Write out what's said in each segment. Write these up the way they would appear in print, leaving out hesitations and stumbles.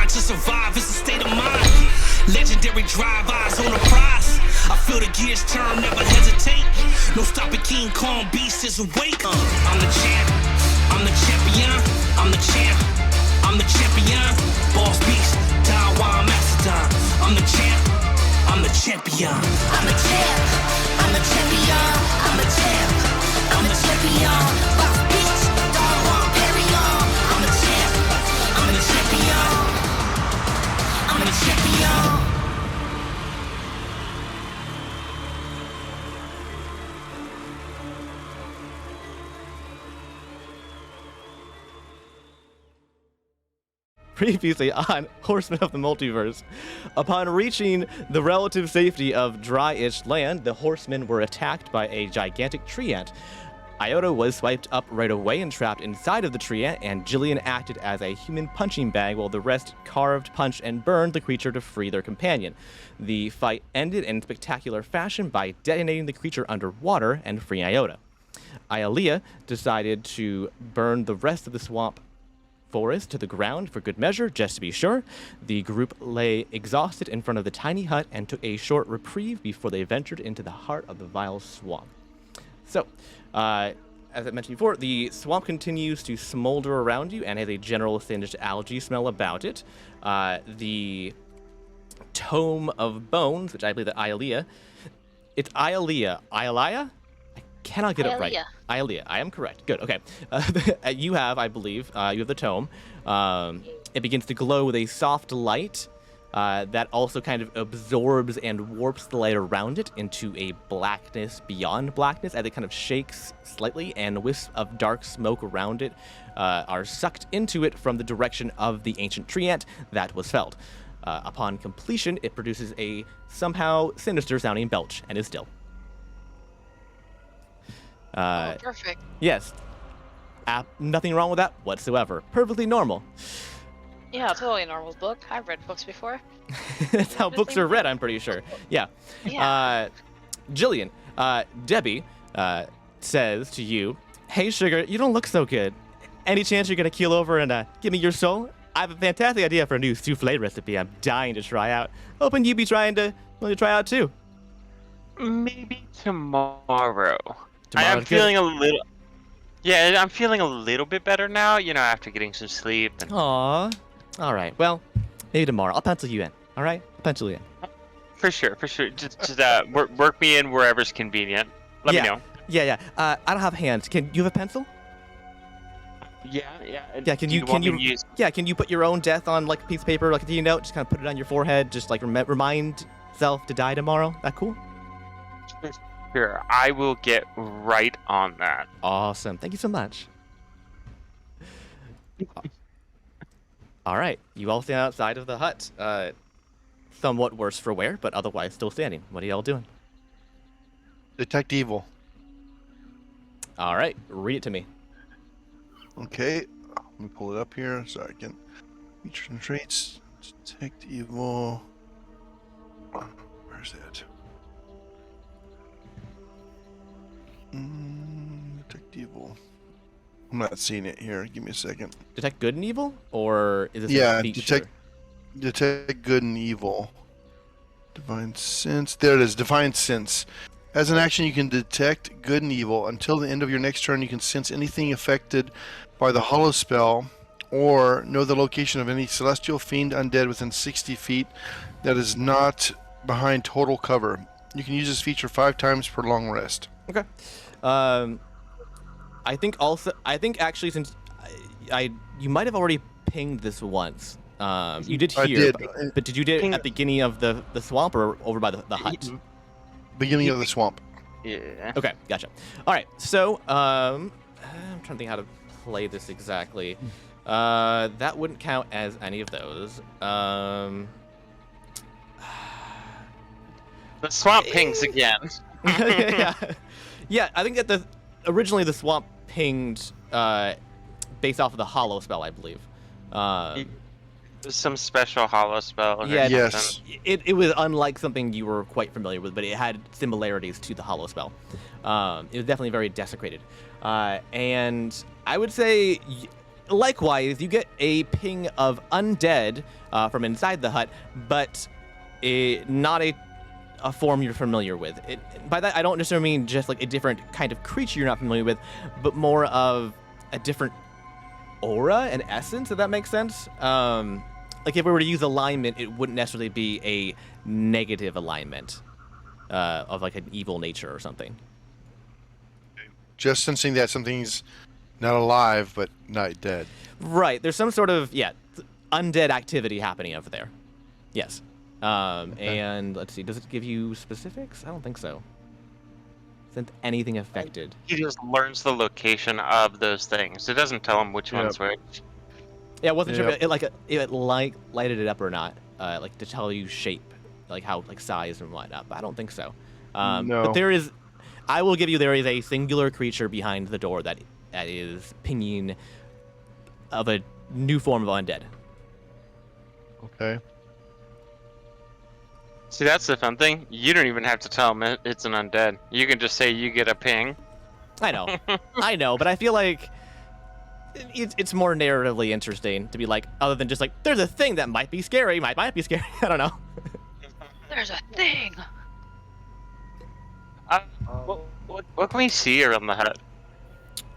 grind to survive, it's a state of mind. Legendary drive, eyes on the prize. I feel the gears turn, never hesitate. No stopping King Kong, beast is awake. I'm the champ, I'm the champion, I'm the champ, I'm the champion. Boss beast, Taiwan Macedon. I'm the champ, I'm the champion. I'm the champ, I'm the champion, I'm the champ, I'm the champion. Boss beast, Taiwan Perion. I'm the champ, I'm the champion, I'm the champion. Previously on Horsemen of the Multiverse. Upon reaching the relative safety of dry-ish land, the Horsemen were attacked by a gigantic tree ant. Iota was swiped up right away and trapped inside of the tree ant, and Jillian acted as a human punching bag while the rest carved, punched, and burned the creature to free their companion. The fight ended in spectacular fashion by detonating the creature underwater and freeing Iota. Ialea decided to burn the rest of the swamp forest to the ground for good measure, just to be sure. The group lay exhausted in front of the tiny hut and took a short reprieve before they ventured into the heart of the vile swamp. So, as I mentioned before, the swamp continues to smolder around you and has a general singed algae smell about it. The Tome of Bones, which I believe that Ialea, it's Ialea. Ialea? Cannot get it right. Ialea. I am correct. Good. Okay. You have, I believe, you have the tome. It begins to glow with a soft light that also kind of absorbs and warps the light around it into a blackness beyond blackness as it kind of shakes slightly, and wisps of dark smoke around it are sucked into it from the direction of the ancient tree ant that was felled. Upon completion, it produces a somehow sinister sounding belch and is still. Perfect. Yes. Nothing wrong with that whatsoever. Perfectly normal. Yeah, totally a normal book. I've read books before. That's how books are read, I'm pretty sure. Yeah. Jillian, Debbie says to you, "Hey, Sugar, you don't look so good. Any chance you're going to keel over and give me your soul? I have a fantastic idea for a new souffle recipe I'm dying to try out. Hoping you'd be willing to try out too." Maybe tomorrow. Tomorrow's I'm feeling a little... Yeah, I'm feeling a little bit better now, after getting some sleep. And... Aww. All right. Well, maybe tomorrow. I'll pencil you in. All right? I'll pencil you in. For sure. Just work me in wherever's convenient. Let me know. Yeah. I don't have hands. Can you have a pencil? Yeah. Yeah. Can you put your own death on like a piece of paper, like a D note? Just kind of put it on your forehead. Just like remind yourself to die tomorrow. That cool? Sure, I will get right on that. Awesome. Thank you so much. All right. You all stand outside of the hut. Somewhat worse for wear, but otherwise still standing. What are y'all doing? Detect evil. All right. Read it to me. Okay. Let me pull it up here so I can... Features and traits. Detect evil. Where's that? Detect evil. I'm not seeing it here. Give me a second. Detect good and evil, or is this a feature? detect good and evil. Divine sense. There it is. Divine sense. As an action, you can detect good and evil. Until the end of your next turn, you can sense anything affected by the hollow spell, or know the location of any celestial, fiend, undead within 60 feet that is not behind total cover. You can use this feature 5 times per long rest. Okay. I think actually, since you might have already pinged this once. You did here, but did you do it at the beginning of the swamp or over by the hut? Beginning of the swamp. Yeah. Okay, gotcha. All right, so I'm trying to think how to play this exactly. That wouldn't count as any of those. The swamp pings again. Yeah, I think that originally the swamp pinged based off of the hollow spell, I believe. Some special hollow spell. Yeah, yes. It was unlike something you were quite familiar with, but it had similarities to the hollow spell. It was definitely very desecrated. And I would say likewise, you get a ping of undead from inside the hut, but not a form you're familiar with. By that, I don't necessarily mean just like a different kind of creature you're not familiar with, but more of a different aura and essence, if that makes sense. Like if we were to use alignment, it wouldn't necessarily be a negative alignment of like an evil nature or something. Just sensing that something's not alive, but not dead. Right. There's some sort of, undead activity happening over there. Yes. And let's see, does it give you specifics? I don't think so. Isn't anything affected? He just learns the location of those things. It doesn't tell him which one's which. Yeah, I wasn't sure if it lighted it up or not, like to tell you shape, like how like size and whatnot. But I don't think so. No. But I will give you, there is a singular creature behind the door that is pinging of a new form of undead. Okay. See, that's the fun thing. You don't even have to tell him it's an undead. You can just say you get a ping. I know, but I feel like it's more narratively interesting to be like, other than just like, there's a thing that might be scary, might be scary. I don't know. There's a thing. What can we see around the hut?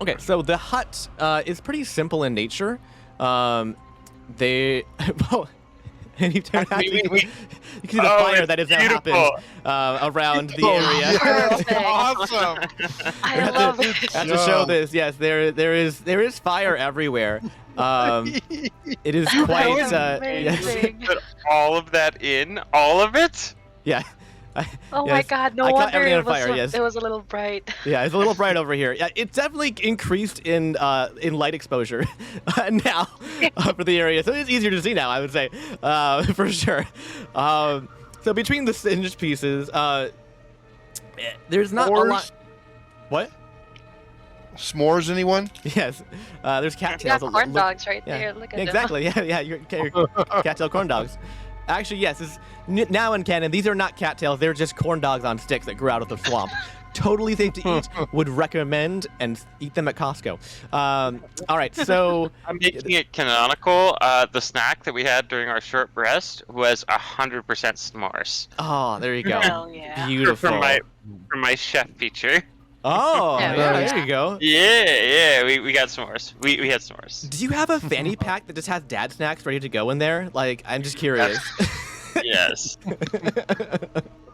Okay, so the hut is pretty simple in nature. And you turn out, you can see the fire that has happened around the area. Perfect. Awesome. I love it. I have to show this. Yes, there is fire everywhere. It is quite. Amazing. Put all of that in, all of it. Yeah. Oh Yes. my God! No I caught wonder everything on it was fire, yes. it was a little bright. Yeah, it's a little bright over here. Yeah, it's definitely increased in light exposure now for the area, so it's easier to see now, I would say, for sure. So between the singed pieces, there's not a lot. What? S'mores, anyone? Yes, there's We cattails. got corn dogs right Yeah. there. Look at Exactly. Yeah. Your cattail corn dogs. Actually, yes. Now in canon, these are not cattails. They're just corn dogs on sticks that grew out of the swamp. Totally safe to eat. Would recommend and eat them at Costco. All right, so I'm making it canonical. The snack that we had during our short rest was 100% s'mores. oh, there you go. Hell yeah. Beautiful. For my chef feature. Oh, Yeah, yeah, yeah. there you go. Yeah, we got s'mores. We had s'mores. Do you have a fanny pack that just has dad snacks ready to go in there? Like, I'm just curious. Yes.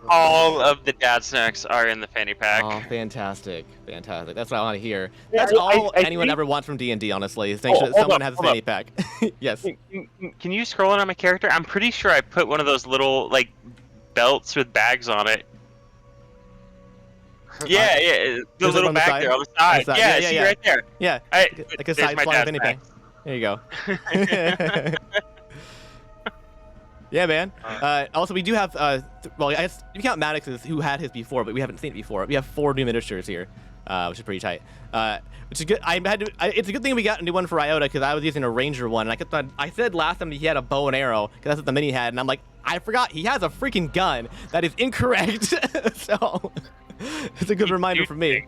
All of the dad snacks are in the fanny pack. Oh, fantastic. That's what I want to hear. Yeah, That's I all anyone think- ever wants from D&D, honestly. Is make Oh, sure that hold someone up, has a hold fanny pack. Yes. Can you scroll in on my character? I'm pretty sure I put one of those little like belts with bags on it. Yeah, the Is it little on the bag side? there on the side. On the side, Yeah, yeah, see yeah. right there. Yeah. Like a There's side my flying dad's fanny back. pack. There you go. Yeah, man. Also, we do have, well, I guess you count Maddox's, who had his before, but we haven't seen it before. We have 4 new miniatures here, which is pretty tight. Which is good. It's a good thing we got a new one for Iota, because I was using a Ranger one, and I said last time he had a bow and arrow, because that's what the mini had, and I'm like, I forgot, he has a freaking gun. That is incorrect. So, it's a good reminder for me.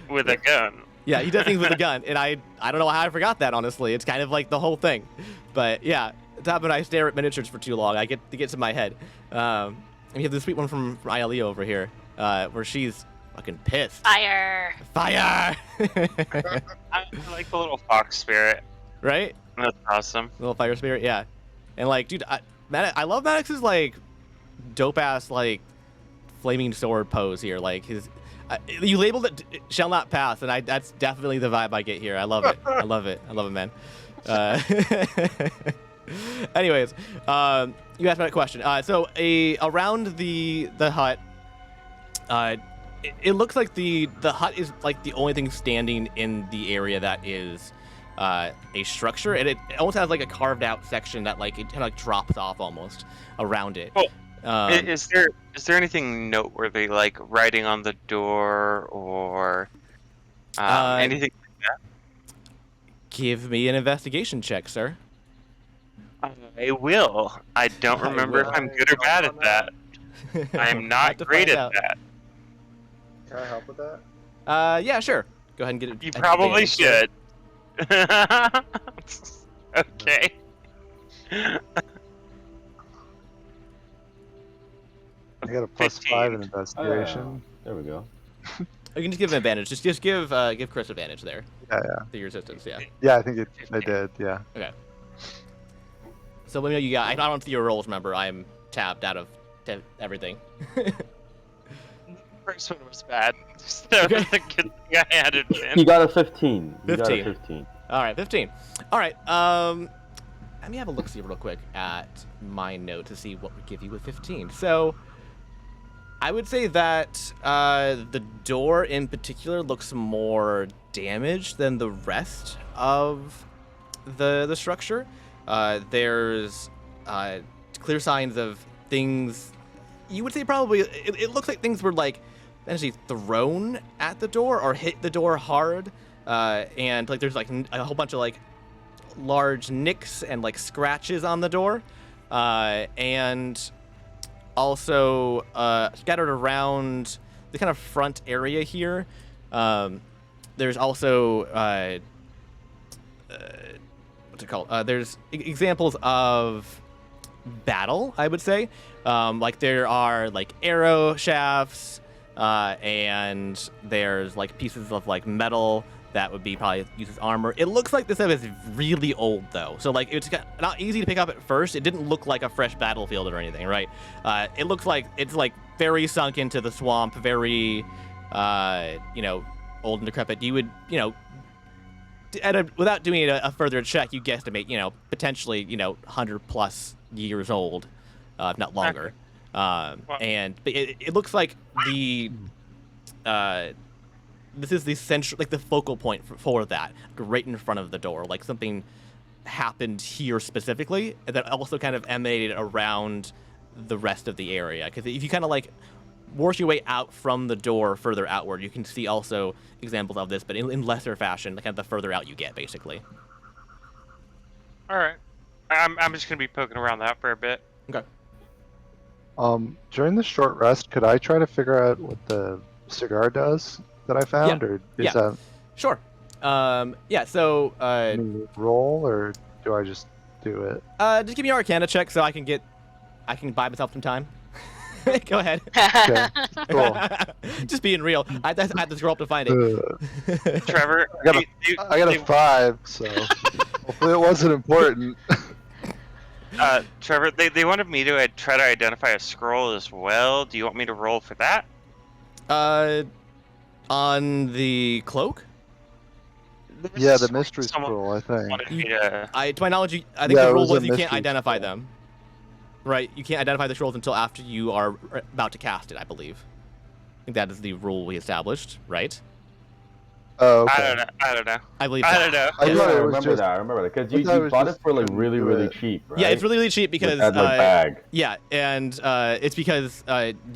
With a gun. Yeah, he does things with a gun, and I don't know how I forgot that, honestly. It's kind of like the whole thing. But yeah, it's happened when I stare at miniatures for too long. I get to my head. And we have this sweet one from Ialea over here, where she's fucking pissed. Fire. Fire! I like the little fox spirit. Right? That's awesome. Little fire spirit, yeah. And like, dude, I love Maddox's like dope-ass like flaming sword pose here. Like his... you labeled it "shall not pass," and that's definitely the vibe I get here. I love it. I love it, man. Anyways, you asked me a question. So around the hut, it looks like the hut is like the only thing standing in the area that is a structure, and it almost has like a carved out section that like it kind of like drops off almost around it. Oh. Is there anything noteworthy, like writing on the door or anything like that? Give me an investigation check, sir. I will. I don't remember if I'm good or bad at that. I am Have not to great find at out. that. Can I help with that? Yeah, sure. Go ahead and get it. You probably should. Okay. I got a plus 5 in 15. investigation. There we go. You can just give him advantage. Just give Chris advantage there Yeah. to your assistance. Yeah. Yeah, I think they did. Yeah. Okay. So let me know you got. I don't see your rolls. Remember, I'm tapped out of everything. First one was bad. That was the good thing I added in. You got a 15. You got 15. a 15. All right, 15. All right. Let me have a look-see real quick at my note to see what would give you a 15. So, I would say that the door in particular looks more damaged than the rest of the structure. There's clear signs of things. You would say probably it looks like things were like essentially thrown at the door or hit the door hard, and like there's like a whole bunch of like large nicks and like scratches on the door, and also scattered around the kind of front area here. There's also what's it called? There's examples of battle, I would say. Like there are like arrow shafts, and there's like pieces of like metal that would be probably used as armor. It looks like this stuff is really old though, so like it's not easy to pick up at first. It didn't look like a fresh battlefield or anything, right? It looks like it's like very sunk into the swamp, very old and decrepit. You would without doing a further check, you guesstimate potentially 100 plus years old, if not longer. And it looks like this is the central, like the focal point for that, right in front of the door. Like something happened here specifically that also kind of emanated around the rest of the area. Because if you kind of like work your way out from the door further outward, you can see also examples of this, but in lesser fashion, kind of the further out you get, basically. All right. I'm just gonna be poking around that for a bit. Okay. During the short rest, could I try to figure out what the cigar does that I found, or is that Sure. So roll, or do I just do it? just give me an Arcana check so I can buy myself some time. Go ahead. Okay, cool. Just being real. I had to scroll up to find it. Trevor, I got a 5, so hopefully it wasn't important. Trevor, they wanted me to try to identify a scroll as well. Do you want me to roll for that? On the cloak? Yeah, the mystery Someone scroll, I think. wanted me to... To my knowledge, I think Yeah, the it rule was a was you can't mystery identify scroll. them. Right? You can't identify the scrolls until after you are about to cast it, I believe. I think that is the rule we established, right? Oh, okay. I don't know. I believe I so. don't know. I Yeah, thought I it was remember just- that. I remember that because I you thought it was bought it just for like couldn't really, do really it. cheap, right? Yeah, it's really, really cheap because With that, like, bag. yeah, and it's because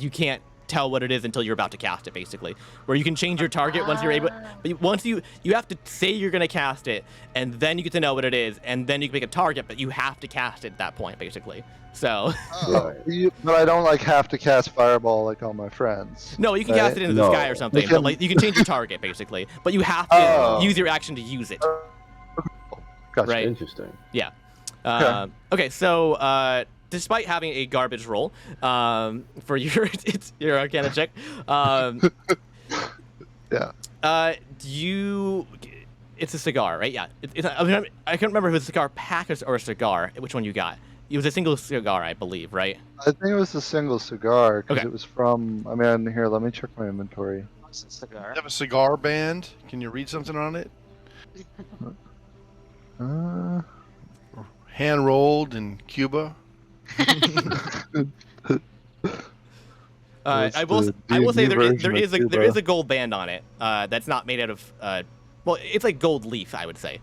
you can't tell what it is until you're about to cast it, basically. Where you can change your target once you're able, but once you have to say you're gonna cast it, and then you get to know what it is, and then you can make a target, but you have to cast it at that point, basically. So But I don't like have to cast fireball like all my friends. no, you can Right? cast it into the No. sky or something, You but can- like you can change your target, basically. But you have to Oh. use your action to use it. Gotcha. Right. Interesting. Yeah. Okay. So despite having a garbage roll for your your Arcana check, Yeah. it's a cigar, right? Yeah. I can't remember if it was a cigar pack or a cigar. Which one you got? It was a single cigar, I believe, right? I think it was a single cigar because Okay. it was from. I mean, here, let me check my inventory. You have a cigar band. Can you read something on it? Hand rolled in Cuba. It's I will the say D&D there version is of a there Cuba. is a gold band on it that's not made out of well, it's like gold leaf, I would say.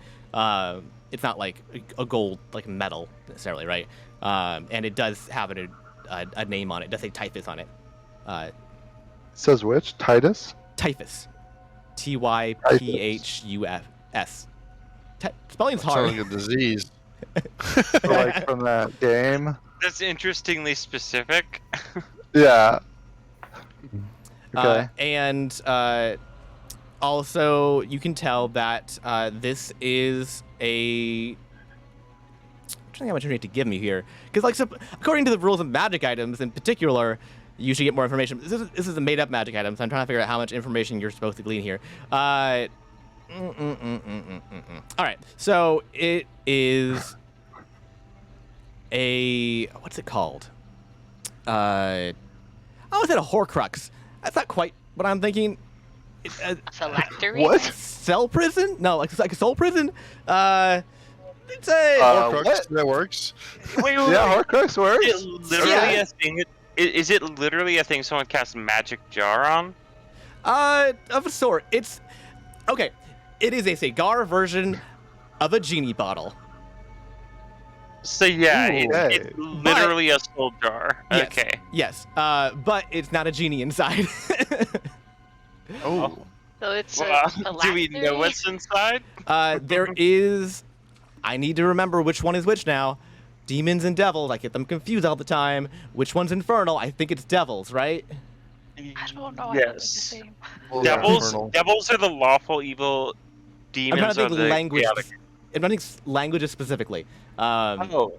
It's not like a gold like metal necessarily, right? And it does have a name on it. It does say Typhus on it. Says which? Titus? Typhus. Typhus. Spelling's Sounds hard. like a disease. Like from that game? That's interestingly specific. Yeah. Okay. And also, you can tell that this is a. I'm trying to think how much you need to give me here, because according to the rules of magic items in particular, you should get more information. This is a made-up magic item, so I'm trying to figure out how much information you're supposed to glean here. All right, so it is a what's it called? I said a Horcrux. That's not quite what I'm thinking. Phylactery? What? Cell prison? No, like a soul prison. It's a Horcrux, that works. Wait, Yeah, Horcrux works. Is it literally a thing? Is it literally a thing someone casts magic jar on? of a sort. It's okay. It is a cigar version of a genie bottle. So yeah, Ooh, it's literally a soul jar. Yes, Okay. Yes. But it's not a genie inside. Oh. So it's Well, a do we know phylactery? what's inside? There is. I need to remember which one is which now. Demons and devils. I get them confused all the time. Which one's infernal? I think it's devils, right? I don't know. I think it's the Yes. same. Well, Devils. Infernal. Devils are the lawful evil. I'm trying Demons to are think the language. chaotic. I'm trying to think languages specifically. Infernal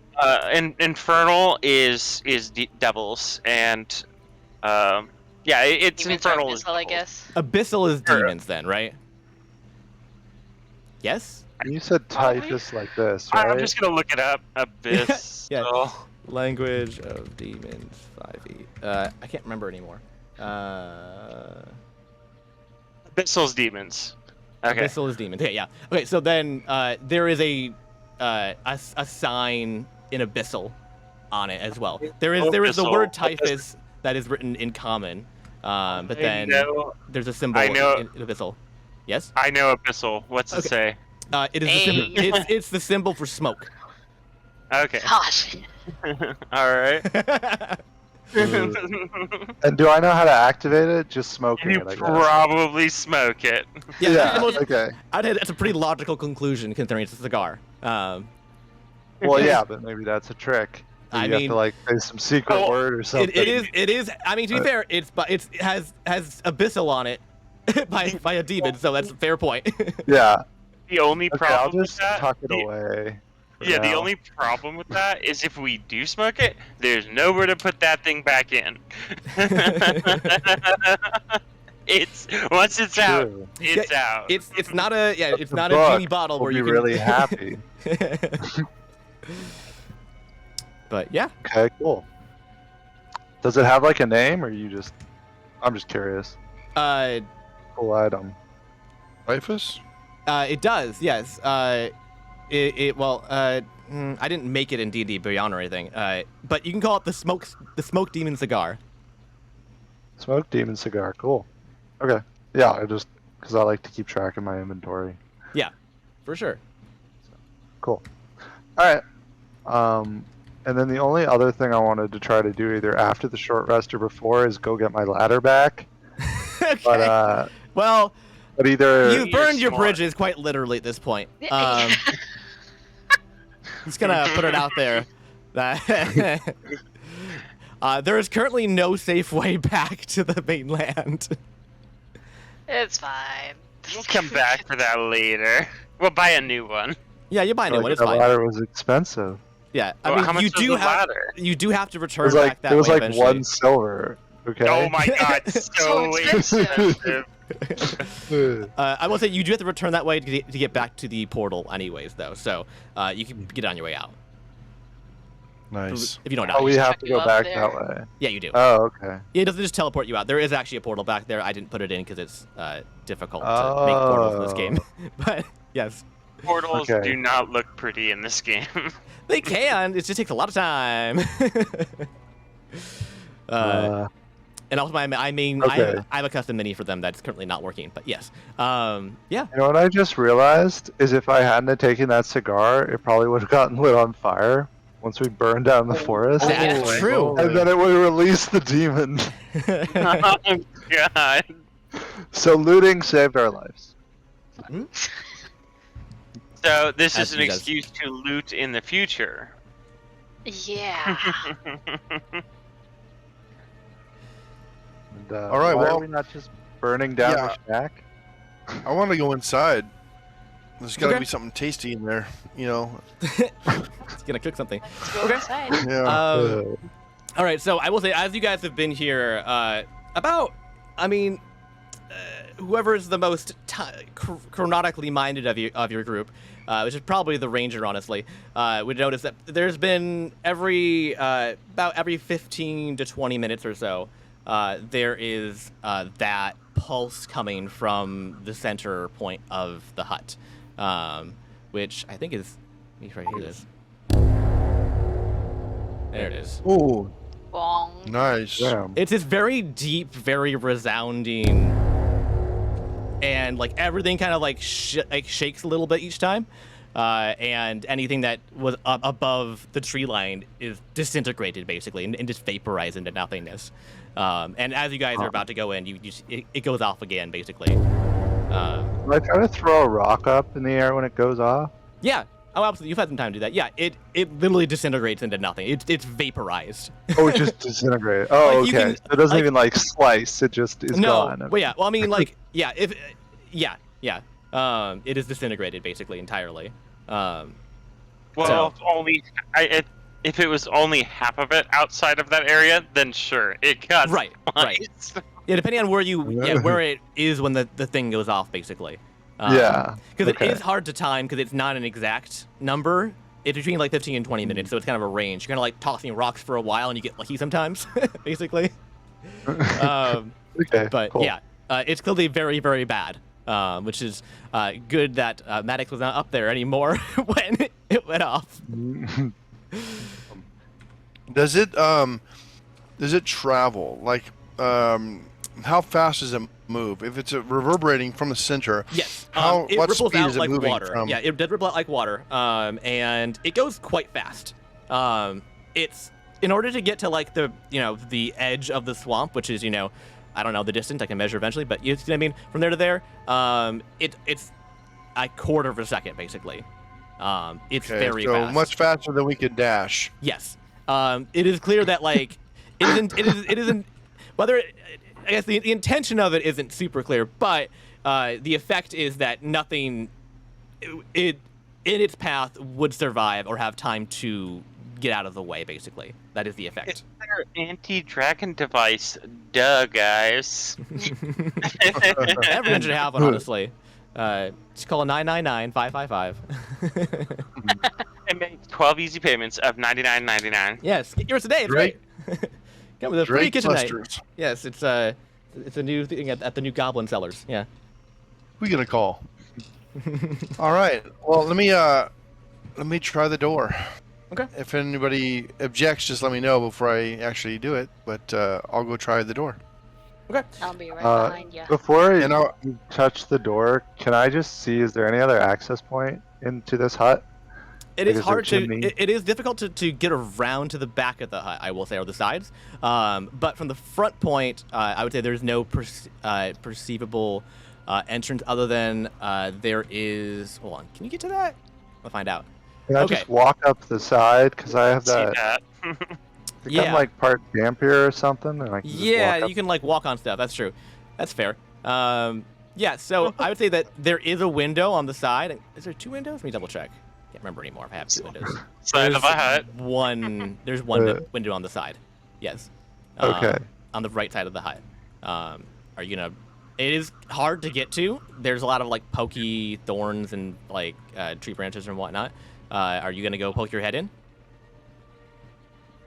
is devils, and yeah, it's Demons are infernal. is abyssal, I devils. guess. Abyssal is Terra. demons, then, right? Yes. You said typhus like this, right? I'm just gonna look it up. Abyss. Yeah. Oh. Language of demons 5e. I can't remember anymore. Abyssal's demons. Okay. Abyssal is demons. Okay, yeah. Okay, so then there is a sign in Abyssal on it as well. There is the word Abyssal. typhus that is written in common, but I then know- there's a symbol I know- in Abyssal. Yes. I know Abyssal. What's it say? It is the symbol. It's the symbol for smoke. Okay. Gosh. All right. And do I know how to activate it? Just smoking You it, I guess. probably smoke it. Yeah, Well, okay. I'd say that's a pretty logical conclusion considering it's a cigar. Well, yeah, but maybe that's a trick. I You have mean- to like say some secret Oh, word or something. It is. I mean, to be fair, it has Abyssal on it by a demon, so that's a fair point. Yeah. The only Okay, I'll problem with just that. tuck it the- away. for Yeah, the now. only problem with that is if we do smoke it, there's nowhere to put that thing back in. It's once it's out, True. it's out. It's not a it's The not a book genie bottle will where be you can really happy. But yeah, Okay, cool. Does it have like a name, or you just? I'm just curious. Cool item. Typhus? It does. Yes. I didn't make it in D&D Beyond or anything. But you can call it the smoke demon cigar. Smoke demon cigar. Cool. Okay. Yeah, I just because I like to keep track of my inventory. Yeah, for sure. Cool. All right. And then the only other thing I wanted to try to do either after the short rest or before is go get my ladder back. Okay. But well, either you've burned your smart. bridges quite literally at this point. Just gonna put it out there that there is currently no safe way back to the mainland. It's fine. We'll come back for that later. We'll buy a new one. Yeah, you buy a new one. like, It's the fine. ladder was expensive. Yeah, I Well, mean, how much you is do the have ladder? you do have to It return was back like that it was way like eventually. 1 silver. Okay. Oh my god, So expensive. I will say you do have to return that way to get back to the portal, anyways, though. So you can get on your way out Nice. if you don't know. Oh, we have to Check you go up back there. that way. Yeah, you do. Oh, okay. It doesn't just teleport you out. There is actually a portal back there. I didn't put it in because it's difficult to make portals in this game. But yes, Portals Okay. do not look pretty in this game. they can. It just takes a lot of time. And also, I mean, Okay. I have a custom mini for them that's currently not working. But yes, yeah. You know what I just realized is if I hadn't have taken that cigar, it probably would have gotten lit on fire once we burned down the forest. That's Oh, true. And then it would have released the demon. Oh god. So looting saved our lives. So this As is an he does. excuse to loot in the future. Yeah. And, All right, why well- are we not just burning down Yeah. the shack? I want to go inside. There's got to Okay. be something tasty in there, you know. It's gonna cook something. Let's go inside. Yeah. All right, so I will say, as you guys have been here, whoever is the most chronotically minded of your group, which is probably the ranger, honestly, would notice that there's been about every 15 to 20 minutes or so, there is that pulse coming from the center point of the hut, which I think is right here. It is. There it is. Ooh, Bong. nice. Damn. It's this very deep, very resounding, and like everything kind of like shakes a little bit each time, and anything that was up above the tree line is disintegrated basically and just vaporized into nothingness. And as you guys are about to go in, it goes off again basically. Do I try to throw a rock up in the air when it goes off? Yeah. Oh, absolutely. You've had some time to do that. Yeah. It literally disintegrates into nothing. It's vaporized. Oh, it just disintegrates. Oh, Like, you okay. can- So it doesn't like- even like slice. It just is No. gone. Well, yeah. Well, I mean, like, yeah. It is disintegrated basically entirely. Well, So- if it was only half of it outside of that area, then sure, it got Right. sliced. Yeah, depending on where where it is when the thing goes off, basically. Yeah, Because okay. it is hard to time because it's not an exact number. It's between like 15 and 20 minutes, so it's kind of a range. You're kind of like tossing rocks for a while, and you get lucky sometimes, basically. Okay. But cool. yeah, it's clearly very, very bad. Which is good that Maddox was not up there anymore when it went off. Does it travel? Like, how fast does it move? If it's reverberating from the center, Yes. How? It What ripples speed out is it like moving water. from? Yeah, it did ripple out like water. And it goes quite fast. It's in order to get to like the edge of the swamp, which is I don't know the distance. I can measure eventually, but you know what I mean. From there to there, it's a quarter of a second basically. It's Okay, very so fast. much faster than we could dash. Yes. It is clear that like it isn't whether I guess the intention of it isn't super clear, but the effect is that nothing in its path would survive or have time to get out of the way. Basically, that is the effect. It's their anti-dragon device, duh, guys. Everyone should have one, honestly. Just call 999-555. And make 12 easy payments of $99.99. Yes, get yours today. It's Drake- great. Come with a free Drake kitchen night. clusters. Yes, it's a new thing at the new Goblin Sellers. Yeah. Who are you gonna call? All right. Well, let me try the door. Okay. If anybody objects, just let me know before I actually do it. But I'll go try the door. Okay. I'll be right behind you. Before And you touch the door, can I just see, is there any other access point into this hut? It Like, is is there hard to. chimney? It is difficult to get around to the back of the hut, I will say, or the sides. But from the front point, I would say there's no perceivable entrance other than there is. Hold on, can you get to that? I'll find out. Can I Okay. just walk up the side? Because I have See that. that? I think Yeah. I'm like part vampire or something. And I can just Yeah, walk up. you can like walk on stuff. That's true. That's fair. Yeah, so I would say that there is a window on the side. Is there two windows? Let me double check. Can't remember anymore if I have two windows. Side of a hut. There's one Uh, window on the side. Yes. Okay. On the right side of the hut. Are you gonna? It is hard to get to. There's a lot of like pokey thorns and like tree branches and whatnot. Are you gonna go poke your head in?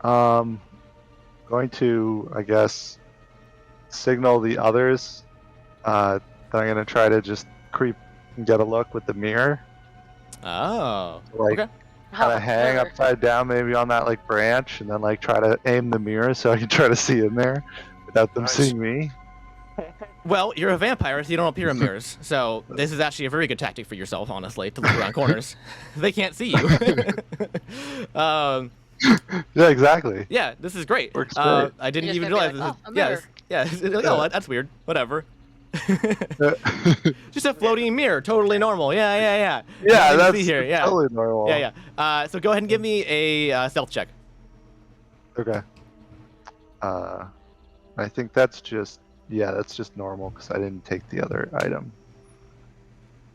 Going to, I guess, signal the others that I'm going to try to just creep and get a look with the mirror. Oh. Like, Okay. kind Oh, of hang mirror. upside down maybe on that like branch and then like try to aim the mirror so I can try to see in there without them Nice. seeing me. Well, you're a vampire, so you don't appear in mirrors. So this is actually a very good tactic for yourself, honestly, to look around corners. They can't see you. Yeah, exactly. Yeah, this is great. Works great. I didn't You're even just gonna realize be this. like, Yes. Yeah. Oh, that's weird. Whatever. Just a floating mirror, totally normal. Yeah. Yeah, Nothing to that's see here. Yeah. totally normal. Yeah. So go ahead and give me a stealth check. Okay. I think that's just normal because I didn't take the other item.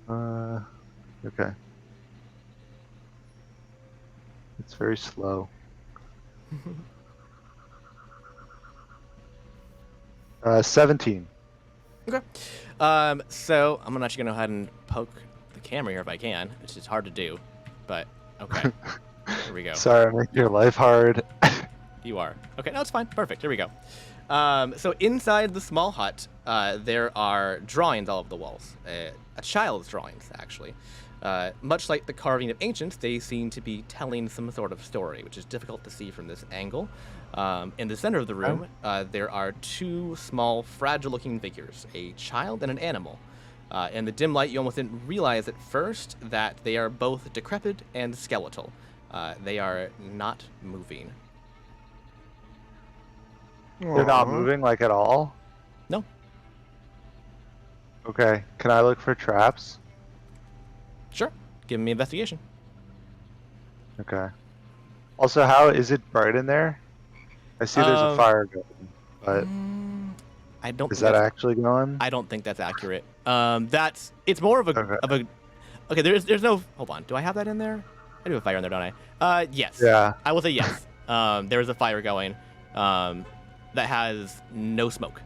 Okay. It's very slow. 17. Okay. So I'm actually gonna go ahead and poke the camera here if I can, which is hard to do, but okay. Here we go. Sorry, I'm making your life hard. You are. Okay, no, it's fine. Perfect. Here we go. So inside the small hut, there are drawings all over the walls. A child's drawings, actually. Much like the carving of ancients, they seem to be telling some sort of story, which is difficult to see from this angle. In the center of the room, there are two small, fragile-looking figures, a child and an animal. In the dim light, you almost didn't realize at first that they are both decrepit and skeletal. They are not moving. They're not moving like at all? No. Okay. Can I look for traps? Sure. Give me investigation. Okay. Also, how is it bright in there? I see there's a fire going, but I don't. is think that that's- actually going? I don't think that's accurate. It's more of a Okay, there's no. Hold on. Do I have that in there? I do have a fire in there, don't I? Yes. Yeah. I will say yes. There's a fire going. That has no smoke.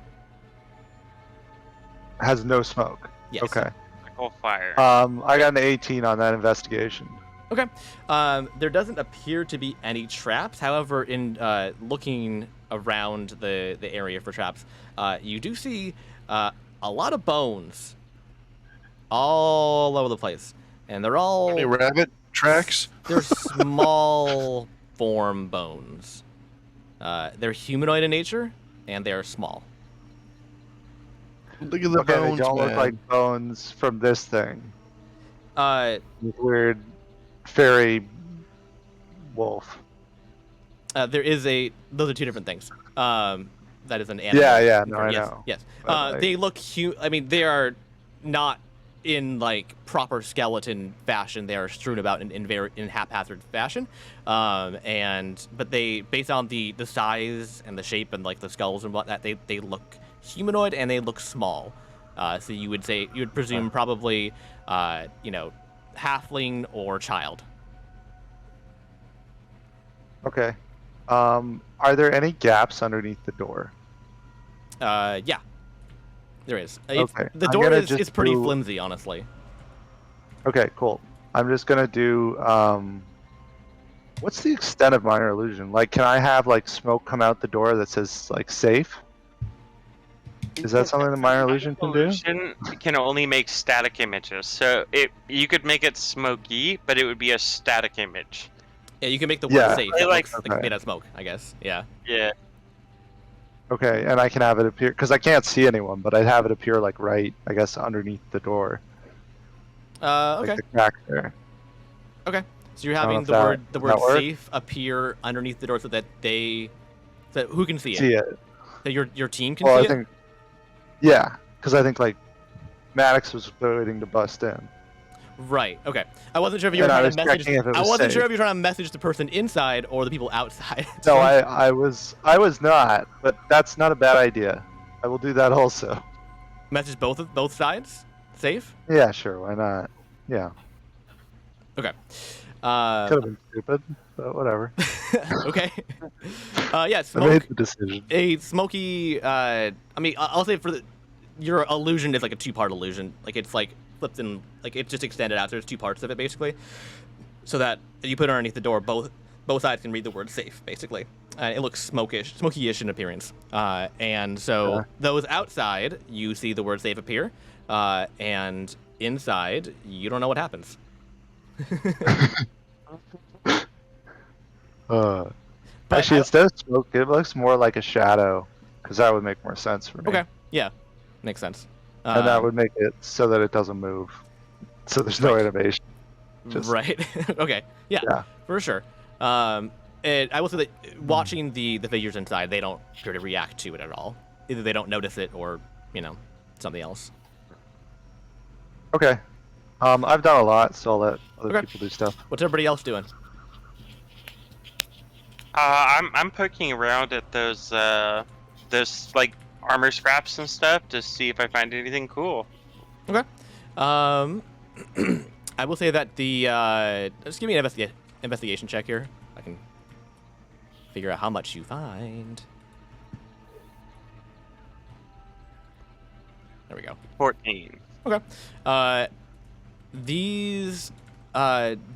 Has no smoke. Yes. Okay. Coal fire. I got an 18 on that investigation. Okay. There doesn't appear to be any traps. However, in looking around the area for traps, you do see a lot of bones all over the place, and they're all Any rabbit tracks? they're small form bones. They're humanoid in nature, and they are small. Look at the Okay, bones, they don't man. look like bones from this thing. Uh, This weird fairy wolf. there is those are two different things. That is an animal. Yeah, no, I yes, know. Yes. But, like- They look I mean, they are not in like proper skeleton fashion. They are strewn about in haphazard fashion. But they, based on the size and the shape and like the skulls and whatnot, they look humanoid and they look small. So you would presume probably halfling or child. Okay. Are there any gaps underneath the door? Yeah. There is. Okay, The I'm door gonna is just pretty do- flimsy, honestly. Okay, cool. I'm just gonna do. What's the extent of minor illusion? Like, can I have like smoke come out the door that says like safe? Is that something the minor illusion can do? Illusion can only make static images, so you could make it smoky, but it would be a static image. Yeah, you can make the word Yeah. safe. I That like- looks Okay. made out of smoke, I guess. Yeah. Yeah. Okay, and I can have it appear because I can't see anyone, but I'd have it appear like right, I guess, underneath the door, Okay. like the crack there. Okay. So you're I don't having know if the that word work? safe appear underneath the door so that who can see it? See it? That your team can Well, see I think, yeah, because I think like Maddox was waiting to bust in. it? Right. Okay. I wasn't sure if you were And I trying was to message. checking if it I was wasn't sure safe. if you were trying to message the person inside or the people outside. No, I was not, but that's not a bad idea. I will do that also. Message both sides. Safe. Yeah, sure, why not? Yeah, Okay. could have been stupid, but whatever. Okay. Yeah. I Smoke. made the decision. A smoky. I mean, I'll say your illusion is like a two-part illusion. Like it's like flipped and like it's just extended out. So there's two parts of it basically, so that you put it underneath the door, both sides can read the word safe basically. It looks smoky-ish in appearance. And so Yeah. those outside, you see the word safe appear, and inside, you don't know what happens. But I- actually, instead of smoke, it looks more like a shadow, because that would make more sense for me. Okay. Yeah, makes sense. And that would make it so that it doesn't move, so there's no animation. Just- Right. Okay. Yeah, Yeah. for sure. And I will say that watching the figures inside, they don't appear to react to it at all. Either they don't notice it or, something else. Okay. I've done a lot, so I'll let other Okay. people do stuff. What's everybody else doing? I'm poking around at those like armor scraps and stuff to see if I find anything cool. Okay. I will say that the just give me an investigation check here. I can figure out how much you find. There we go. 14. Okay. These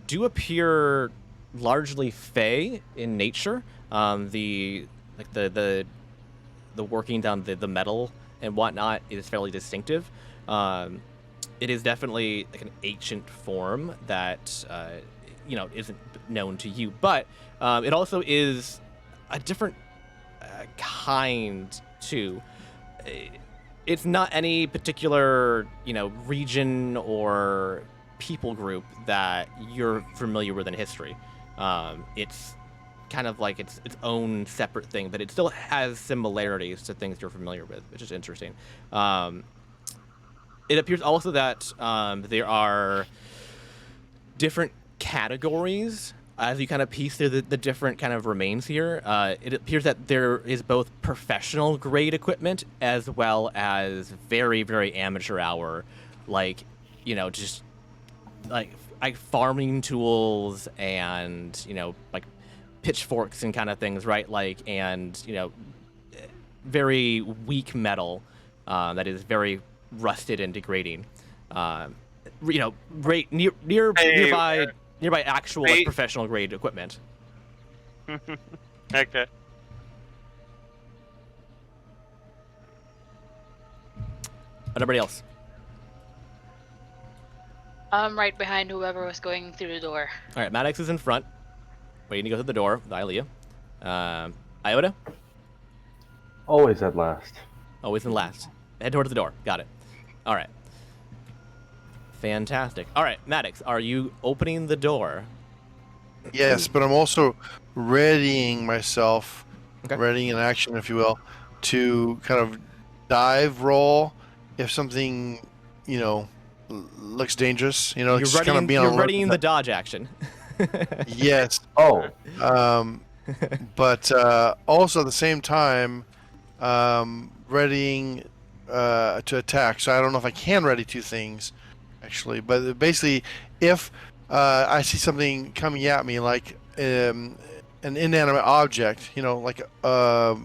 do appear largely fey in nature. The working down the metal and whatnot is fairly distinctive. It is definitely like an ancient form that isn't known to you, but it also is a different kind too. It's not any particular region or people group that you're familiar with in history. It's kind of like its own separate thing, but it still has similarities to things you're familiar with, which is interesting. It appears also that there are different categories as you kind of piece through the different kind of remains here. It appears that there is both professional grade equipment as well as very, very amateur hour, just like farming tools and like pitchforks and kind of things, right? And very weak metal that is very rusted and degrading. Nearby actual professional grade equipment. Okay. Anybody else? I'm right behind whoever was going through the door. All right, Maddox is in front, waiting to go through the door with Ilea. Iota? Always at last. Always in last. Head towards the door. Got it. All right. Fantastic. All right, Maddox, are you opening the door? Yes, but I'm also readying myself, Okay. readying an action, if you will, to kind of dive roll if something, looks dangerous. You're just kind of being you're alert. readying the dodge action. Yes. Oh, But also at the same time, readying to attack. So I don't know if I can ready two things, actually. But basically, if I see something coming at me, like an inanimate object, like a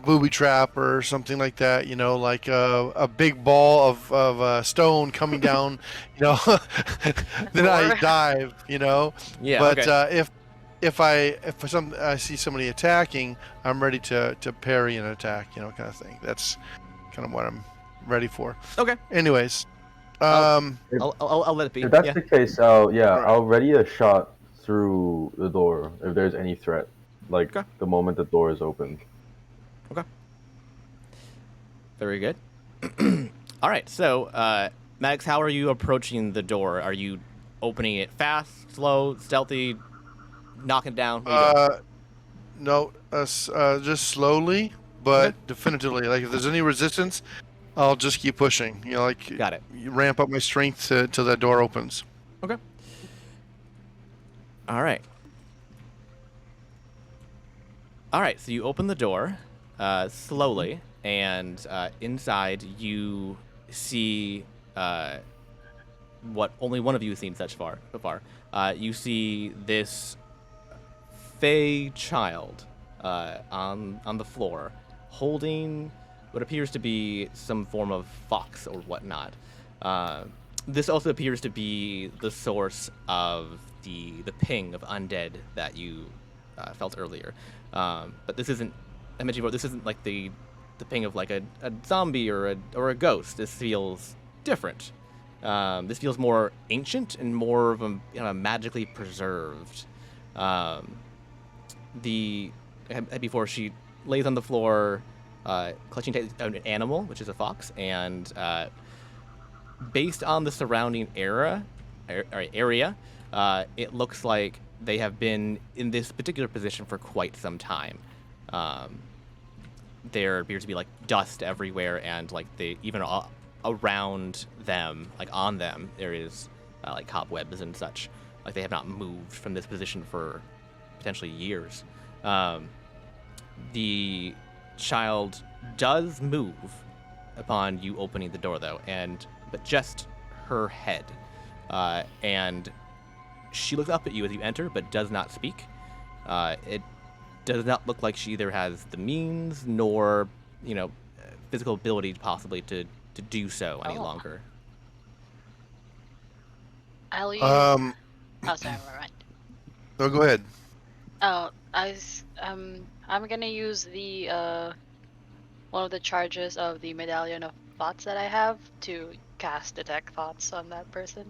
booby trap or something like that, like a big ball of stone coming down, then I dive, Yeah. But Okay. if I see somebody attacking, I'm ready to parry an attack, kind of thing. That's kind of what I'm ready for. Okay. Anyways, I'll let it be. if that's Yeah. the case, I'll ready a shot through the door if there's any threat, Okay. the moment the door is opened. Okay. Very good. All right. So, Max, how are you approaching the door? Are you opening it fast, slow, stealthy, knocking it down? What are you doing? No, just slowly, but Okay. definitively. Like if there's any resistance, I'll just keep pushing. Got it. You ramp up my strength till that door opens. Okay. All right. All right. So you open the door slowly, and inside you see what only one of you has seen so far. You see this fey child on the floor, holding what appears to be some form of fox or whatnot. This also appears to be the source of the ping of undead that you felt earlier. But this isn't. I mentioned before. This isn't like the ping of like a zombie or a ghost. This feels different. This feels more ancient and more of a magically preserved. Before she lays on the floor, clutching an animal, which is a fox, and based on the surrounding area, it looks like they have been in this particular position for quite some time. There appears to be like dust everywhere, and like even around them, like on them, there is like cobwebs and such. Like they have not moved from this position for potentially years. The child does move upon you opening the door, though, but just her head. and she looks up at you as you enter, but does not speak. It does not look like she either has the means nor, physical ability possibly to do so any longer. I'll use. Um, Oh, sorry, never mind. no, go ahead. Oh, I'm gonna use the one of the charges of the medallion of thoughts that I have to cast detect thoughts on that person.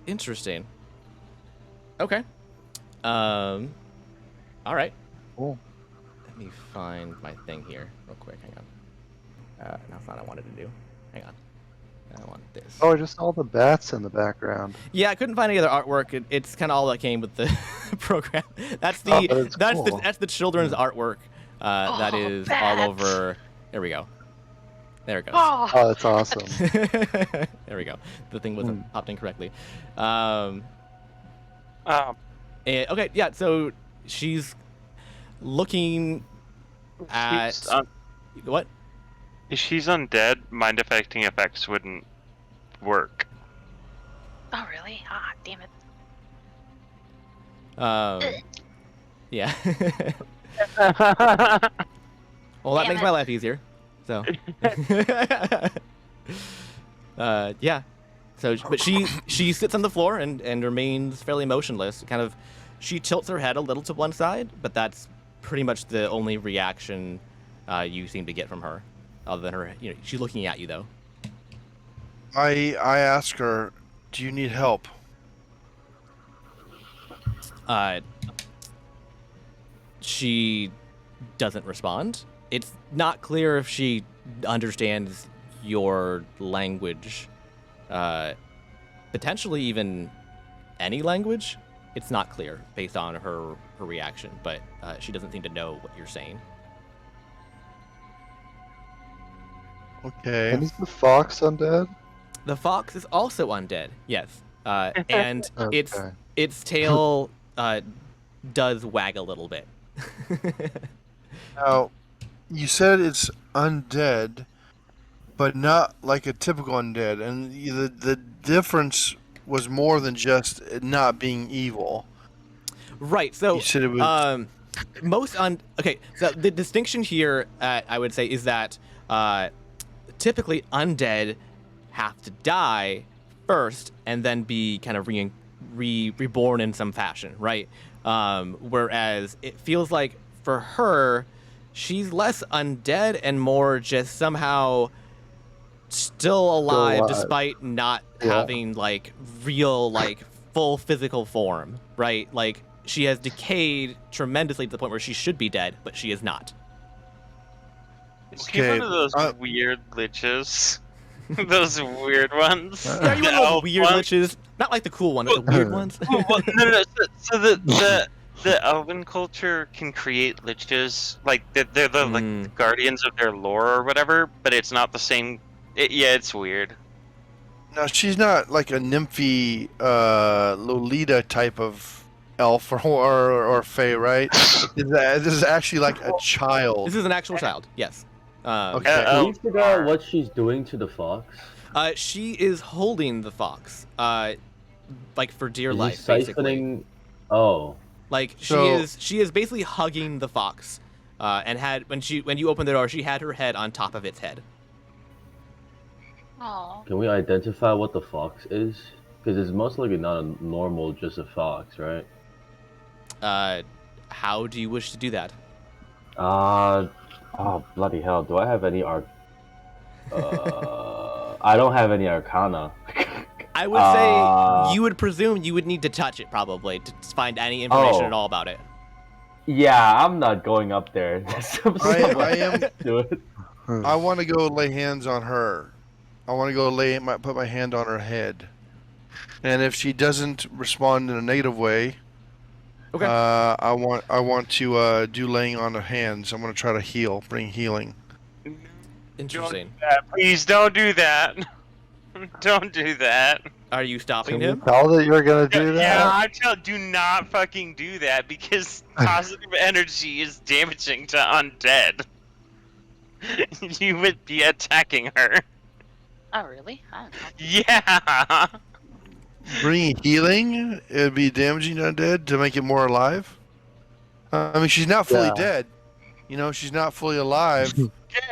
Interesting. Okay. All right. Cool. Let me find my thing here real quick. Hang on. That's not what I wanted to do. Hang on. I want this. Oh, I just saw the bats in the background. Yeah, I couldn't find any other artwork. It's kind of all that came with the program. That's Oh, but it's cool. that's the children's artwork. That is all bats. over. There we go. There it goes. Oh, Oh, that's awesome. There we go. The thing wasn't popped in correctly. Okay, yeah. So she's looking at what? If she's undead, mind affecting effects wouldn't work. oh really? Ah, damn it. Yeah. Well, that Damn makes it. my life easier. So. Yeah. So, but she sits on the floor and remains fairly motionless. Kind of, she tilts her head a little to one side, but that's pretty much the only reaction you seem to get from her, other than her. She's looking at you though. I ask her, "Do you need help?" She doesn't respond. It's not clear if she understands your language. Potentially even any language. It's not clear based on her reaction, but she doesn't seem to know what you're saying. Okay. And is the fox undead? The fox is also undead. Yes, and Okay. its tail does wag a little bit. Now, you said it's undead, but not like a typical undead, and the difference was more than just it not being evil. Right. So You said it was. Okay. So the distinction here, I would say, is that typically undead have to die first and then be kind of reborn in some fashion, right? Whereas it feels like for her, she's less undead and more just somehow still alive, despite not having like real, like full physical form, right? Like she has decayed tremendously to the point where she should be dead, but she is not. Is she Okay, one of those weird liches? Those weird ones? Yeah, you The want those elf weird ones? liches? Not like the cool one, but the weird ones. Well, no. So the elven culture can create liches, like they're the like the guardians of their lore or whatever, but it's not the same. It's weird. Now, she's not like a nymphy Lolita type of elf or fae, right? This is actually like a child. This is an actual child, yes. Okay. Can you figure out what she's doing to the fox? She is holding the fox, like for dear Is he life, basically. siphoning? Oh. Like So- she is basically hugging the fox, and when you opened the door, she had her head on top of its head. Oh. Can we identify what the fox is? Because it's most likely not a normal, just a fox, right? How do you wish to do that? Oh, bloody hell. Do I have any I don't have any arcana. I would say you would presume you would need to touch it probably to find any information at all about it. Yeah, I'm not going up there. I am. Do it. I want to go lay hands on her. I want to go put my hand on her head, and if she doesn't respond in a negative way, Okay. I want to do laying on her hands. I'm going to try to bring healing. Interesting. Please don't do that. Don't do that. Are you stopping Can you him? tell that you're gonna do Yeah, that? I tell. Do not fucking do that because positive energy is damaging to undead. You would be attacking her. Oh really? I don't know. Yeah. bringing healing, it'd be damaging undead to make it more alive. I mean, she's not fully Yeah. dead. You know, she's not fully alive.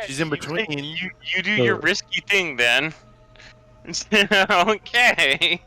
She's in between. You do your risky thing then. Okay.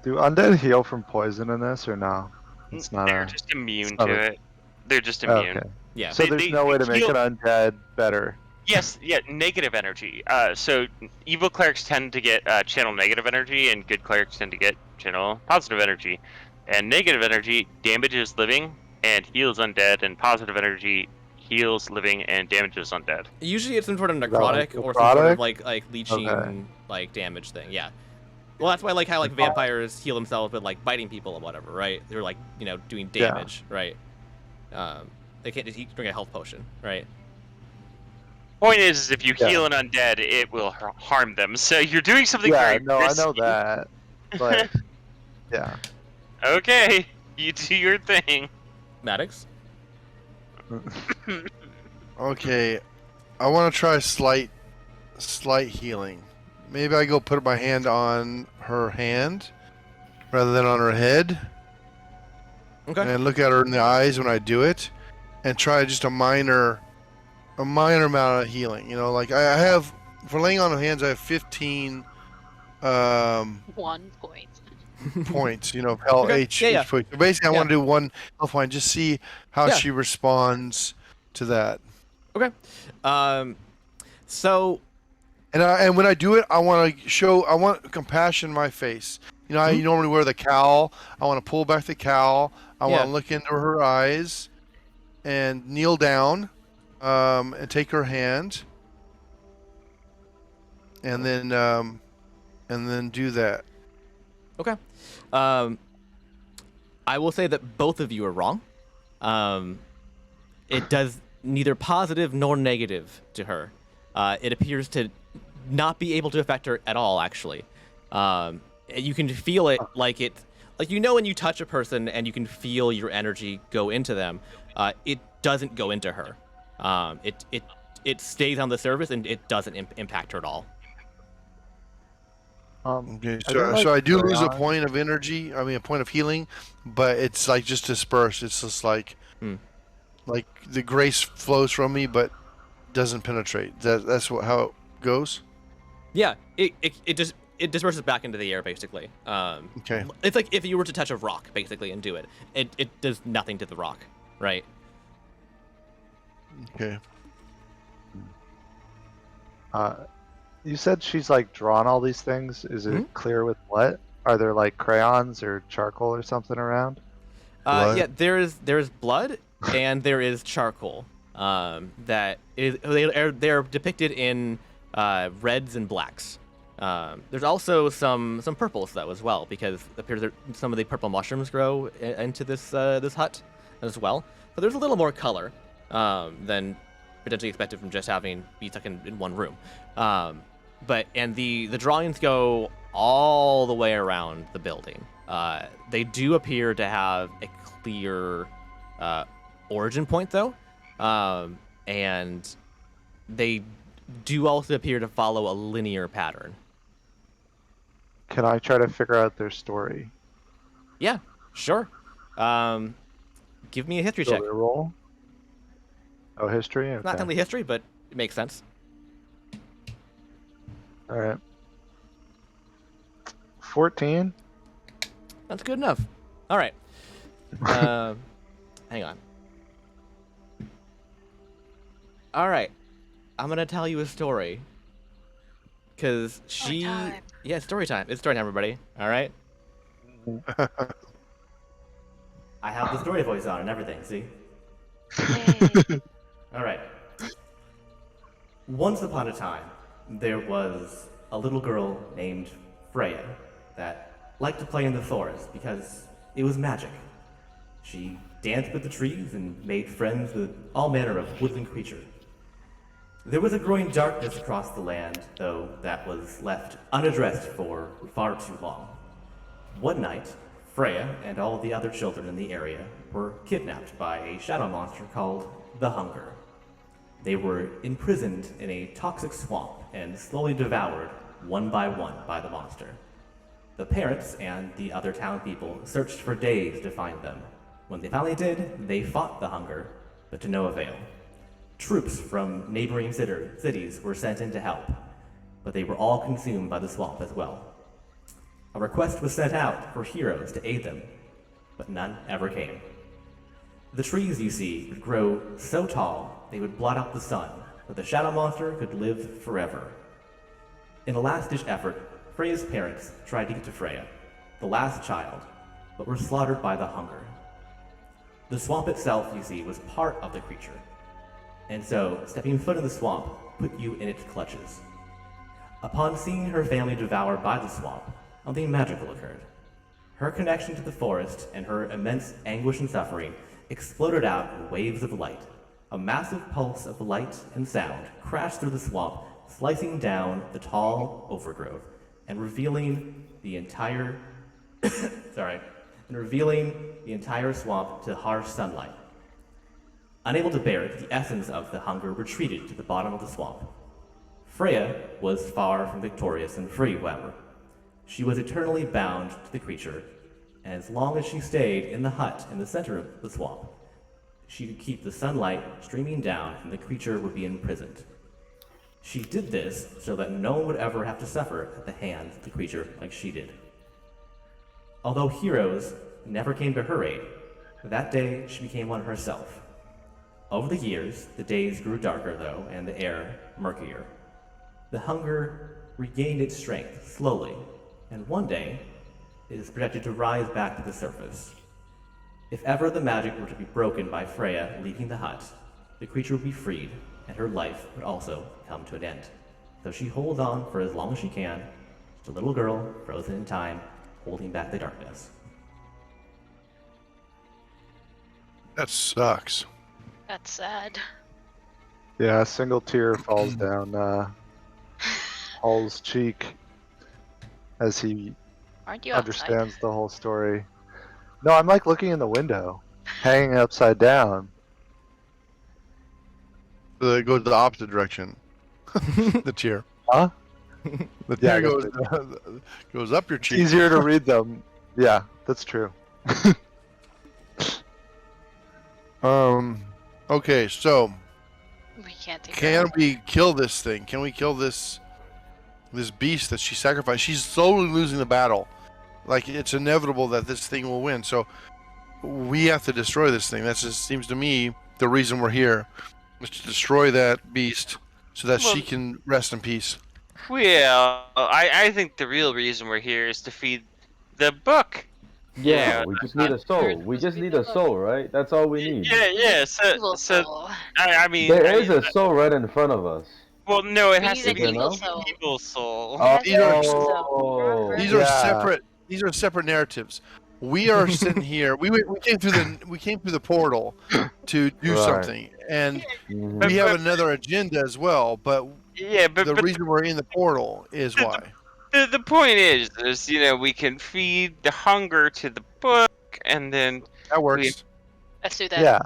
Do undead heal from poison in this or no? It's not They're a. just immune not to a- it. They're just Oh, immune. okay. Yeah. So there's no way to make heal- an undead better. Yes, yeah, negative energy. So evil clerics tend to get channel negative energy, and good clerics tend to get channel positive energy. And negative energy damages living and heals undead, and positive energy heals living and damages undead. Usually it's some sort of that like necrotic or some sort of necrotic? like leeching Okay. like damage thing. Yeah. Well, that's why like how like vampires heal themselves with like biting people or whatever, right? They're like doing Yeah. damage, right? They can't just drink a health potion, right? Point is if you Yeah. heal an undead, it will harm them. So you're doing something Yeah, very no, I know risky. that. But yeah. Okay, you do your thing. Maddox. Okay, I want to try slight healing. Maybe I go put my hand on her hand rather than on her head, Okay. and look at her in the eyes when I do it, and try just a minor amount of healing. You know, like I have for laying on of hands, I have 15 1 point. points. You know, of health Okay, H. yeah. Each point. So basically, I Yeah. want to do one health point, just see how Yeah. she responds to that. Okay. So And when I do it, I want compassion in my face. You know, I normally wear the cowl. I want to pull back the cowl. I want Yeah. to look into her eyes, and kneel down, and take her hand, and then do that. okay. I will say that both of you are wrong. It does neither positive nor negative to her. It appears to not be able to affect her at all, actually. You can feel it like when you touch a person and you can feel your energy go into them. It doesn't go into her. It stays on the surface and it doesn't impact her at all. Okay, I don't like so I do lose a crayons. point of energy. I mean, a point of healing, but it's like just dispersed. It's just like the grace flows from me, but doesn't penetrate. That's how it goes. Yeah, it disperses back into the air basically. Okay. It's like if you were to touch a rock basically and do it. It does nothing to the rock, right? Okay. You said she's like drawn all these things. Is it clear with what? Are there like crayons or charcoal or something around? Blood? Yeah, there is blood and there is charcoal. That is they're depicted in reds and blacks. There's also some purples though as well because it appears that some of the purple mushrooms grow into this hut as well. So there's a little more color than potentially expected from just having be stuck in one room. But the drawings go all the way around the building. They do appear to have a clear origin point though, and they do also appear to follow a linear pattern. Can I try to figure out their story? Yeah, sure. Give me a history check. Build a roll? Oh, history? Okay. Not technically history, but it makes sense. All right. 14? That's good enough. All right. Hang on. All right. I'm going to tell you a story. Because she... time. Yeah, it's story time. It's story time, everybody. All right? I have the story voice on and everything, see? Yay. All right. Once upon a time, there was a little girl named Freya that liked to play in the forest because it was magic. She danced with the trees and made friends with all manner of woodland creatures. There was a growing darkness across the land, though that was left unaddressed for far too long. One night, Freya and all the other children in the area were kidnapped by a shadow monster called the Hunger. They were imprisoned in a toxic swamp and slowly devoured one by the monster. The parents and the other town people searched for days to find them. When they finally did, they fought the hunger, but to no avail. Troops from neighboring cities were sent in to help, but they were all consumed by the swamp as well. A request was sent out for heroes to aid them, but none ever came. The trees, you see, would grow so tall they would blot out the sun, but the shadow monster could live forever. In a last-ditch effort, Freya's parents tried to get to Freya, the last child, but were slaughtered by the hunger. The swamp itself, you see, was part of the creature, and so stepping foot in the swamp put you in its clutches. Upon seeing her family devoured by the swamp, something magical occurred. Her connection to the forest and her immense anguish and suffering exploded out in waves of light. A massive pulse of light and sound crashed through the swamp, slicing down the tall overgrowth and revealing the entire swamp to harsh sunlight. Unable to bear it, the essence of the hunger retreated to the bottom of the swamp. Freya was far from victorious and free, however. She was eternally bound to the creature, and as long as she stayed in the hut in the center of the swamp, she could keep the sunlight streaming down and the creature would be imprisoned. She did this so that no one would ever have to suffer at the hands of the creature like she did. Although heroes never came to her aid, that day she became one herself. Over the years, the days grew darker, though, and the air murkier. The hunger regained its strength slowly, and one day it is projected to rise back to the surface. If ever the magic were to be broken by Freya leaving the hut, the creature would be freed, and her life would also come to an end. So she holds on for as long as she can, just a little girl frozen in time, holding back the darkness. That sucks. That's sad. Yeah, a single tear falls down Hall's cheek as he Aren't you understands the whole story. No, I'm like looking in the window, hanging upside down. So it goes the opposite direction. The tear. Huh? The Yeah, I tear guess goes up your It's cheek. easier to read them. Yeah, that's true. Okay, so We can't take can that. we kill this thing? Can we kill this beast that she sacrificed? She's slowly losing the battle. Like, it's inevitable that this thing will win. So we have to destroy this thing. That just seems to me the reason we're here, is to destroy that beast so that she can rest in peace. Well, I think the real reason we're here is to feed the book. Yeah, we just need a soul. We just need a soul, right? That's all we need. Yeah. Evil So soul. I mean, There is a soul right in front of us. well, no, it We has need to an be an evil soul. evil soul. These are- Oh, These are Yeah. separate. These are separate narratives. We are sitting here. We came through the portal to do Right. something, and mhm. we have another agenda as well. But Yeah, but the reason we're in the portal is why. the point is we can feed the hunger to the book, and then That works. Let's do that. Yeah,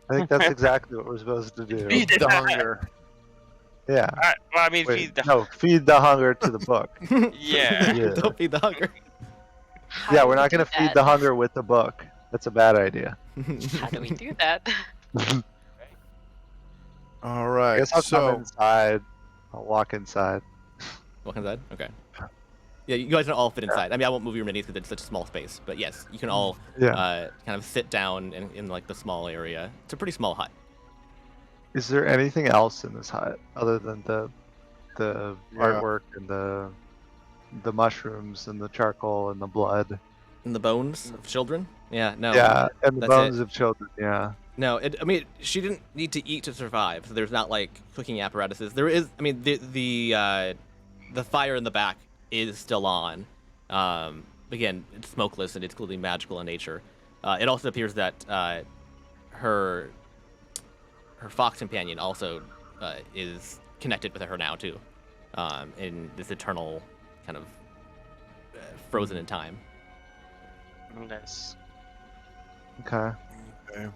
I think that's exactly what we're supposed to do. Feed the hunger. Yeah. feed Wait, the no, feed the hunger to the book. yeah. Yeah. Don't feed the hunger. How Yeah, do we're we not do going to feed that? the hunger with the book. That's a bad idea. How do we do that? All I right. guess I'll come So inside. I'll walk inside. Walk inside? Okay. Yeah, you guys can all fit inside. I mean, I won't move your minis because it's such a small space. But yes, you can all Yeah. kind of sit down in like the small area. It's a pretty small hut. Is there anything else in this hut other than the Yeah. artwork and the mushrooms and the charcoal and the blood? And the bones of children? Yeah, no. Yeah, and the that's bones it. of children. Yeah. No, I mean, she didn't need to eat to survive. So there's not like cooking apparatuses. There is, I mean, the fire in the back is still on. Again, it's smokeless and it's clearly magical in nature. It also appears that her fox companion also is connected with her now too, in this eternal kind of frozen in time. Nice. Okay. okay.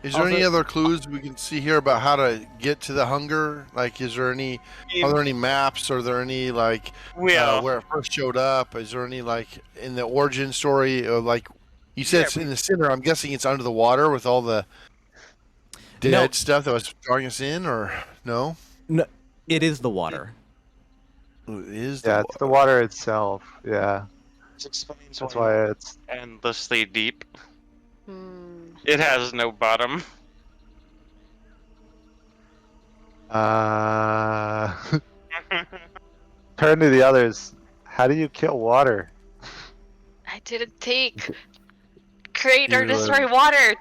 Is there any other clues we can see here about how to get to the hunger? Like, are there any maps? Are there any like where it first showed up? Is there any like in the origin story? Like you said, it's in the center. I'm guessing it's under the water with all the dead stuff that was drawing us in, or no? No, it is the water. It is. It's the water itself. Yeah. This explains That's why it's endlessly deep. Hmm. It has no bottom. Turn to the others. How do you kill water? I didn't take create or You, destroy water.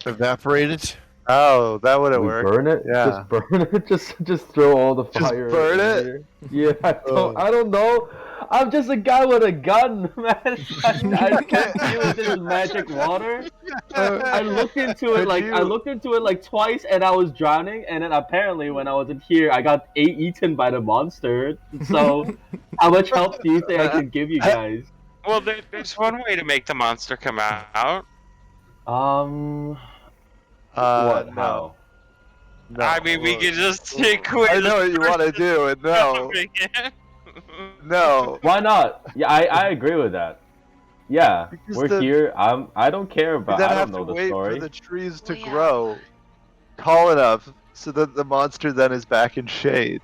Evaporated. Oh, that would have We worked. burn it? Yeah. Just burn it? Just throw all the fire. burn in it? here? Yeah, I don't know. I'm just a guy with a gun, man. I can't deal with this magic water. I looked into it like twice, and I was drowning. And then apparently, when I was in here, I got eaten by the monster. So, how much help do you think I can give you guys? Well, there's one way to make the monster come out. What? No. How? No. I mean, we could just quit. I know what you want to do, and no. No. Why not? Yeah, I agree with that. Yeah, Because we're here. I don't care You about. then I have don't to know the wait story. for the trees to Oh, yeah. grow tall enough so that the monster then is back in shade.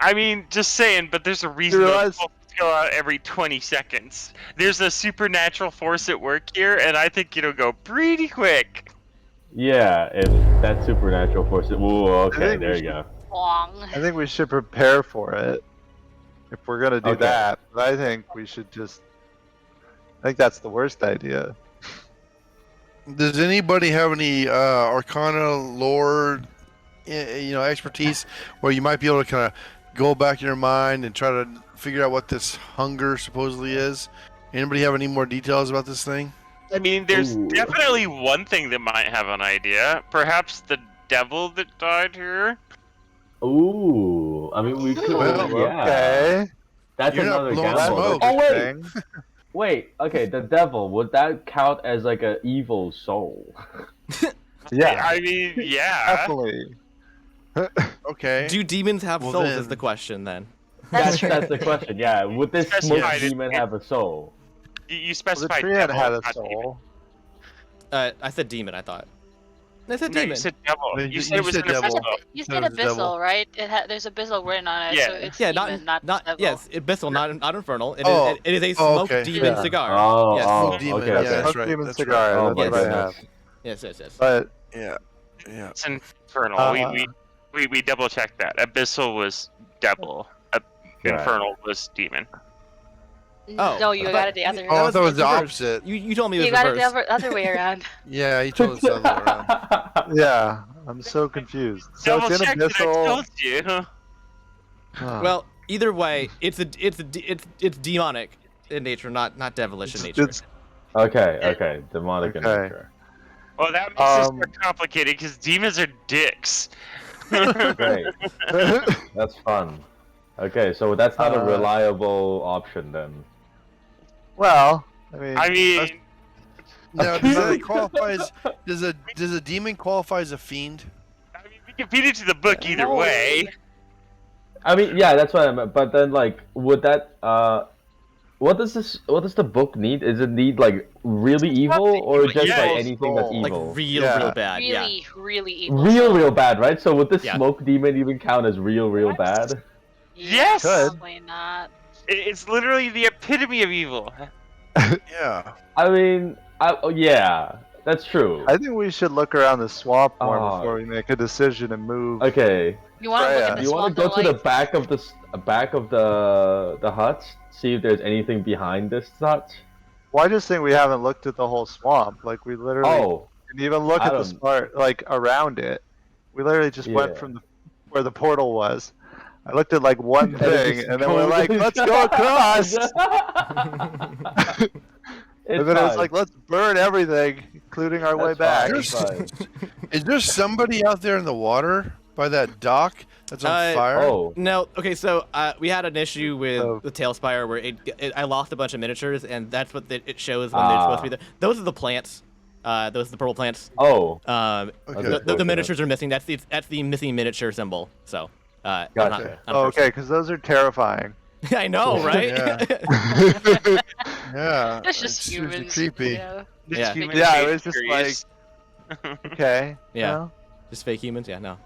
I mean, just saying, but there's a reason You those realize- bolts go out every 20 seconds. There's a supernatural force at work here, and I think it'll go pretty quick. Yeah, if that supernatural force. Ooh, okay, think we there you should- go. Long. I think we should prepare for it if we're gonna do Okay. that. But I think we should just. I think that's the worst idea. Does anybody have any Arcana lore, expertise where you might be able to kind of go back in your mind and try to figure out what this hunger supposedly is? Anybody have any more details about this thing? I mean, there's Ooh. definitely one thing that might have an idea. Perhaps the devil that died here. Ooh, I mean we could. Well, yeah, Okay. that's You're not another blowing gamble. smoke. Oh wait, Thing. wait. Okay, the devil, would that count as like an evil soul? Yeah. I mean, yeah. Definitely. Okay. Do demons have Well, souls? then- Is the question then? That's true. That's the question. Yeah, would this smoke Specified it- demon have a soul? You Well, the specified tree devil, had a not demon. soul. I said demon. I thought. I said No, demon. you said devil. No, You you said it was said an devil. abyssal. You That said was the devil. abyssal, right? There's abyssal written on it, Yeah. so it's Yeah, demon, not devil. yes, abyssal, not infernal. It is, Oh. it is a Oh, smoke okay. demon Yeah. cigar. Oh, yes. oh, Smoke demon, okay, yeah, okay. that's Smoke right, demon that's cigar. right. That's Oh, what I yes, have. Yes. But Yeah. It's infernal. We double checked that. Abyssal was devil. Right. Infernal was demon. Oh, No, you I got thought- it the other Oh, I way. thought it was the reversed. opposite. You told me it You was got it reversed. the other way around. Yeah, you told us the other way around. yeah, I'm so confused. So Double it's in checked it, I abyssal. told you. Huh. Well, either way, it's demonic in nature, not devilish in nature. It's Okay, demonic in Okay. nature. Well, that makes this Um, more complicated because demons are dicks. Great, that's fun. Okay, so that's not a reliable option then. well, I mean, I mean, Now, does that qualify as does a demon qualify as a fiend? we can feed it to the book either No. way. I mean, yeah, that's what I meant. But then, like, would that what does the book need? Does it need like really evil, or just Yeah, like it's anything that's soul. Like evil? Yeah. real bad. Yeah. Really evil. Real bad, right? So would this Yeah. smoke demon even count as real bad? Yes! Probably not. It's literally the epitome of evil. Yeah. I mean, yeah, that's true. I think we should look around the swamp more Oh. before we make a decision and move. Okay, You want to look at the you want swamp, to go to the like, back of the huts, see if there's anything behind this hut? Well, I just think we haven't looked at the whole swamp. Like we literally Oh, didn't even look I at the don't- smart like around it. We literally just went Yeah. from where the portal was. I looked at like one it thing, just and then we're goes- like, let's go across. It's And then it was fine. like, let's burn everything, including our way That's back. fine, it's fine. Is there somebody out there in the water by that dock that's on fire? Oh, No, okay, so we had an issue with Oh. the Tailspire where I lost a bunch of miniatures, and that's what it shows when they're supposed to be there. Those are the plants Those are the purple plants. Oh, Okay. The miniatures are missing. That's the missing miniature symbol. So. I'm Gotcha. not a Oh, person. okay, because those are terrifying. I know, right? Yeah. Yeah. That's just it's super humans. creepy. Yeah. Yeah. Human Yeah, it face was just curious. Okay. Yeah. Just fake humans. Yeah, no.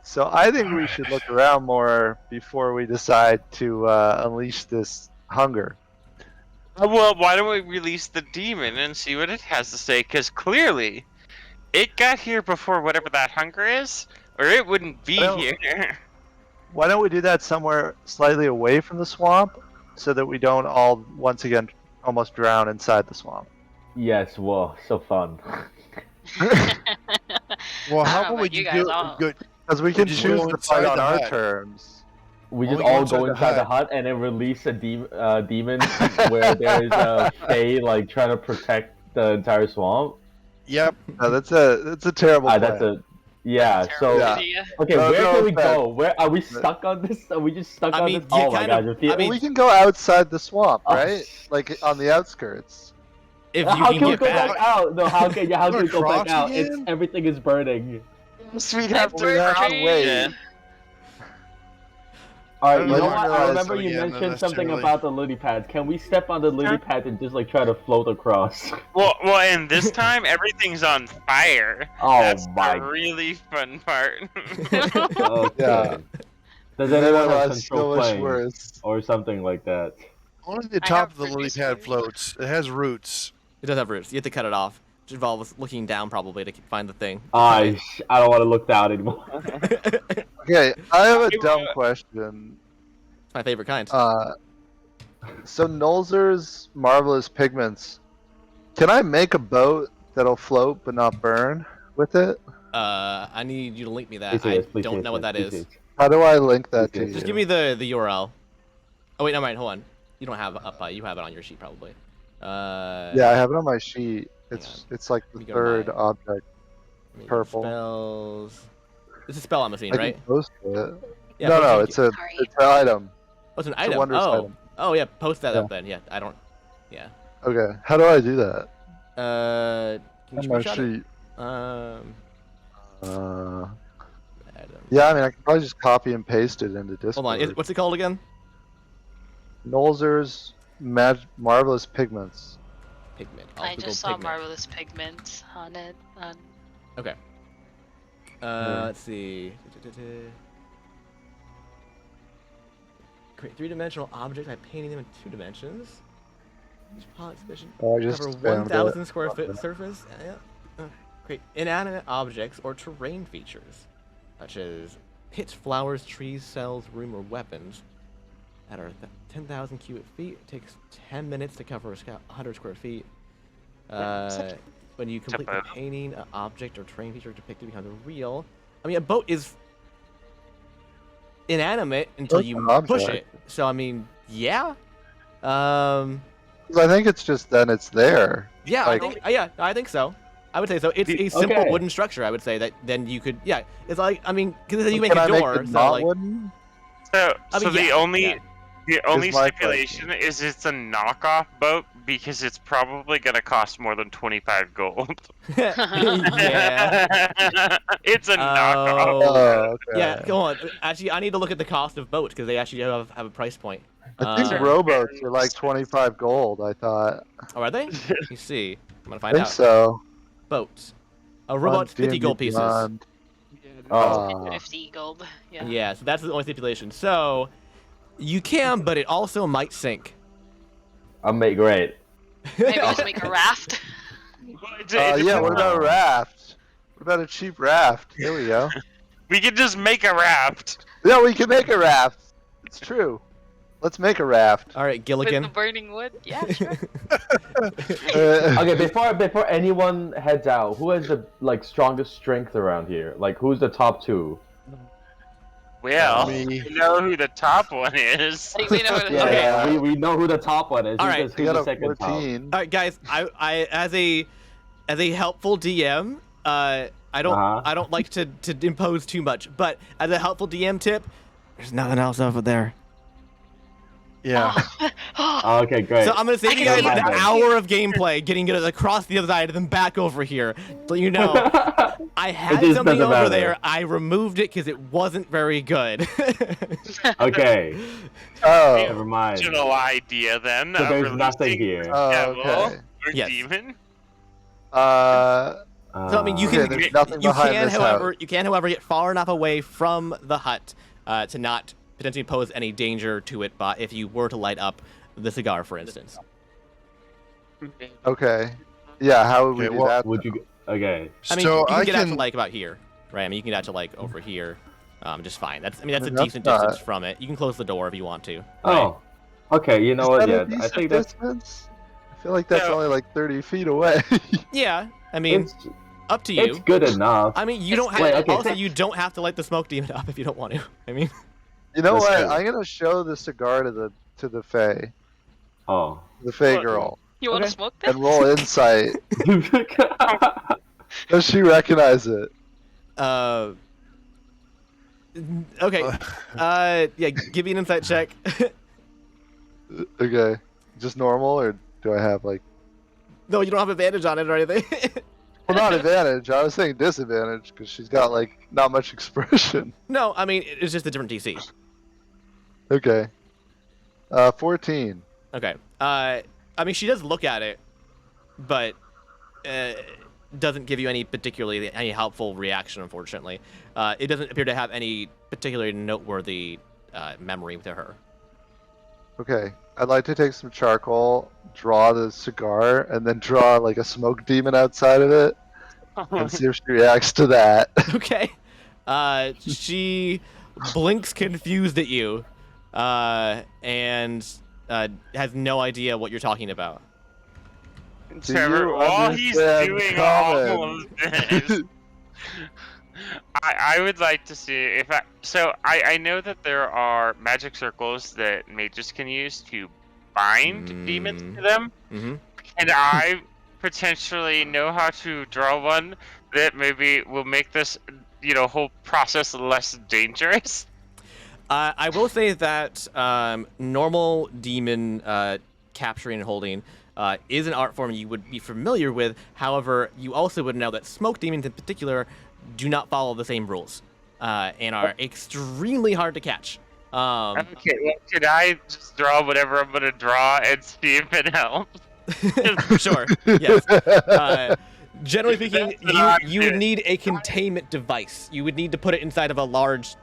So I think we should look around more before we decide to unleash this hunger. Well, why don't we release the demon and see what it has to say? Because clearly, it got here before whatever that hunger is, or it wouldn't be Well- here. Why don't we do that somewhere slightly away from the swamp, so that we don't all once again almost drown inside the swamp? yes. Whoa, so fun. Well, how I don't know about we about you do guys, I'll- good? Because we can just choose go to fight inside on the our hut. terms. We Well, just we go all inside go the inside the hut. hut and then release a demon where there's a Fae like trying to protect the entire swamp. Yep. No, that's a terrible plan. That's a yeah. So Yeah. Idea. okay, No, where no can we offense. go? Where are we stuck on this? Are we just stuck I on mean, this? you Oh my kind god! of- you're I mean- we can go outside the swamp, Oh, right? Like on the outskirts. If you how can can we get go back back. out? No, how can Wanna we go back cross out? again? Everything is burning. We'd have to wait. Yeah. All right, I you know don't what? I realize remember that you again, mentioned something necessarily. about the lily pads. Can we step on the lily pads and just like try to float across? Well, and this time everything's on fire. Oh That's my the really fun part. Okay. Yeah. Does anyone have That's control so much planes worse. or something like that? Only the I top have of the lily produced pad it. floats. It has roots. It does have roots. You have to cut it off. Which involves looking down probably to find the thing. I don't want to look down anymore. Okay, I have a dumb question. It's my favorite kind. So Nolzur's marvelous pigments. Can I make a boat that'll float but not burn with it? I need you to link me that. Please, I yes, please, don't yes, know what yes, that please, is. yes. How do I link that to Just you? Just give me the URL. Oh wait, never mind. Hold on. You don't have up. You have it on your sheet probably. Yeah, I have it on my sheet. It's like the Let me go to third my- object. purple. Spells. It's a spell I'm assuming, I right? can post it. Yeah, no, post no, it. it's an Sorry. item. Oh, it's an a item. wondrous Oh. item. Oh yeah, post that Yeah. up then. Yeah, I don't. Yeah. Okay, how do I do that? Can you On my screenshot sheet. it? Item. Yeah, I mean, I can probably just copy and paste it into Discord. Hold on. What's it called again? Nolzur's marvelous pigments. Pigment. I Google just saw pigment. marvelous pigments on it. Okay. Yeah. Let's see. Create three-dimensional objects by painting them in 2 dimensions. Each palette sufficient Oh, I just cover spammed 1,000 it. square foot surface. Create inanimate objects or terrain features, such as pits, flowers, trees, cells, room, or weapons that are 10,000 cubic feet. It takes 10 minutes to cover 100 square feet. When you complete the painting, an object or terrain feature depicted becomes real. I mean, a boat is inanimate until It's you an push object. it. So I mean, yeah. 'Cause I think it's just then it's there. Yeah, Like- I think so. I would say so. It's a simple Okay. wooden structure. I would say that then you could, yeah. It's like, I mean, because you make Can a I door, make it so not like, wooden? So, I mean, the yeah, only yeah. the only my stipulation is it's a knockoff boat because it's probably gonna cost more than 25 gold. yeah, It's a knockoff. Oh. Oh, okay. yeah. Go on. Actually, I need to look at the cost of boats because they actually have a price point. I think Uh, rowboats are like 25 gold, I thought. Oh, are they? Let me see. I'm gonna I find think out. so. Boats. A robot's 50 gold pieces. Oh. 50 gold. Yeah. Yeah, so that's the only stipulation. So you can, but it also might sink. I'm great. Maybe just make a raft. Yeah, what about a raft? What about a cheap raft? Here we go. We could just make a raft. Yeah, we can make a raft. It's true. Let's make a raft. All right, With Gilligan. the burning wood? Yeah, sure. Okay, before anyone heads out, who has the like strongest strength around here? Like, who's the top 2? Well, Me. we know who the top one is. I think we know what it is. Yeah, Okay. yeah, we know who the top one is. All Who's right. the- We who's got the a second top? 14. All right, guys. I as a helpful DM, I don't like to impose too much, but as a helpful DM tip, there's nothing else over there. Yeah. Oh, okay, great. So I'm gonna save you I guys can an see it. hour of gameplay getting it across the other side and then back over here. So you know, I had just something doesn't over matter. there. I removed it because it wasn't very good. Okay, Oh. never mind. Original idea then. So of there's nothing releasing here. Oh, devil okay. or Yes. demon. So I mean, you Okay, can there's nothing you behind can this however get far enough away from the hut to not potentially pose any danger to it. But if you were to light up the cigar, for instance, Okay. Yeah, how would we Okay, do well, that? Would you? Okay. I mean, So you can I get out to can- like about here, right? I mean, you can get out to like over here, just fine. That's a That's decent not- distance from it. You can close the door if you want to. Right? Oh. Okay. You know Is what? that a Yeah, I decent think that's. distance? I feel like that's No. only like 30 feet away. Yeah, I mean, It's up to it's you. good enough. I mean, you don't have. Wait, okay, Also, so- you don't have to light the smoke demon up if you don't want to. I mean, You know That's what? true. I'm gonna show the cigar to the Fae, Oh. the Fae What? girl, You want to Okay. smoke this? and roll insight. Does she recognize it? Okay. Yeah. Give me an insight check. Okay, just normal, or do I have like? No, you don't have advantage on it or anything. Well, not advantage. I was saying disadvantage because she's got like not much expression. No, I mean it's just a different DC. Okay. 14. Okay. I mean she does look at it, but doesn't give you any helpful reaction. Unfortunately, it doesn't appear to have any particularly noteworthy memory to her. Okay. I'd like to take some charcoal, draw the cigar, and then draw like a smoke demon outside of it, and see if she reacts to that. Okay. She blinks confused at you, and has no idea what you're talking about. Do Trevor, you while he's understand doing all common? of this, I would like to see if I know that there are magic circles that mages can use to bind demons to them, Mm-hmm. and I potentially know how to draw one that maybe will make this whole process less dangerous. I will say that normal demon capturing and holding is an art form you would be familiar with. However, you also would know that smoke demons in particular do not follow the same rules and are extremely hard to catch. Okay, well, can I just draw whatever I'm gonna draw and see if it helps? Sure. Yes. Generally speaking, That's what I'm you would doing. need a containment device. You would need to put it inside of a large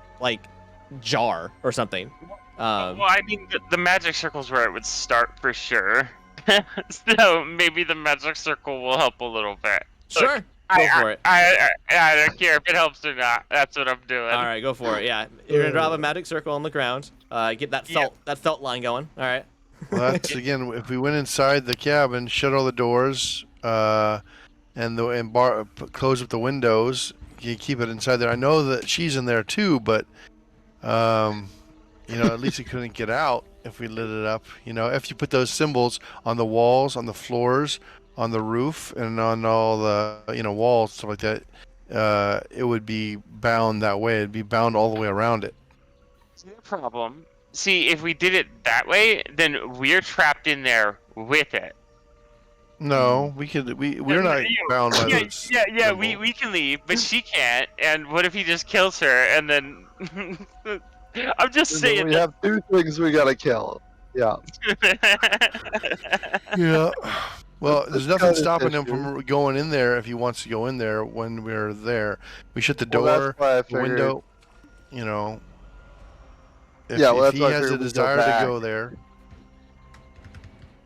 jar or something. Well, I mean, the magic circle's where it would start for sure. So maybe the magic circle will help a little bit. Sure. Go for it. I don't care if it helps or not. That's what I'm doing. All right, go for it. Yeah, you're gonna drop a magic circle on the ground. Get that felt line going. All right. Well, that's again. If we went inside the cabin, shut all the doors, close up the windows, you keep it inside there. I know that she's in there too, but at least he couldn't get out if we lit it up. If you put those symbols on the walls, on the floors, on the roof, and on all the walls, stuff like that, it would be bound that way. It'd be bound all the way around it. No problem. See, if we did it that way, then we're trapped in there with it. No, we could. We're not bound by Yeah, those. yeah, symbols. we can leave, but she can't. And what if he just kills her and then? I'm just And then saying. we have two things we gotta kill. Yeah. Yeah. Well, there's nothing kind of stopping him issue. from going in there if he wants to go in there when we're there. We shut the Well, that's door, why I the figured- window. If, Yeah, well, if that's he why I has a figured we'd go desire to back. go there,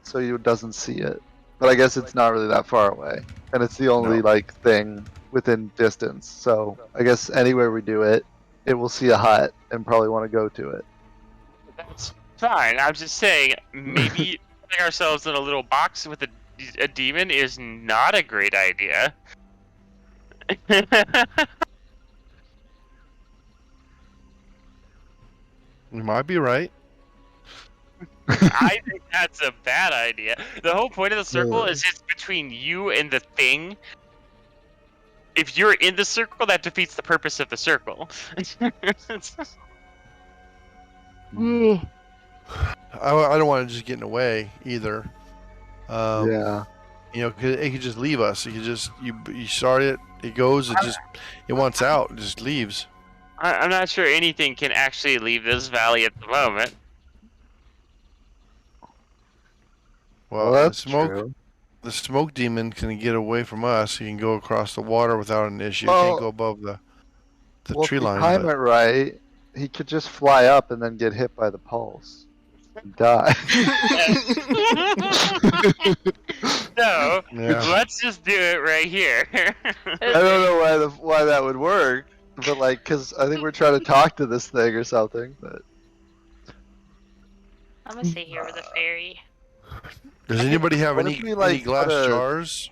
So he doesn't see it. But I guess it's not really that far away, and it's the only thing within distance. So I guess anywhere we do it, it will see a hut and probably want to go to it. That's fine. I'm just saying, maybe putting ourselves in a little box with a demon is not a great idea. you might be right. I think that's a bad idea. The whole point of the circle is it's between you and the thing. If you're in the circle, that defeats the purpose of the circle. I don't want it just getting away either. Yeah. You know, 'cause it could just leave us. It could just you start it, it goes, it wants out, it just leaves. I'm not sure anything can actually leave this valley at the moment. Well, that's true. The smoke demon can get away from us. He can go across the water without an issue. He Well- can't go above the Well, tree if we line. time but- it right, he could just fly up and then get hit by the pulse and die. No, Yeah. let's just do it right here. I don't know why that would work, but like, cause I think we're trying to talk to this thing or something. But I'm gonna stay here with the fairy. Does anybody have What any, if we, like, any glass put a- jars?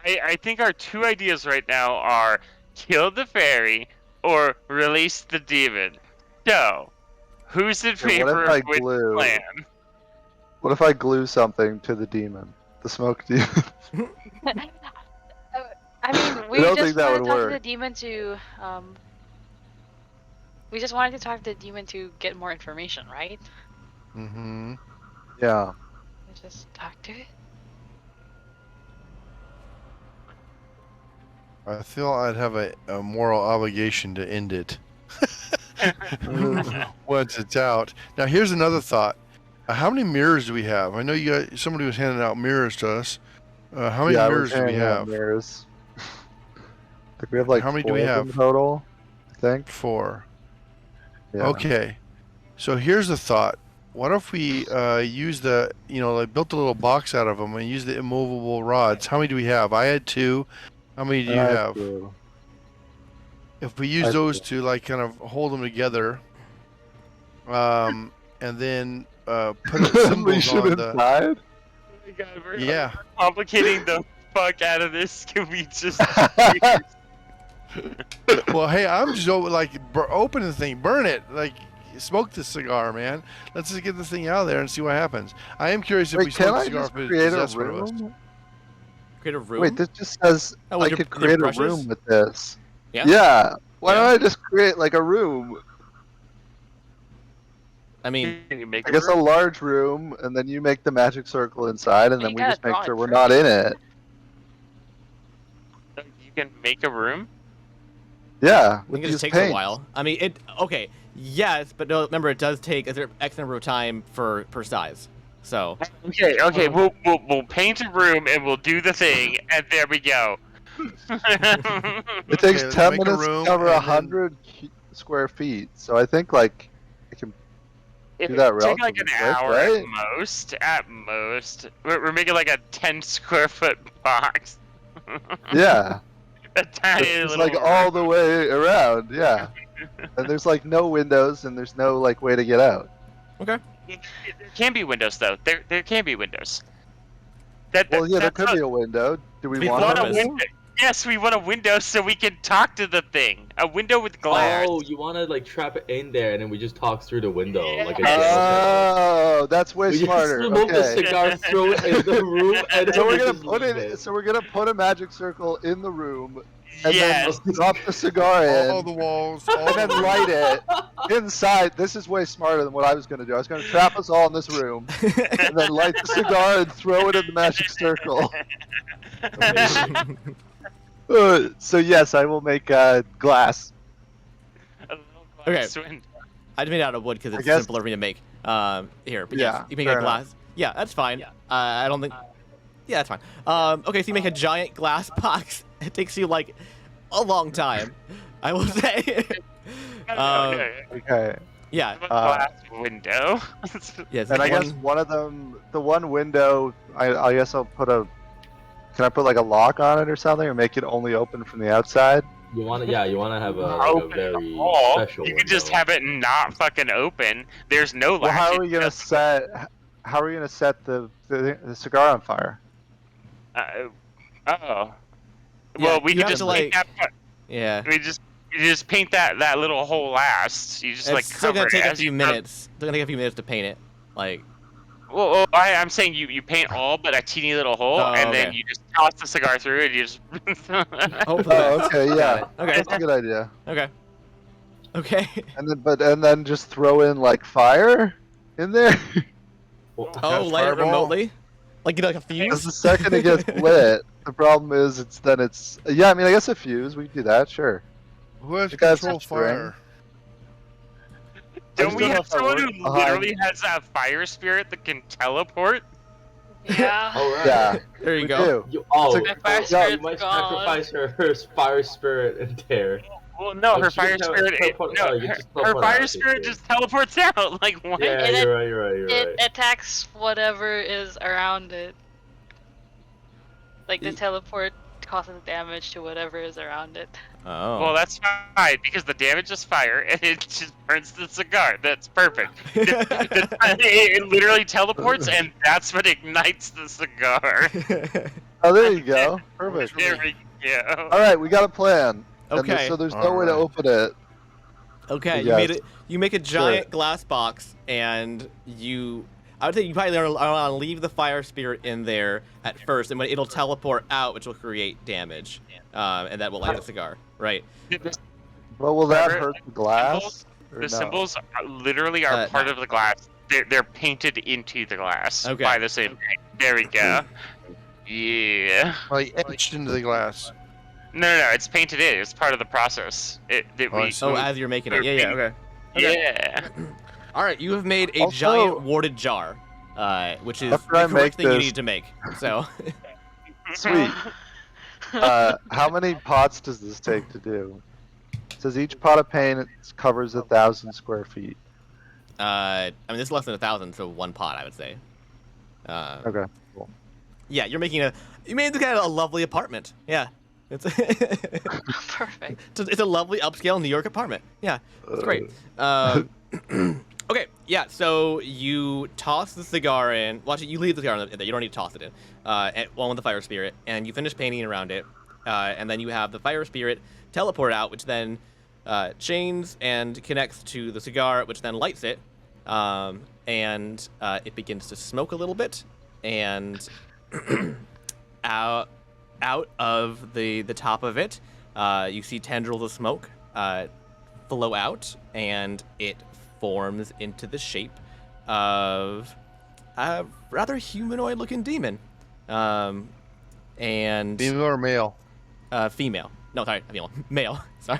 I think our two ideas right now are kill the fairy or release the demon. So, who's in Yeah, what if favor I of which glue- plan? what if I glue something to the demon, the smoke demon? I mean, we don't just think that wanted would to talk to work. the demon to we just wanted to talk to the demon to get more information, right? Mm-hmm. Yeah. Let's just talk to it. I feel I'd have a moral obligation to end it once it's out. Now, here's another thought. How many mirrors do we have? I know somebody was handing out mirrors to us. How many Yeah, mirrors do we have? Mirrors. I think we have like How many do 4 we of them have? total? I think. 4. Yeah. Okay. So here's the thought. What if we use like built a little box out of them and use the immovable rods? How many do we have? I had 2. How many do you have? True. If we use I those see. to like kind of hold them together, and then put we symbols should on have the died. yeah. Complicating the fuck out of this. Can we just? Well, hey, I'm just open the thing, burn it, like smoke the cigar, man. Let's just get the thing out of there and see what happens. I am curious if Wait, we can smoke the I cigar just if it create a possesses one of us. room? Create a room. Wait, this just says Oh, I with your- could with your create a brushes? room with this. Yeah? Yeah. Why Yeah. don't I just create like a room? I mean, Can you make I a guess a room? large room, and then you make the magic circle inside, and You then we gotta just make draw it sure we're first. not in it. You can make a room. Yeah, I with think it just these takes a paints. while. I mean, okay, yes, but no, remember it does take X number of time per size. So Okay. We'll paint a room and we'll do the thing, and there we go. It takes let's 10 make a minutes room to cover and then- 100 square feet, so I think like it can. It Do that would take like an relatively quick, hour right? at most. At most, we're making like a 10 square foot box. Yeah, A tiny it's little. like all the way around. Yeah, and there's like no windows, and there's no like way to get out. okay, There can be windows though. There can be windows. Well, yeah, there that's could what- be a window. Do we We want want a a window? window. Yes, we want a window so we can talk to the thing. A window with glass. Oh, you want to like trap it in there, and then we just talk through the window like a Oh, that's way we smarter. just remove the Okay. cigar, throw it in the room, and So then we're we gonna just put leave it. So we're gonna put a magic circle in the room, and Yes. then drop the cigar in, All the walls, all and then the light it inside. This is way smarter than what I was gonna do. I was gonna trap us all in this room, and then light the cigar and throw it in the magic circle. So yes, I will make glass. A little glass window. I made it out of wood because I it's guess- simpler for me to make. Here, but Yeah, yes, you make fair a glass. Yeah, that's fine. Yeah. I don't think. Yeah, that's fine. Okay, so you make a giant glass box. It takes you like a long time, I will say. Okay. Yeah. A glass window. Yes. And I one- guess one of them, the one window, I guess I'll put a. Can I put like a lock on it or something, or make it only open from the outside? You want to, yeah, you want to have a, like, a Open very all. special. You could just window. have it not fucking open. There's no latch. Well, how are we It's gonna just- set? How are we gonna set the cigar on fire? Oh. Yeah, Well, we you could have just to, paint like- that. Yeah. You just paint that little hole last. You just It's like still cover gonna take it a as few you minutes. Still gonna take a few minutes to paint it. Like. Well, I'm saying you paint all but a teeny little hole, Oh, and then okay. you just toss the cigar through it. You just. Hopefully. Oh, okay, Got yeah, it. Okay. that's a good idea. Okay. Okay. And then just throw in like fire. in there. Oh, Cast light it fireball? remotely? Like a Because fuse? the second it gets lit, the problem is it's yeah. I mean, I guess a fuse. We can do that, sure. Who has You guys control have string? fire? Don't just we don't know have if that someone who works behind- literally has a fire spirit that can teleport? Yeah. All right. Yeah, There you we go. do. Oh, It's a- My fire you spirit's might gone. sacrifice her fire spirit in there. Well, no, Oh, her she can fire tele- spirit. teleport- No, oh, you just her teleport fire out, spirit okay. just teleports out. Like what? Yeah, And you're right. You're It right. attacks whatever is around it. Like the teleport causes damage to whatever is around it. Oh. Well, that's fine because the damage is fire and it just burns the cigar. That's perfect. It literally teleports and that's what ignites the cigar. Oh, there you go. Perfect. There we go. All right, we got a plan. And Okay. so there's no way to Alright. open it. Okay, you Yes. made it. You make a giant glass box, and I would say you probably want to leave the fire spirit in there at first, and when it'll teleport out, which will create damage, and that will light the cigar. Right. But will that Remember, hurt the glass? Or The no? symbols literally are part no. of the glass. They're painted into the glass Okay. by the same thing. There we go. Yeah. Like etched into the glass. No, it's painted in. It's part of the process. Oh, I see. Oh, as you're making it. Yeah. Okay. Yeah. All right, you have made a Also- giant warded jar, which is After I the correct make thing you this- need to make. So. Sweet. How many pots does this take to do? It says each pot of paint covers 1,000 square feet. I mean, this is less than 1,000, so one pot, I would say. Okay, cool. Yeah, you made the kind of a lovely apartment. Yeah, it's Perfect. it's a lovely upscale New York apartment. Yeah, it's great. Okay, yeah. So you toss the cigar in. Well, actually, you leave the cigar in there. You don't need to toss it in. Along with the fire spirit, and you finish painting around it, and then you have the fire spirit teleport out, which then chains and connects to the cigar, which then lights it, and it begins to smoke a little bit, and out of the top of it, you see tendrils of smoke flow out, and it forms into the shape of a rather humanoid-looking demon, and Female or male? female. No, sorry, female. Male. Sorry.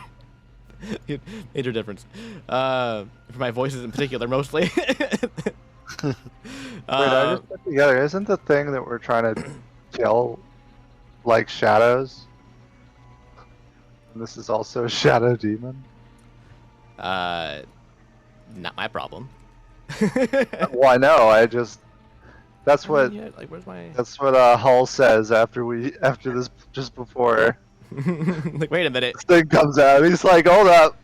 Major difference. For my voices in particular, mostly. Wait, I just put together. Isn't the thing that we're trying to kill like shadows? And this is also a shadow demon. Not my problem. Well, I know. That's what Yeah, like, where's my? that's what Hull says after this just before Like, wait a minute. this thing comes out. He's like, hold up.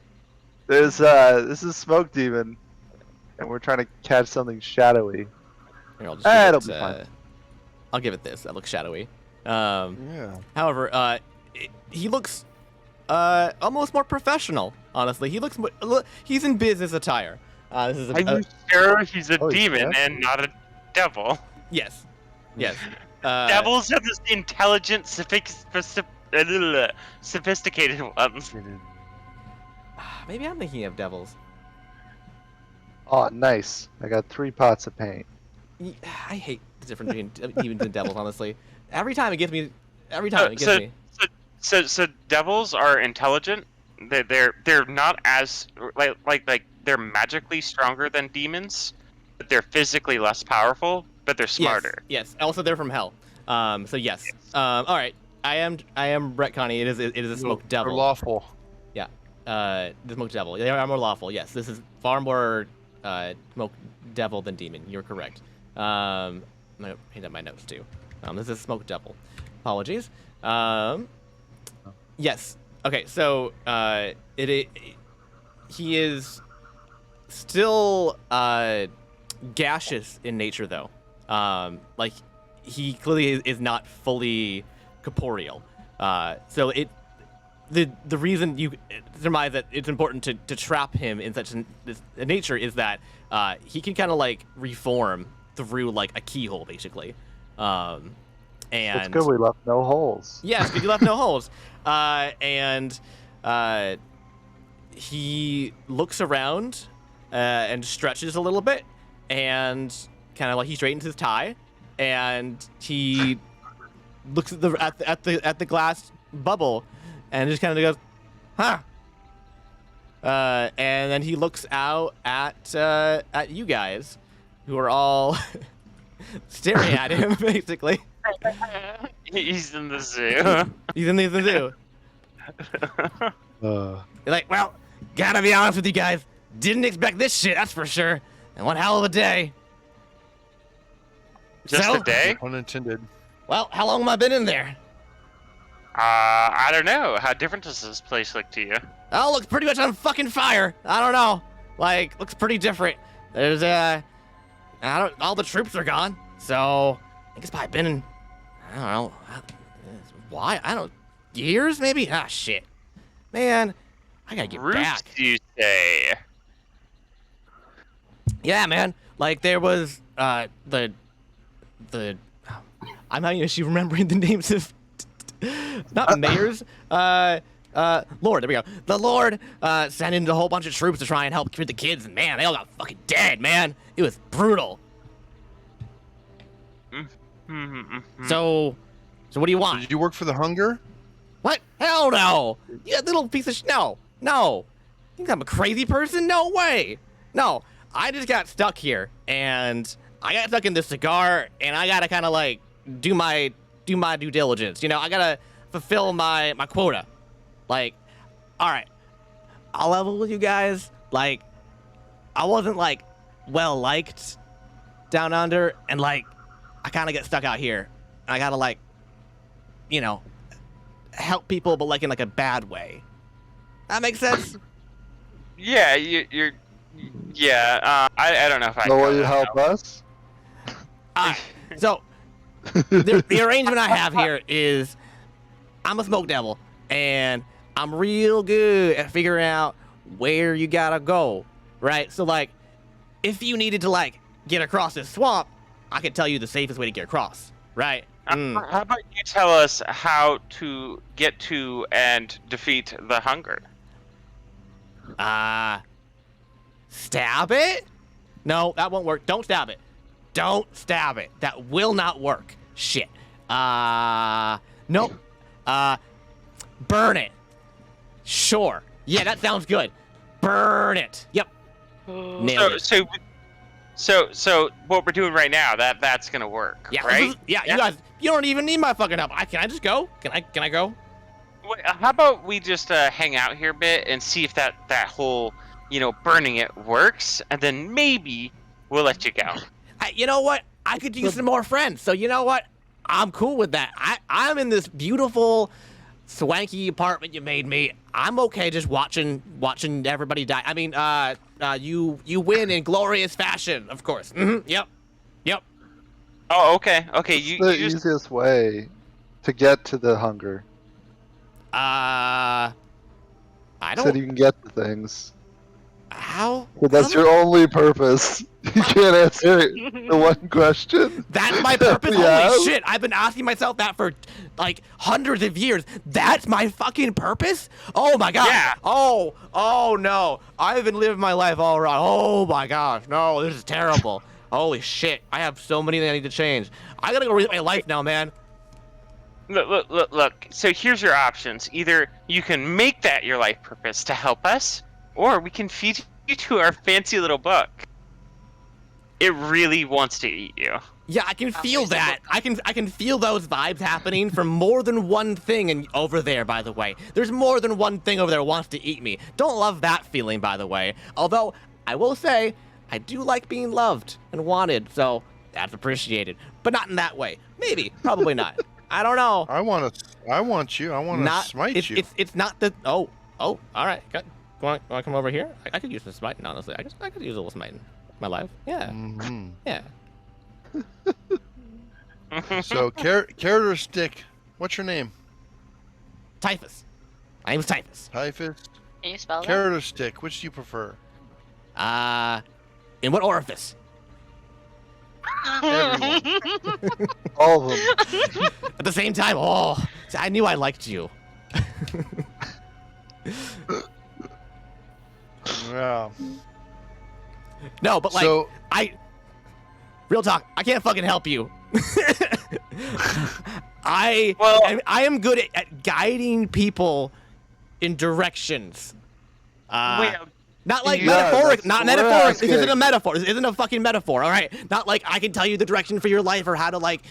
This is smoke demon, and we're trying to catch something shadowy. Here, I'll just It'll give be it, fine. I'll give it this. That looks shadowy. Yeah. However, he looks almost more professional. Honestly, he's in business attire. This is Are you sure he's a Oh, he's demon dead? and not a devil? yes. Devils are the intelligent, sophisticated ones. Maybe I'm thinking of devils. Oh, nice. I got 3 pots of paint. I hate the difference between demons and devils. Honestly, every time it gets me. Every time it gets me. So devils are intelligent. They're not as like they're magically stronger than demons, but they're physically less powerful. But they're smarter. Yes. Also, they're from hell. So yes. All right. I am retconning. It is a smoked They're devil. lawful. Yeah. The smoked devil. They are more lawful. Yes. This is far more smoked devil than demon. You're correct. I'm gonna paint up my notes too. This is smoked devil. Apologies. Yes. Okay. So he is still gaseous in nature, though. Like he clearly is not fully corporeal. So the reason you surmise that it's important to trap him in such a nature is that he can kind of like reform through like a keyhole, basically. And It's good we left no holes. yes, because you left no holes. And he looks around and stretches a little bit, and kind of like he straightens his tie, and he looks at the glass bubble, and just kind of goes, "Huh." And then he looks out at you guys, who are all staring at him, basically. He's in the zoo. He's in the zoo. You're like, well, gotta be honest with you guys. Didn't expect this shit, that's for sure. And one hell of a day. Just So? a day? Unintended. Well, how long have I been in there? I don't know. How different does this place look to you? Oh, looks pretty much on fucking fire. I don't know. Like, looks pretty different. There's all the troops are gone. So, I think it's probably been, I don't know, why? I don't, years maybe? Ah, shit. Man, I gotta get Roost, back. you say? Yeah, man. Like, there was, I'm having an issue remembering the names of, not mayors, Lord, there we go. The Lord sent in a whole bunch of troops to try and help cure the kids, and man, they all got fucking dead, man. It was brutal. So what do you want? Did you work for the hunger? What? Hell no! You little piece of no. You think I'm a crazy person? No way. No, I just got stuck here, and I got stuck in this cigar, and I gotta kind of like do my due diligence. You know, I gotta fulfill my quota. Like, all right, I'll level with you guys. Like, I wasn't like well liked down under, and like I kind of get stuck out here. I gotta like, you know, help people, but like in like a bad way. That makes sense. Yeah, you're. Yeah, I don't know if I. So will go you that help route. us? So the arrangement I have here is I'm a smoke devil, and I'm real good at figuring out where you gotta go, right? So like, if you needed to like get across this swamp, I could tell you the safest way to get across, right? How about you tell us how to get to and defeat the hunger? Stab it? No, that won't work. Don't stab it. Don't stab it. That will not work. Shit. Nope. Burn it. Sure. Yeah, that sounds good. Burn it. Yep. Nailed it. So what we're doing right now, that's gonna work, Yeah, right? You guys, you don't even need my fucking help. Can I just go? Can I go? Wait, how about we just hang out here a bit and see if that whole, burning it works, and then maybe we'll let you go. You know what? I could use some more friends. So you know what? I'm cool with that. I'm in this beautiful, swanky apartment you made me. I'm okay just watching everybody die. I mean, you win in glorious fashion, of course. Mm-hmm. Yep. Oh, okay. Okay, It's you the just easiest way to get to the hunger. I So don't. you can get the things. How? But that's your only purpose. You can't answer the one question. That's my purpose? Yeah. Holy shit, I've been asking myself that for, like, hundreds of years. That's my fucking purpose? Oh, my God. Yeah. Oh, no. I've been living my life all wrong. Oh, my gosh. No, this is terrible. Holy shit. I have so many that I need to change. I gotta go read my life now, man. look. So here's your options. Either you can make that your life purpose to help us, or we can feed you to our fancy little book. It really wants to eat you. Yeah, I can feel that. I can feel those vibes happening from more than one thing and over there, by the way. There's more than one thing over there that wants to eat me. Don't love that feeling, by the way. Although, I will say, I do like being loved and wanted, so that's appreciated. But not in that way. Maybe. Probably not. I don't know. I want to smite you. It's not the... Oh, all right. Want to come over here? I could use some smiting, honestly. I could use a little smiting. My life? Yeah. Mm-hmm. Yeah. So, characteristic. What's your name? Typhus. My name's Typhus. Typhus. Can you spell that? Characteristic. Which do you prefer? In what orifice? Everyone. All of them. At the same time, oh, I knew I liked you. Yeah. No, but like, So- real talk, I can't fucking help you. I am good at guiding people in directions. Not like metaphoric, not metaphoric. This isn't a metaphor. This isn't a fucking metaphor, all right? Not like I can tell you the direction for your life or how to like...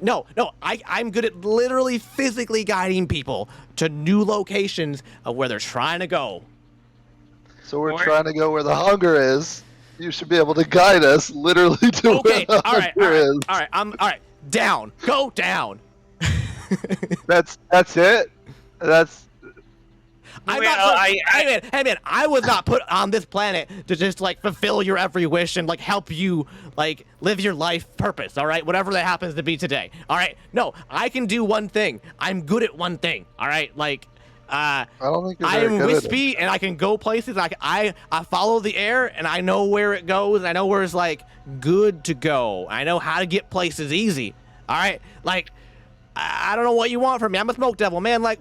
No, I'm good at literally physically guiding people to new locations of where they're trying to go. So we're trying to go where the hunger is. You should be able to guide us literally to where the hunger is. All right, down. Go down. That's it? Hey man, I was not put on this planet to just like fulfill your every wish and like help you like live your life purpose, all right? Whatever that happens to be today. All right? No, I can do one thing. I'm good at one thing. All right? Like I don't think you're I very am good at wispy and I can go places. I follow the air and I know where it goes. I know where it's like good to go. I know how to get places easy. All right? Like I don't know what you want from me. I'm a smoke devil, man. Like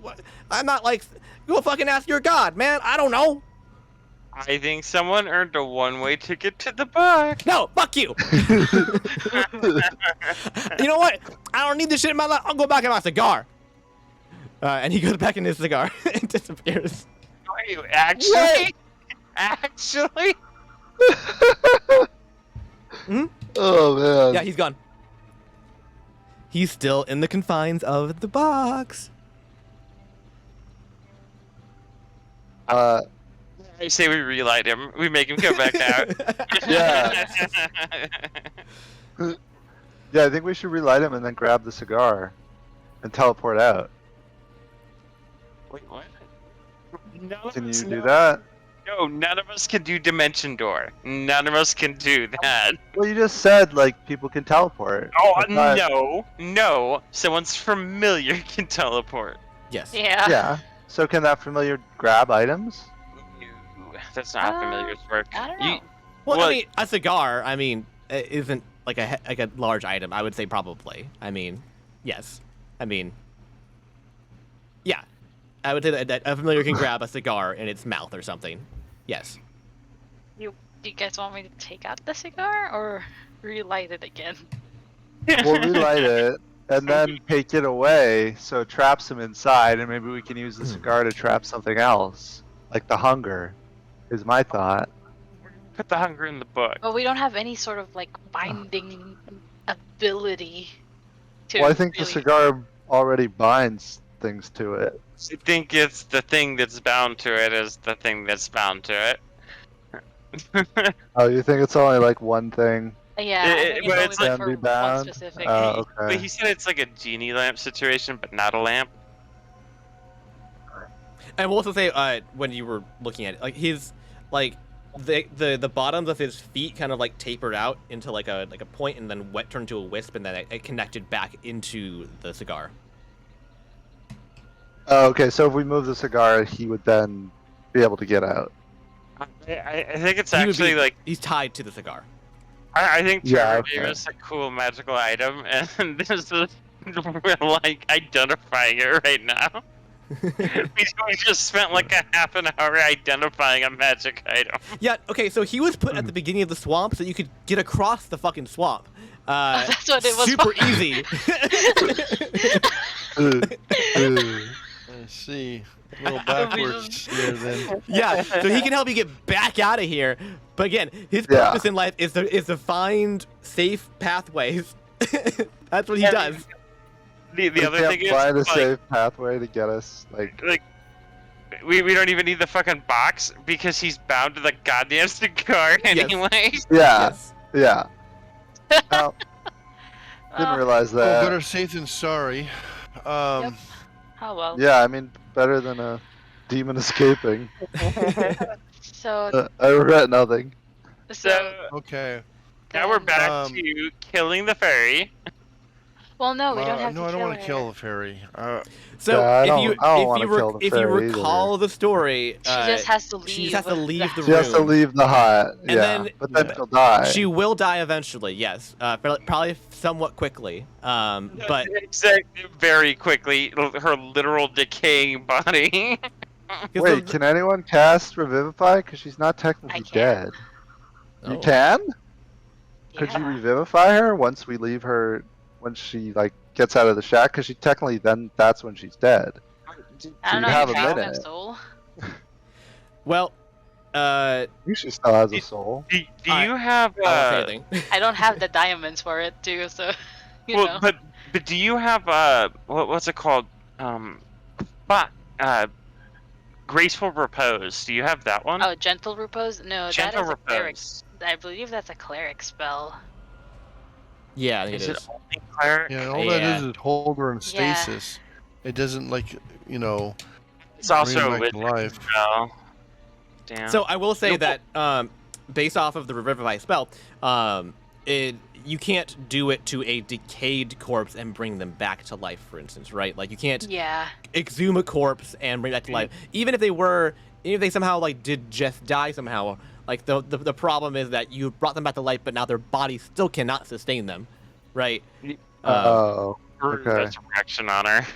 I'm not like go fucking ask your god, man. I don't know. I think someone earned a one-way ticket to the book. No, fuck you. You know what? I don't need this shit in my life. I'll go back in my cigar. And he goes back in his cigar and disappears. Are you actually? Actually? Oh, man. Yeah, he's gone. He's still in the confines of the box. I say we relight him. We make him come back out. Yeah. Yeah, I think we should relight him and then grab the cigar and teleport out. Wait, what? Can you do that? No, none of us can do Dimension Door. None of us can do that. Well, you just said, like, people can teleport. Oh, no. Someone's familiar can teleport. Yes. Yeah. So can that familiar grab items? That's not how familiars work. I don't know. Well, I mean, a cigar, I mean, isn't like a large item. I would say probably. I mean, yes. I mean, yeah. I would say that a familiar can grab a cigar in its mouth or something. Yes. Do you guys want me to take out the cigar or relight it again? We'll relight it and then take it away so it traps him inside, and maybe we can use the cigar to trap something else, like the hunger, is my thought. Put the hunger in the book. But we don't have any sort of like binding ability to. Well, I think really... the cigar already binds things to it. I think it's the thing that's bound to it is the thing that's bound to it. Oh, you think it's only like one thing? Yeah, I think but it's it's only like- for Can be one bound? specific. Okay. But he said it's like a genie lamp situation, but not a lamp. And we'll also say, when you were looking at it, like his, like the bottoms of his feet kind of like tapered out into like a point, and then turned to a wisp, and then it connected back into the cigar. Oh, okay, so if we move the cigar, he would then be able to get out. I think it's He would actually be- like he's tied to the cigar. I think Yeah, Terra okay. gave us a cool magical item, and this is we're like identifying it right now. we just spent like a half an hour identifying a magic item. Yeah. Okay. So he was put at the beginning of the swamp, so you could get across the fucking swamp. That's what it was Super for. easy. Let's see. A little backwards here then. Yeah. So he can help you get back out of here. But again, his Yeah. purpose in life is to find safe pathways. That's what he Yeah, does. The We other can't thing is find a like, safe pathway to get us, like... we don't even need the fucking box because he's bound to the goddamn cigar anyway. Yeah, Yes. yeah. Well, didn't realize Well, that. better safe than sorry. Oh well. Yeah, I mean, better than a demon escaping. So I regret nothing. So Okay. now we're back Um, to killing the fairy. well, no, we don't have no, to I don't kill want to her. kill the fairy. So Yeah, I if don't you wanna kill the if you fairy recall the story, She just has to leave. she just has to leave the She has to room. leave the hut, And yeah, then- but then she'll die. She will die eventually. Yes. Probably somewhat quickly. But Exactly, very quickly, her literal decaying body. Wait, can anyone cast Revivify? Because she's not technically I can. dead. Oh. You can? Could you Yeah. revivify her once we leave her? When she like gets out of the shack, because she technically then that's when she's dead. I don't you'd know. have You a have minute. soul. Well, I think she still has a soul. Do you have? I won't say anything. I don't have the diamonds for it too, so you Well, know. but do you have what's it called? But graceful repose. Do you have that one? Oh, gentle repose? No, Gentle that is a cleric. repose. I believe that's a cleric spell. Yeah, I think Is it it is. only cleric? Yeah, all that Yeah. is hold her in Yeah. stasis. It doesn't like It's also bring her with back to life. spell. Damn. So I will say that based off of the Revivify spell, you can't do it to a decayed corpse and bring them back to life, for instance, right? Like you can't Yeah. exhume a corpse and bring that to life. Even if they somehow like did just die somehow, like the problem is that you brought them back to life, but now their body still cannot sustain them, right? Oh, okay. Resurrection on her.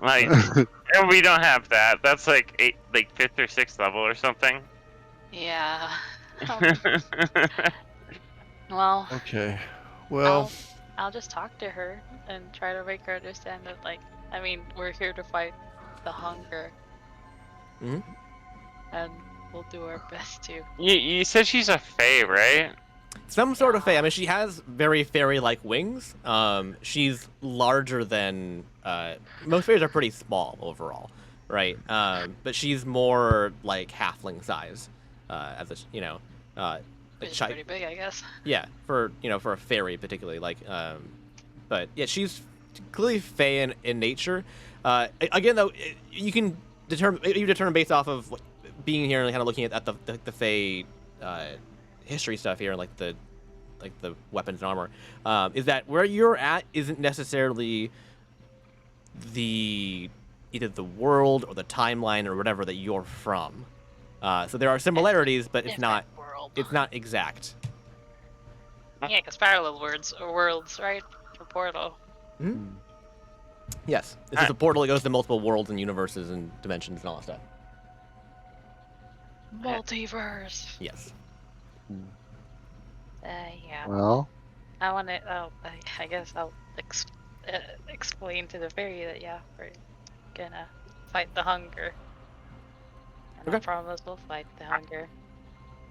Like, and we don't have that. That's like 5th or 6th level or something. Yeah. Well, Okay. Well, I'll just talk to her and try to make her understand that, like, I mean, we're here to fight the hunger. Mhm. And we'll do our best to. You said she's a fae, right? Some sort of fae. I mean, she has very fairy-like wings. She's larger than most fairies are pretty small overall, right? But she's more like halfling size, as a like It's pretty big, I guess. yeah, for a fairy particularly, like but yeah, she's clearly fae in nature. Again, though, you determine based off of being here and kind of looking at the fae history stuff here, like the weapons and armor, is that where you're at isn't necessarily either the world or the timeline or whatever that you're from. So there are similarities, but it's not exact. Yeah, because parallel worlds, right? For Portal. Mm-hmm. Yes, this is a portal that goes to multiple worlds and universes and dimensions and all that stuff. Multiverse. Yes. Yeah. Well, I want to. Oh, I guess I'll explain to the fairy that we're gonna fight the hunger. And I Okay. promise we'll fight the hunger.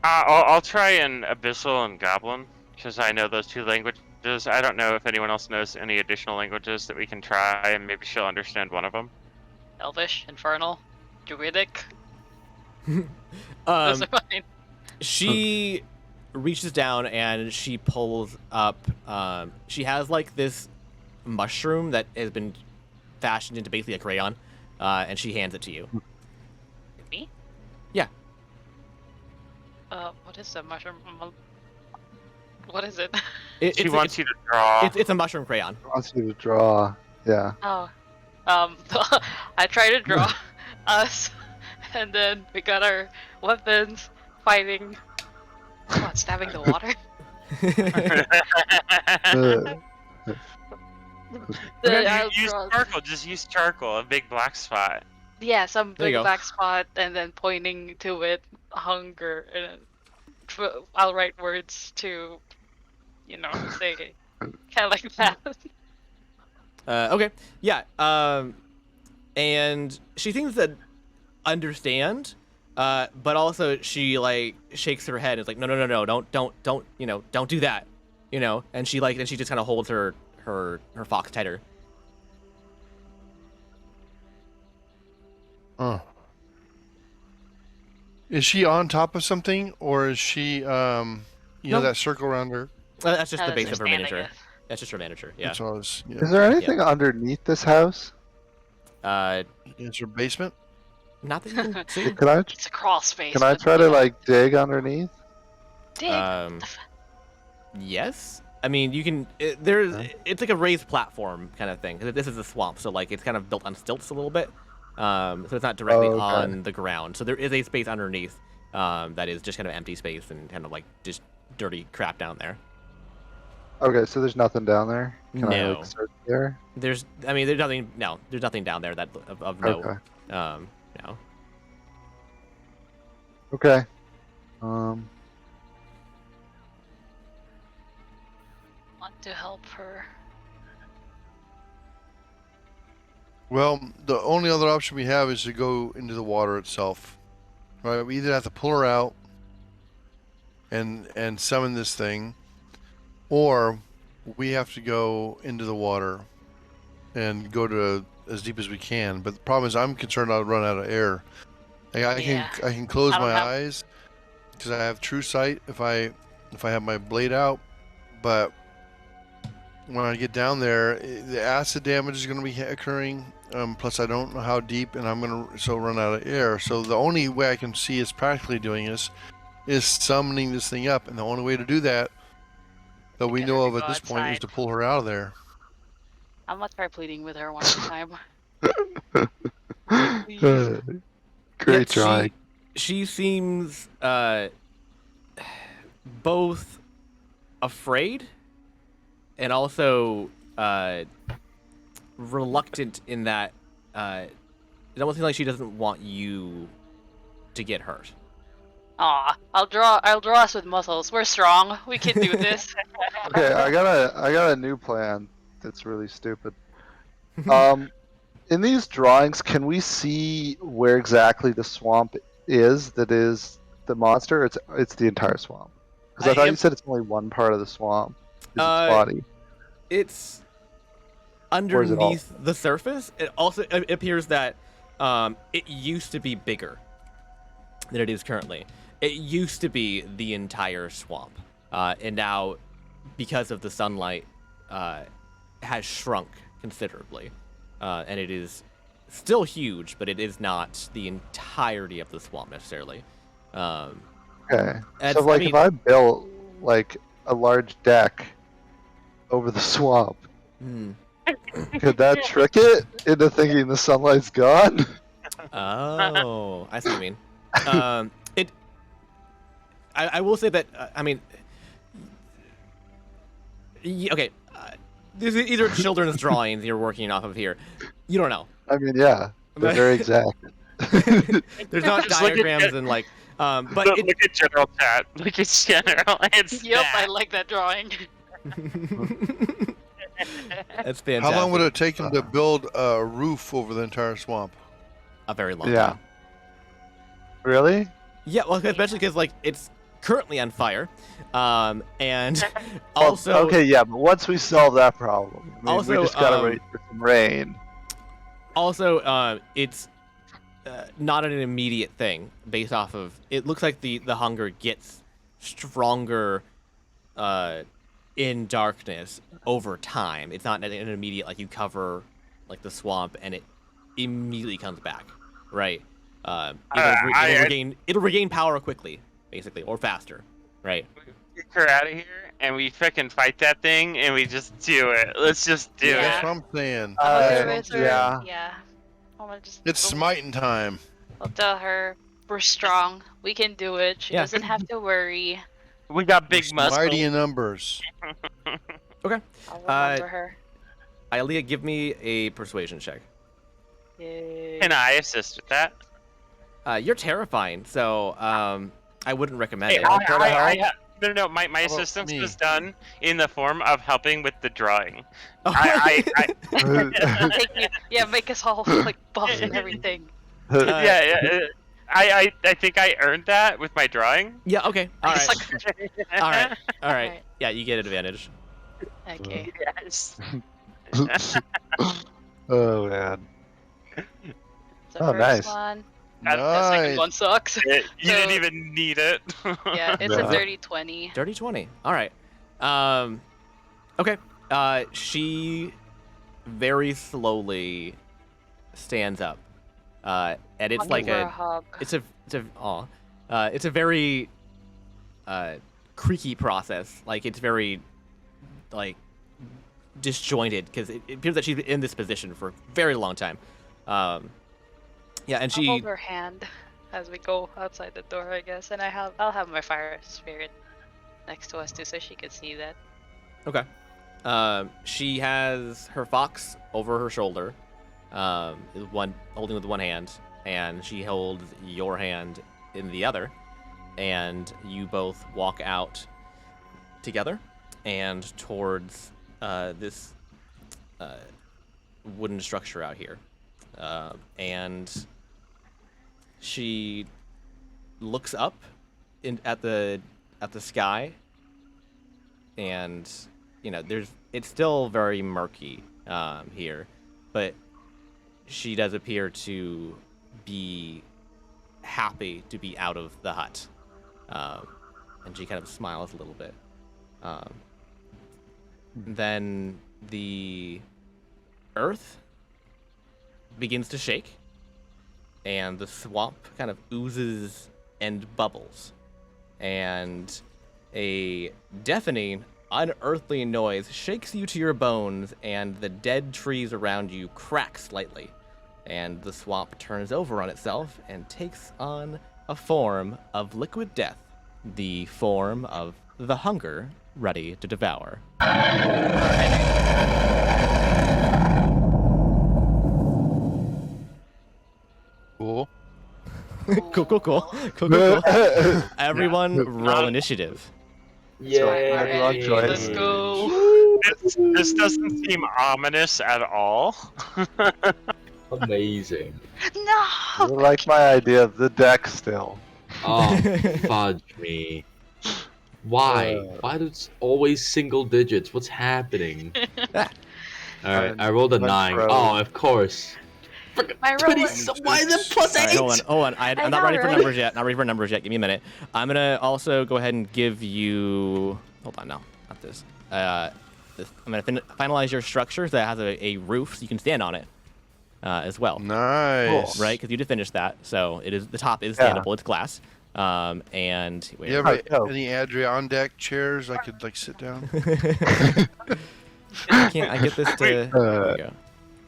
I'll try in Abyssal and Goblin, because I know those 2 languages. I don't know if anyone else knows any additional languages that we can try, and maybe she'll understand one of them. Elvish, Infernal, Druidic. Those are mine. She reaches down and she pulls up. She has like this mushroom that has been fashioned into basically a crayon, and she hands it to you. Me? Yeah. What is the mushroom? What is it? She wants you to draw. It's a mushroom crayon. wants you to draw. Yeah. Oh, I tried to draw us, and then we got our weapons fighting. What, stabbing the water? Okay, I'll use draw- charcoal. Just use charcoal. A big black spot. Yeah, some There you big go. black spot, and then pointing to it, hunger, and I'll write words to, say, kind of like that. Okay. Yeah. And she seems to understand, but also she like shakes her head. And is like, no, don't do that, And she just kind of holds her fox tighter. is she on top of something, or is she No. that circle around her? That's just the That's base her of her stand, I miniature. guess. That's just her miniature. Yeah. That's what I was. Is there anything underneath this house? Is her basement? Not that you can see. Can I It's a crawl space. can I but, try to like dig underneath? dig? Yes. I mean, you can. It's like a raised platform kind of thing. 'Cause this is a swamp, so like it's kind of built on stilts a little bit. So it's not directly Oh, okay. on the ground. So there is a space underneath that is just kind of empty space and kind of like just dirty crap down there. Okay, so there's nothing down there. Can I No. like search there? There's nothing. No, there's nothing down there that of note. Okay. No. Okay. to help her? Well, the only other option we have is to go into the water itself. Right? We either have to pull her out and summon this thing, or we have to go into the water and go to as deep as we can. But the problem is, I'm concerned I'll run out of air. Like, I can close I don't my have- eyes because I have true sight if I have my blade out, but when I get down there, the acid damage is going to be occurring. Plus, I don't know how deep, and I'm going to run out of air. So the only way I can see us practically doing this is summoning this thing up, and the only way to do that we Get know her of to at go this point is outside. to pull her out of there. I'm gonna try pleading with her one more time. Great Yet try. She seems both afraid and also reluctant in that it almost seems like she doesn't want you to get hurt. Aw, I'll draw us with muscles. We're strong. We can do this. Okay, I got a new plan that's really stupid. In these drawings, can we see where exactly the swamp is that is the monster? It's the entire swamp. Because I thought you said it's only one part of the swamp. Is its body. It's is it underneath the surface. It appears that it used to be bigger than it is currently. It used to be the entire swamp, and now, because of the sunlight, has shrunk considerably, and it is still huge, but it is not the entirety of the swamp necessarily. Okay. And So, if I built like a large deck over the swamp, could that trick it into thinking the sunlight's gone? Oh, I see what you mean. I will say that, okay, these are either children's drawings you're working off of here. You don't know. I mean, yeah, they're very exact. There's not Just look at diagrams it. and but Look at general chat. Look at general. It's Yep, I that. like that drawing. That's fantastic. How long would it take him to build a roof over the entire swamp? A very long Yeah. time. Really? Yeah, well, especially because it's currently on fire, and Well, also okay, yeah, but once we solve that problem, we Also, just gotta wait for some rain. Also, it's not an immediate thing based off of. It looks like the hunger gets stronger in darkness over time. It's not an immediate, like you cover like the swamp and it immediately comes back, right? It'll regain power quickly, basically, or faster, right? Get her out of here, and we frickin' fight that thing, and we just do it. Let's just do That's it. what I'm saying. Yeah. I'm gonna just. It's smiting time. I'll tell her we're strong. We can do it. She Yeah. doesn't have to worry. We got big We're muscles. mighty in numbers. Okay. I'll remember her. Ilea, give me a persuasion check. Yay. Can I assist with that? You're terrifying, so I wouldn't recommend Hey, it. no. My about assistance me? was done in the form of helping with the drawing. Oh. Make us all like buff and everything. I think I earned that with my drawing. Yeah. Okay. All right. All right. Alright. Yeah, you get advantage. Okay. Yes. Oh man. The Oh, first nice. one. That- The second Nice. one sucks. You So- didn't even need it. Yeah, it's Yeah. a dirty 20. Dirty 20. All right. Okay. She very slowly stands up, and it's I'll like give her a a hug. it's a very creaky process. Like it's very like disjointed because it appears that she's in this position for a very long time. Yeah, and I'll she hold her hand as we go outside the door, I guess, and I'll have my fire spirit next to us too, so she can see that. Okay. She has her fox over her shoulder, holding with one hand, and she holds your hand in the other, and you both walk out together and towards this wooden structure out here, and she looks up at the sky, and it's still very murky here, but she does appear to be happy to be out of the hut, and she kind of smiles a little bit. Then the earth begins to shake, and the swamp kind of oozes and bubbles, and a deafening, unearthly noise shakes you to your bones, and the dead trees around you crack slightly, and the swamp turns over on itself and takes on a form of liquid death, the form of the hunger ready to devour. Cool. Cool. Everyone roll initiative. Everyone join. Let's go. This doesn't seem ominous at all. Amazing. No. I like my idea of the deck still. Oh, fudge me. Why? Why do it's always single digits? What's happening? Alright, I rolled a 9. Oh, of course. My roll is... Why is it plus 8? Right, hold on. I'm not ready for numbers yet. Not ready for numbers yet. Give me a minute. I'm gonna also go ahead and give you. Hold on, no, not this. I'm gonna finalize your structure so that has a roof so you can stand on it as well. Nice. Right, because you just finished that, so the top is standable. It's glass. And wait, You have any Adirondack chairs I could sit down? I get this to. There we go.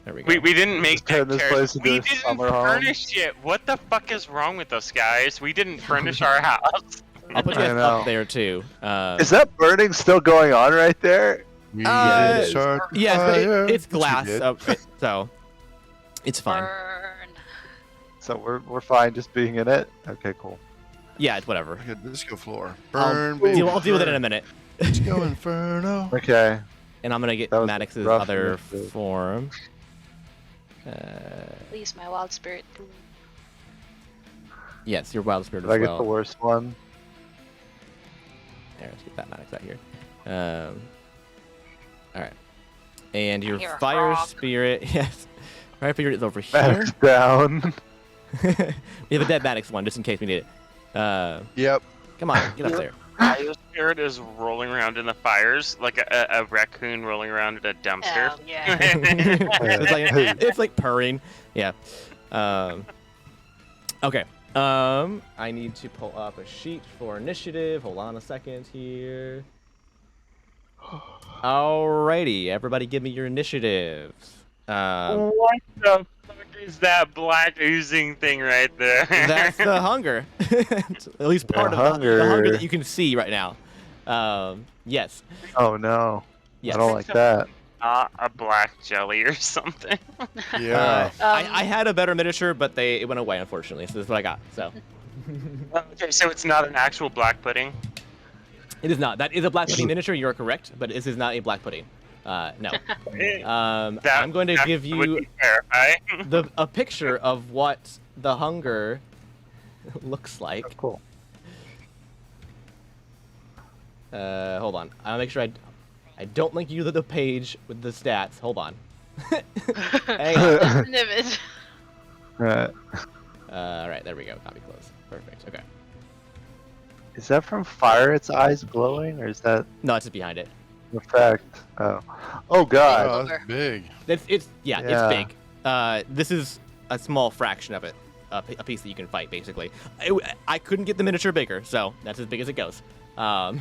There we go. We didn't make turn deck this chairs. place into We a didn't summer home. furnish it. What the fuck is wrong with us, guys? We didn't furnish our house. I'll put you I guys know. up there too. Is that burning still going on right there? Yes, but it's But you glass, did. so it's fine. Burn. So we're fine just being in it? Okay, cool. Yeah, it's whatever. Look at disco floor. I'll Burn, baby, deal with it in a burn. minute. Let's go Inferno. Okay. And I'm gonna get That was Maddox's rough other initiative. form. Please, my wild spirit. Yes, your wild spirit Did as I get well. the worst one? There, let's get that Maddox out here. All right. And your hear a fire frog. spirit, yes. Fire spirit is over here. Maddox down. We have a dead Maddox one just in case we need it. Yep. Come on, get up there. Fire spirit is rolling around in the fires like a raccoon rolling around in a dumpster. Hell yeah. It's like purring. Yeah. Okay. I need to pull up a sheet for initiative. Hold on a second here. Alrighty, everybody give me your initiatives. What the fuck is that black oozing thing right there? That's the hunger. At least part of the hunger that you can see right now. Yes. Oh no. Yes. I don't like that. Not a black jelly or something. Yeah. I had a better miniature, but it went away, unfortunately. So this is what I got. So Okay, so it's not an actual black pudding. it is not. That is a black pudding miniature. You're correct, but this is not a black pudding. No. I'm going to That give would you be terrifying. a picture of what the hunger looks like. Oh, cool. Hold on. I'll make sure I don't link you to the page with the stats. Hold on. Hang on. Nivid. Right. All right, there we go. Copy close. Perfect. Okay. Is that from fire? Its eyes glowing, or is that No, it's just behind it. the effect? Oh. Oh god. Oh, that's big. It's Yeah. it's big. This is a small fraction of it. A piece that you can fight, basically. I couldn't get the miniature bigger, so that's as big as it goes. All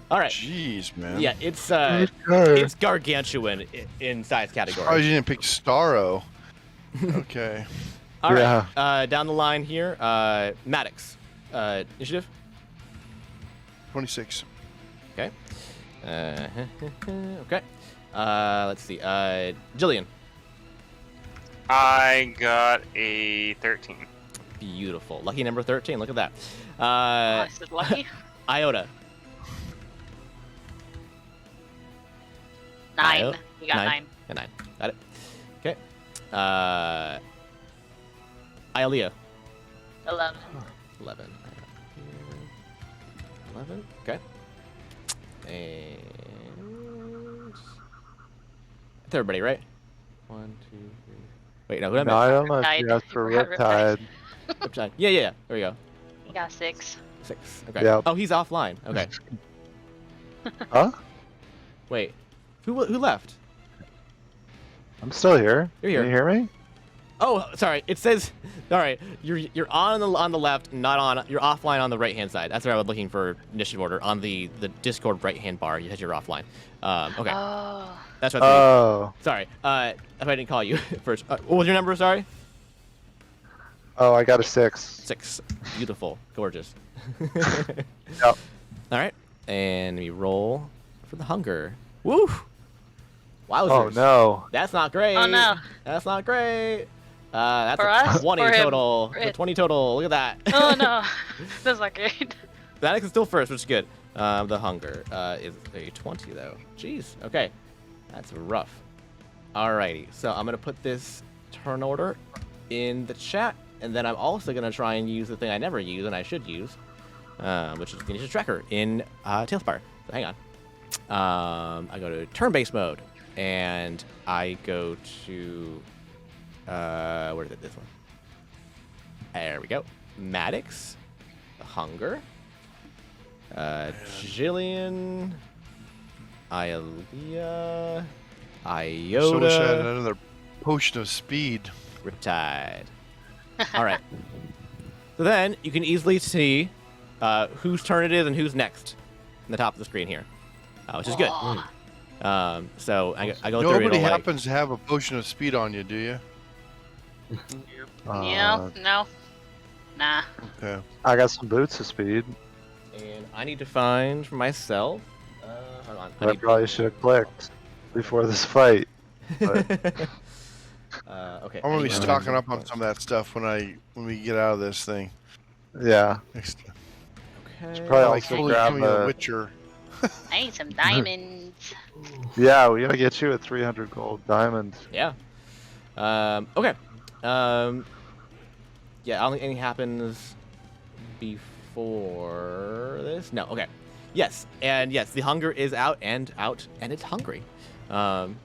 right. Jeez, man. Yeah, it's gargantuan in size category. Surprised you didn't pick Starro. Okay. All right. Down the line here, Maddox. Initiative. 26. Okay. Okay. Let's see. Jillian. I got a 13. Beautiful. Lucky number 13. Look at that. I said lucky. Iota. 9. You got 9. Yeah, 9. Got it. Okay. Ialea. 11. 11. 11. Okay. And that's everybody, right? 1, 2, 3. Wait, no, who am No, I I? don't know if Riptide. you asked for You forgot Riptide. Riptide. Yeah. There we go. You got 6. 6. Okay. Yep. Oh, he's offline. Okay. Huh? Wait. Who left? I'm still here. You're here. Can you hear me? Oh, sorry. It says, all right. You're on the left, not on. You're offline on the right hand side. That's where I was looking for initiative order on the Discord right hand bar. You had your offline. Okay. Oh. That's what. Sorry. If I didn't call you first. What was your number? Sorry. Oh, I got a 6. 6. Beautiful. Gorgeous. Yep. All right. And we roll for the hunger. Woo! Wowzers. Oh no. That's not great. Oh, no. That's not great. That's For a us? 20 For him? total. For A it? 20 total. Look at that. Oh no. That's not great. Maddox is still first, which is good. The hunger is a 20 though. Jeez. Okay. That's rough. Alrighty. So I'm gonna put this turn order in the chat, and then I'm also gonna try and use the thing I never use and I should use, which is Initiative Tracker in Tailspire. So hang on. I go to turn-based mode, and I go to where is it? This one. There we go. Maddox, Hunger, Jillian, Ialea, So wish I had Iota, another potion of speed. Riptide. All right. So then you can easily see whose turn it is and who's next in the top of the screen here, which is good. So I go through it. Nobody all, like, happens to have a potion of speed on you, do you? No. Nah. Okay. I got some boots of speed. and I need to find for myself. Hold on. I probably should have clicked before this fight. But Okay. I'm gonna be I need to stocking find- up on some of that stuff when we get out of this thing. yeah, Next, Okay. probably like also fully grab becoming a a. Witcher. I need some diamonds. Yeah, we gotta get you a 300 gold diamond. Yeah. Okay. Yeah, I don't think anything happens before this. No. Okay. Yes, and yes, the hunger is out, and it's hungry. Shocking.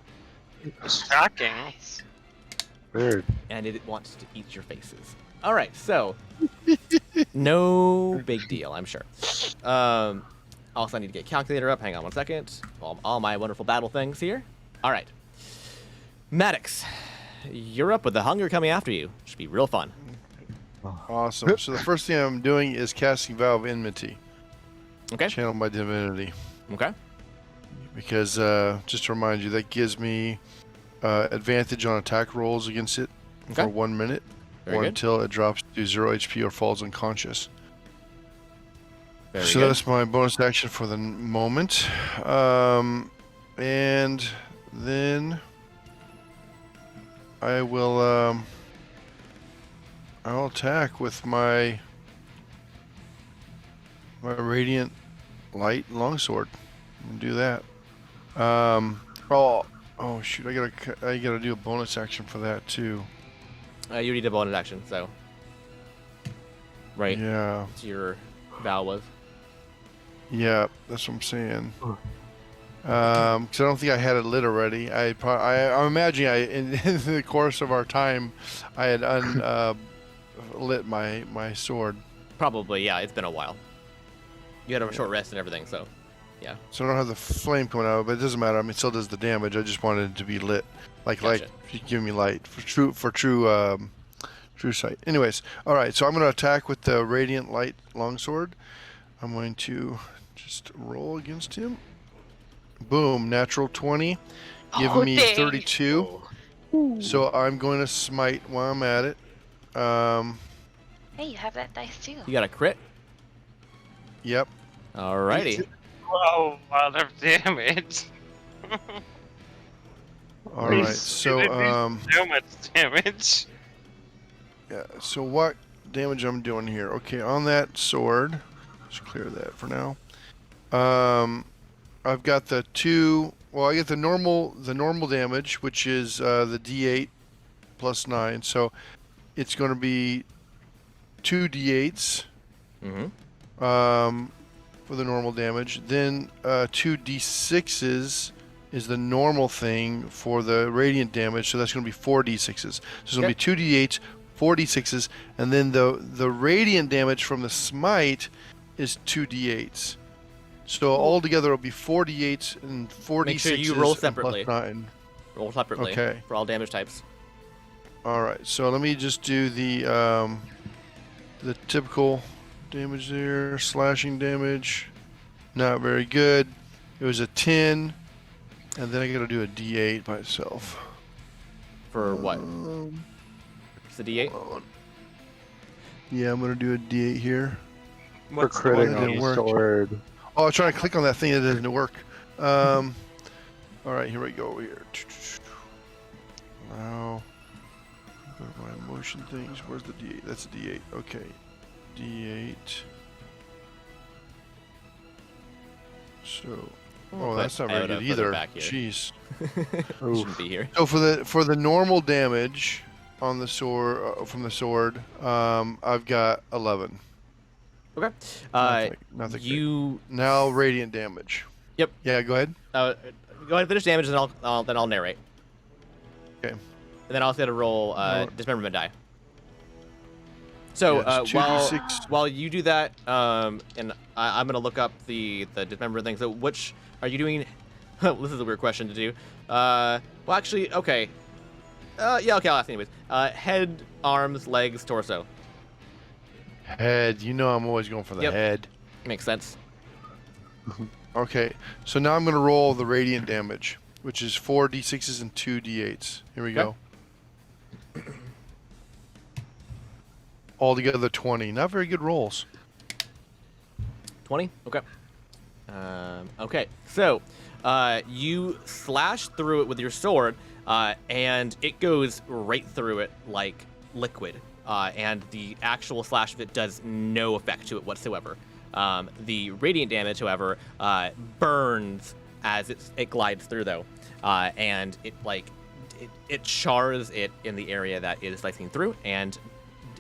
Nice. Weird. And it wants to eat your faces. All right, so no big deal, I'm sure. Also, I need to get calculator up. Hang on one second. All my wonderful battle things here. All right, Maddox, you're up with the hunger coming after you. Should be real fun. Awesome. So the first thing I'm doing is casting Vow of Enmity, Okay. channeled by divinity, Okay. because just to remind you, that gives me advantage on attack rolls against it Okay. for 1 minute, Very or good. until it drops to 0 HP or falls unconscious. Very So good. that's my bonus action for the moment. And then I'll attack with my radiant light longsword. I'll do that. Oh shoot! I gotta do a bonus action for that too. You need a bonus action, so. Right. Yeah. That's your vow was. Yeah, that's what I'm saying. Because I don't think I had it lit already. I'm imagining in the course of our time, I had lit my sword. Probably, yeah. It's been a while. You had a short rest and everything, so yeah. So I don't have the flame coming out, but it doesn't matter. I mean, it still does the damage. I just wanted it to be lit, Gotcha. you give me light for true sight. Anyways, all right. So I'm going to attack with the radiant light longsword. I'm going to just roll against him. Boom, natural 20, giving Oh, me dang. 32. So I'm going to smite while I'm at it. Hey, you have that dice too. You got a crit. Yep. Alrighty. Wow, a lot of damage. All right. Nice. So So much damage. yeah. So what damage I'm doing here? Okay, on that sword. Let's clear that for now. I've got the 2 Well, I get the normal damage, which is the D8 plus 9. So it's going to be 2 D8s for the normal damage. Then 2 D6s is the normal thing for the radiant damage. So that's going to be 4 D6s. So it's going to be 2 D8s, 4 D6s, and then the radiant damage from the smite is 2 D8s. So altogether it'll be 4 D8s and 4 Make D6s. sure you roll and separately. plus 9. Roll separately. Okay. For all damage types. All right. So let me just do the typical damage there. Slashing damage, not very good. It was a 10, and then I got to do a D8 by itself. For what? It's a D8. Yeah, I'm gonna do a D8 here. For critting one that on didn't the work? sword. Oh, I was trying to click on that thing that didn't work. All right, here we go. Here. Now, go to my motion things. Where's the D8? That's a D8. Okay, D8. So, oh, that's not very good either. Jeez. Shouldn't be here. So for the normal damage on the sword from the sword, I've got 11. Okay. Nothing You now radiant damage. Yep. Yeah, go ahead. Go ahead and finish damage, and then I'll narrate. Okay. And then I'll also have to roll dismemberment die. So Yeah, it's 2d6. while you do that, and I'm gonna look up the dismemberment thing. So which are you doing? This is a weird question to do. Well, actually, okay. Yeah, okay. I'll ask anyways. Head, arms, legs, torso. Head. You know I'm always going for the head. Makes sense. Okay. So now I'm going to roll the radiant damage, which is 4 d6s and 2 d8s. Here we go. Altogether 20. Not very good rolls. 20? Okay. Okay. So, you slash through it with your sword, and it goes right through it like liquid. And the actual slash of it does no effect to it whatsoever. The radiant damage, however, burns as it glides through, though, and it chars it in the area that it is slicing through, and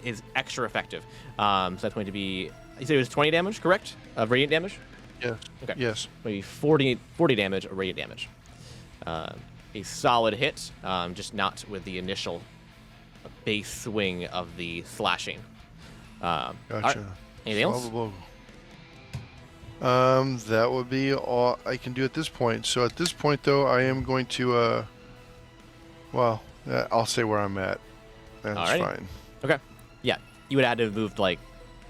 is extra effective. So that's going to be, you said it was 20 damage, correct? Of radiant damage? Yeah. Okay. Yes. Maybe 40 damage of radiant damage. A solid hit, just not with the initial base swing of the slashing. Gotcha. Right. Anything else? That would be all I can do at this point. So at this point, though, I am going to, well, I'll say where I'm at. That's Alrighty. fine. Okay. Yeah, you would have to have moved like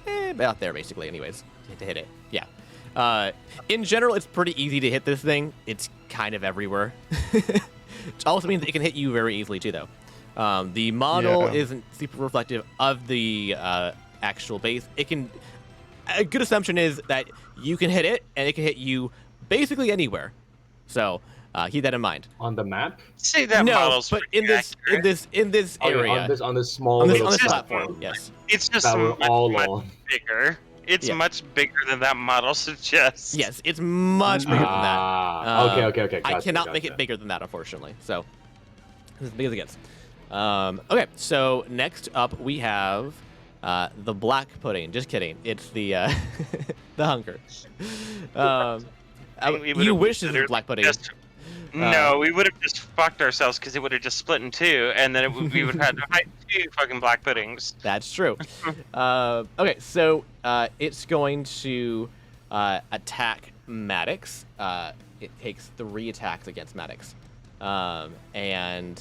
about there basically. Anyways, to hit it. Yeah. In general, it's pretty easy to hit this thing. It's kind of everywhere. It also means that it can hit you very easily too, though. The model isn't super reflective of the actual base. It can. A good assumption is that you can hit it, and it can hit you basically anywhere. So keep that in mind. On the map? Say that model's but pretty accurate. in this area, on this small on little this platform. platform, yes. It's just That we're all much on. bigger. It's Yeah. much bigger than that model suggests. Yes, it's much bigger than that. Okay. I cannot make it bigger than that, unfortunately. So, it's as big as it gets. Okay, so next up we have the black pudding. Just kidding. It's the the hunker. You wish it was black pudding. No, we would have just fucked ourselves because it would have just split in two, and then we would have had to fight 2 fucking black puddings. That's true. Okay, so it's going to attack Maddox. It takes 3 attacks against Maddox. And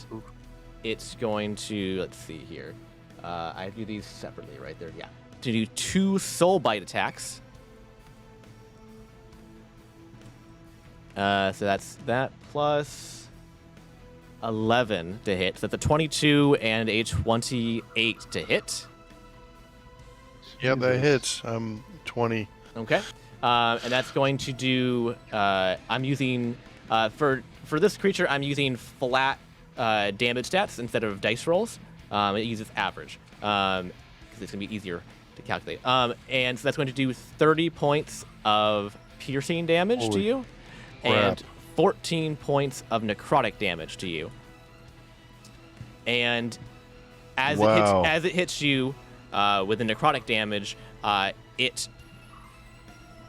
it's going to, let's see here. I do these separately right there. Yeah. To do 2 soul bite attacks. So that's that plus 11 to hit. So that's a 22 and a 28 to hit. Yep, that hits. 20. Okay. And that's going to do. I'm using for this creature. I'm using flat damage stats instead of dice rolls. It uses average because it's gonna be easier to calculate. And so that's going to do 30 points of piercing damage to you, and 14 points of necrotic damage to you. And as it hits you with the necrotic damage, it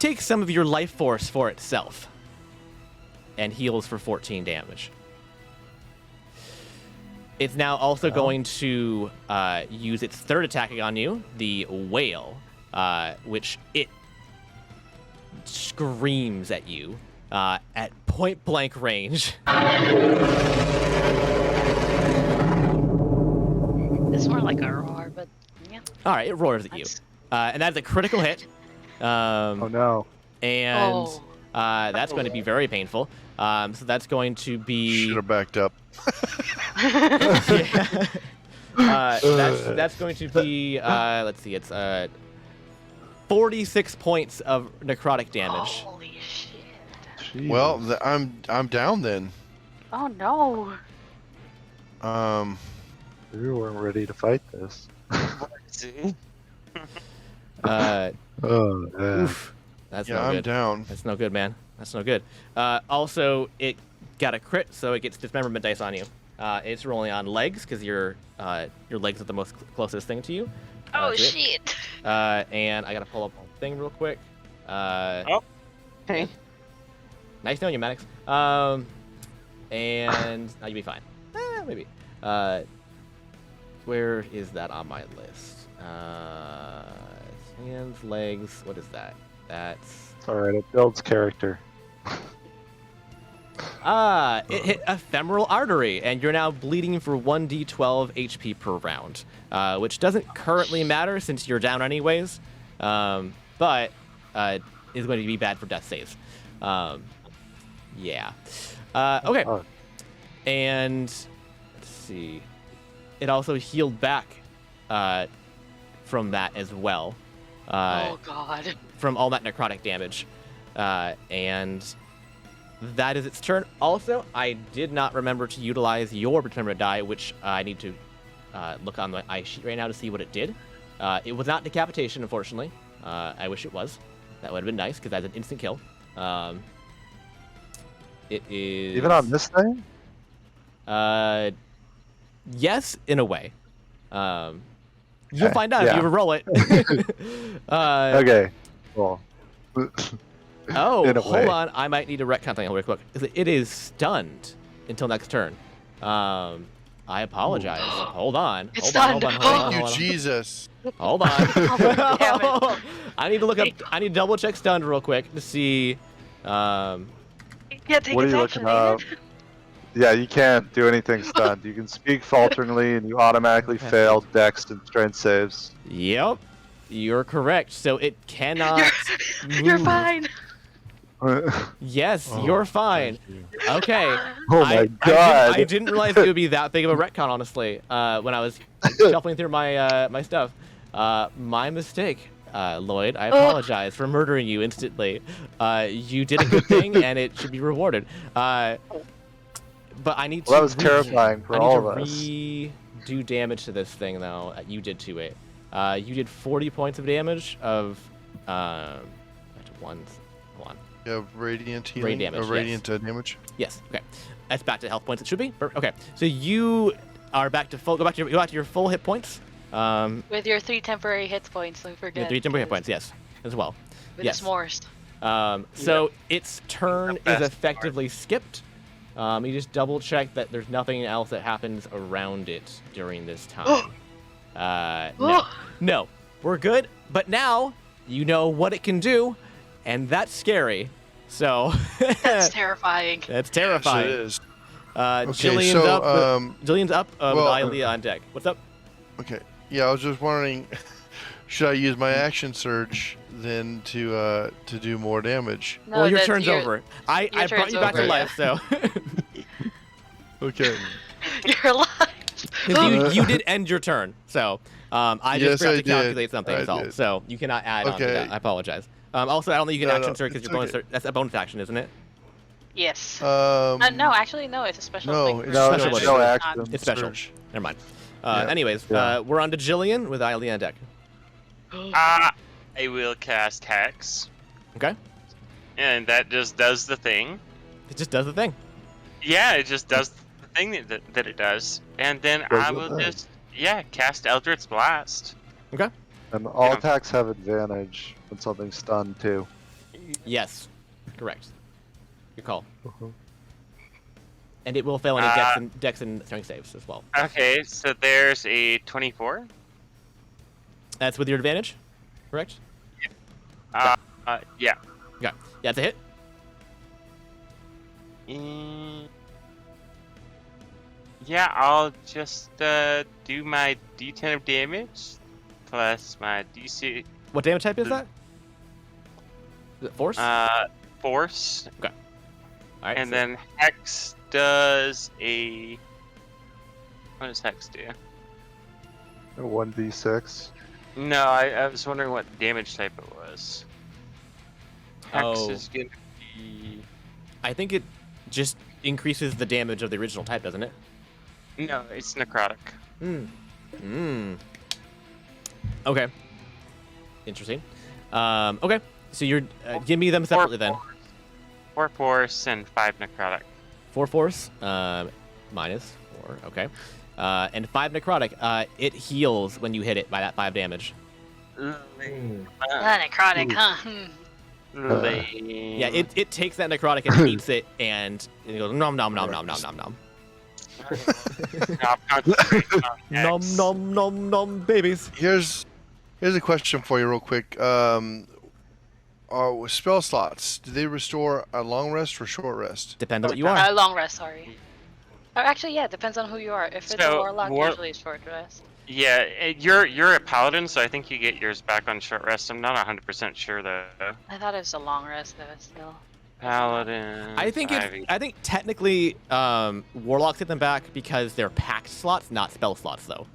takes some of your life force for itself and heals for 14 damage. It's now also going to use its third attack on you, the Whale, which it screams at you at point blank range. It's more like a roar, but yeah. All right, it roars at you, and that's a critical hit. Oh no! And that's going to be very painful. So that's going to be. Should have backed up. That's going to be. Let's see. It's 46 points of necrotic damage. Holy shit. Jeez. Well, I'm down then. Oh no. We weren't ready to fight this. Uh, Oh, yeah. oof. That's Yeah, no I'm good. down. That's no good, man. That's no good. Also, it got a crit, so it gets dismemberment dice on you. It's rolling on legs because your legs are the most closest thing to you. Oh to it. shit. And I gotta pull up one thing real quick. Hey. Nice knowing you, Maddox. And you'll be fine. Maybe. Where is that on my list? Hands, legs. What is that? That's. Alright, it builds character. It hit ephemeral artery, and you're now bleeding for 1d12 HP per round, which doesn't currently matter since you're down anyways, but is going to be bad for death saves. Yeah. Okay. Oh. And let's see. It also healed back from that as well. Oh god. From all that necrotic damage. And that is its turn. Also, I did not remember to utilize your Determinate die, which I need to look on my ice sheet right now to see what it did. It was not decapitation, unfortunately. I wish it was. That would have been nice, because that's an instant kill. It is... Even on this thing? Yes, in a way. You'll Okay, find out if yeah. you roll it. Okay, cool. Oh, In a hold way. on. I might need to retcon something real quick. It is stunned until next turn. I apologize. Hold on. It's Hold stunned. on. Thank you, Hold on. Jesus. Hold on. Oh, damn it. I need to look up. I need to double check stunned real quick to see. Yeah, take What are its you action, looking up? David. Yeah, you can't do anything stunned. You can speak falteringly, and you automatically fail dex and strength saves. Yep, you're correct. So it cannot. You're move. fine. Yes, Oh, you're fine. Okay. Oh my god! I didn't realize it would be that big of a retcon, honestly. When I was shuffling through my my stuff, my mistake, Lloyd. I apologize for murdering you instantly. You did a good thing, and it should be rewarded. But I need to. Well, that was terrifying for all of us. I need to redo damage to this thing, though. You did to it. You did 40 points of damage of. Hold on. Yeah, radiant healing. Radiant damage, Radiant damage. Yes. Okay. That's back to health points. It should be. Okay. So you are back to full. Go back to your full hit points. With your 3 temporary hit points, don't forget. 3 temporary hit points. Yes, as well. With Yes. the s'mores. So its turn The is best effectively skipped. You just double check that there's nothing else that happens around it during this time. No. No. We're good. But now you know what it can do, and that's scary. So That's terrifying. that's Yes, terrifying. it is. Jillian's so, up. Jillian's up with well, Ilea on deck. What's up? Okay. Yeah, I was just wondering, should I use my action surge then to do more damage? No, Well, your that's turn's over. I brought turn's you back to over, life, so Okay. You're alive. 'cause you did end your turn. So I Yes, just forgot I to did. calculate something. I That's all. did. So you cannot add on to Okay. that. I apologize. Also, I don't think you can No, action no, surge because it's your bonus. okay. That's a bonus action, isn't it? Yes. No, No, actually, no. It's a special No, thing. it's for No, Special there's weapon. no Not- action. It's special. Surge. Never mind. Yeah. Anyways, Yeah. we're on to Jillian with Ilea on deck. I will cast Hex, Okay. and that just does the thing. It just does the thing. Yeah, it just does the thing that it does. And then Does I the will thing. just, cast Eldritch Blast. Okay. And all Yeah. attacks have advantage when something's stunned too. Yes. Correct. Good call. Mhm. And it will fail any dex and strength saves as well. Okay, so there's a 24. That's with your advantage, correct? Yeah. Okay. Yeah, it's a hit. Yeah, I'll just do my D10 of damage plus my DC What damage type is that? Is it force? force, All right. and so- then Hex does a. What does Hex do? A 1d6. No, I was wondering what damage type it was. Hex Oh. is gonna be. I think it just increases the damage of the original type, doesn't it? No, it's necrotic. Okay. Interesting. Okay. So you're give me them separately then. 4 force and 5 necrotic. 4 force, minus 4. Okay. And 5 necrotic. It heals when you hit it by that 5 damage. Necrotic, huh? Yeah. It takes that necrotic and eats it, and it goes nom nom nom nom nom nom nom. Nom nom nom nom babies. Here's a question for you, real quick. Spell slots, do they restore a long rest or short rest? Depends on what you are. Long rest, sorry. Or actually, yeah, it depends on who you are. If it's a So, warlock, usually it's short rest. Yeah, you're a paladin, so I think you get yours back on short rest. I'm not 100% sure though. I thought it was a long rest though. Still. Paladin. I think technically warlocks get them back because they're packed slots, not spell slots though.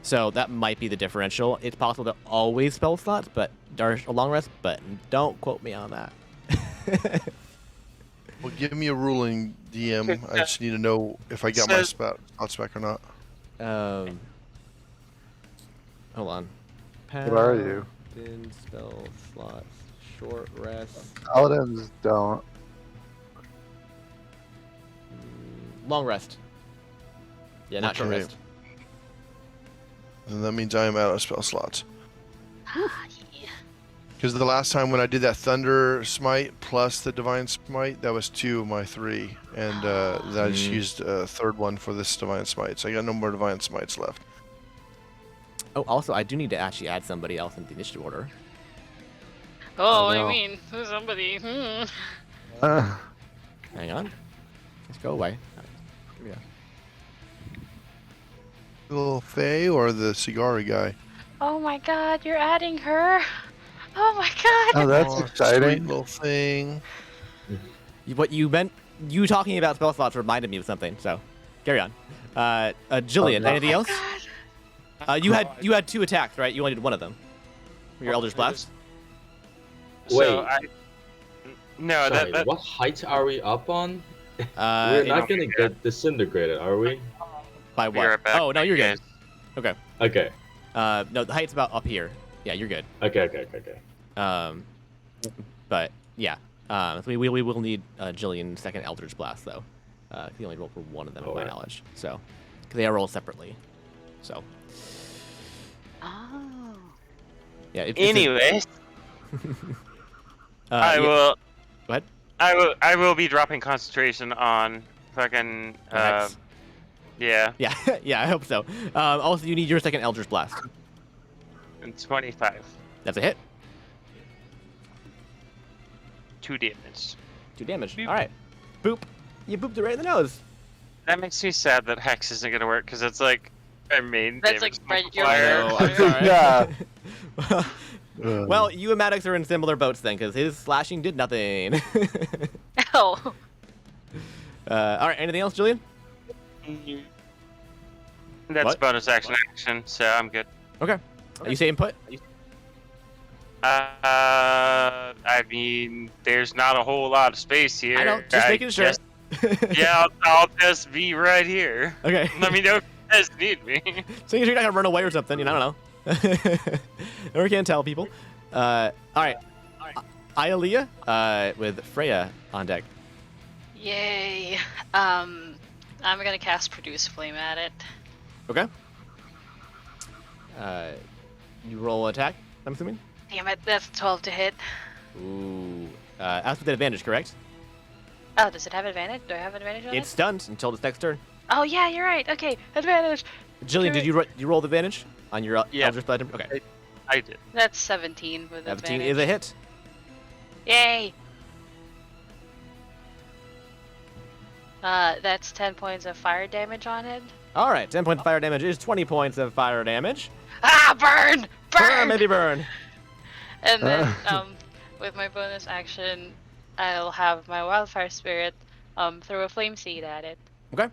So that might be the differential. It's possible to always spell slots, but there's a long rest. But don't quote me on that. Well, give me a ruling, DM. I just need to know if I got my spots back or not. Hold on. What are you? Paladin spell slots, short rest, Paladins don't. long rest. Yeah, not short Okay. rest. And that means I am out of spell slots. Yeah. Because the last time when I did that Thunder Smite plus the Divine Smite, that was 2 of my 3. And then I just used a third one for this Divine Smite. So I got no more Divine Smites left. Oh, also, I do need to actually add somebody else in the initiative order. Oh, what do no. you mean? Who's somebody? Hang on. Let's go away. Here we go. Little Faye or the Cigari guy? Oh my god, you're adding her? Oh my god! Oh, that's Oh, exciting. Sweet little thing. What you meant, you talking about spell slots reminded me of something, so carry on. Jillian, no. anything else? God. You had 2 attacks, right? You only did one of them. Your Eldritch Blast? So Wait. No, Sorry, that what height are we up on? We're It- not gonna get disintegrated, are we? by Be right what? back, Oh, no, you're good. guys. Okay. No, the height's about up here. Yeah, you're good. Okay. But yeah. So we will need Jillian's second Eldritch Blast though. He only rolled for one of them, to my Alright. knowledge. So, because they are rolled separately. So Oh. yeah. Anyway, I yeah, will. Go ahead. I will be dropping concentration on fucking. Hex. Yeah, Yeah, yeah. I hope so. Also, you need your second Eldritch Blast. and 25. That's a hit. 2 damage. 2 damage. Boop. All right. Boop. You booped it right in the nose. That makes me sad that Hex isn't gonna work because it's like our main That's damage like right- your multiplier. main- Oh, I'm sorry. Yeah. Well, you and Maddox are in similar boats then, because his slashing did nothing. Oh. All right. Anything else, Jillian? That's What? bonus action, so I'm good. Okay. You say input? I mean, there's not a whole lot of space here. I know. Just making sure. Yeah, I'll just be right here. Okay. Let me know if you guys need me. So you're not gonna run away or something, you know? I don't know. Never can tell people. All right. Ialea, with Freya on deck. Yay. I'm gonna cast Produce Flame at it. Okay. You roll attack, I'm assuming? Damn it, that's 12 to hit. Ooh. That's with advantage, correct? Oh, does it have advantage? Do I have advantage on It's it? stunned until its next turn. Oh yeah, you're right. Okay, advantage. Jillian, did you roll the advantage on your Yeah. Eldritch Blade? Okay. I did. That's 17 with 17 advantage. is a hit. Yay. That's 10 points of fire damage on it. All right, 10 points of fire damage is 20 points of fire damage. Ah, burn! Burn! Maybe burn. And then, with my bonus action, I'll have my wildfire spirit throw a flame seed at it. Okay.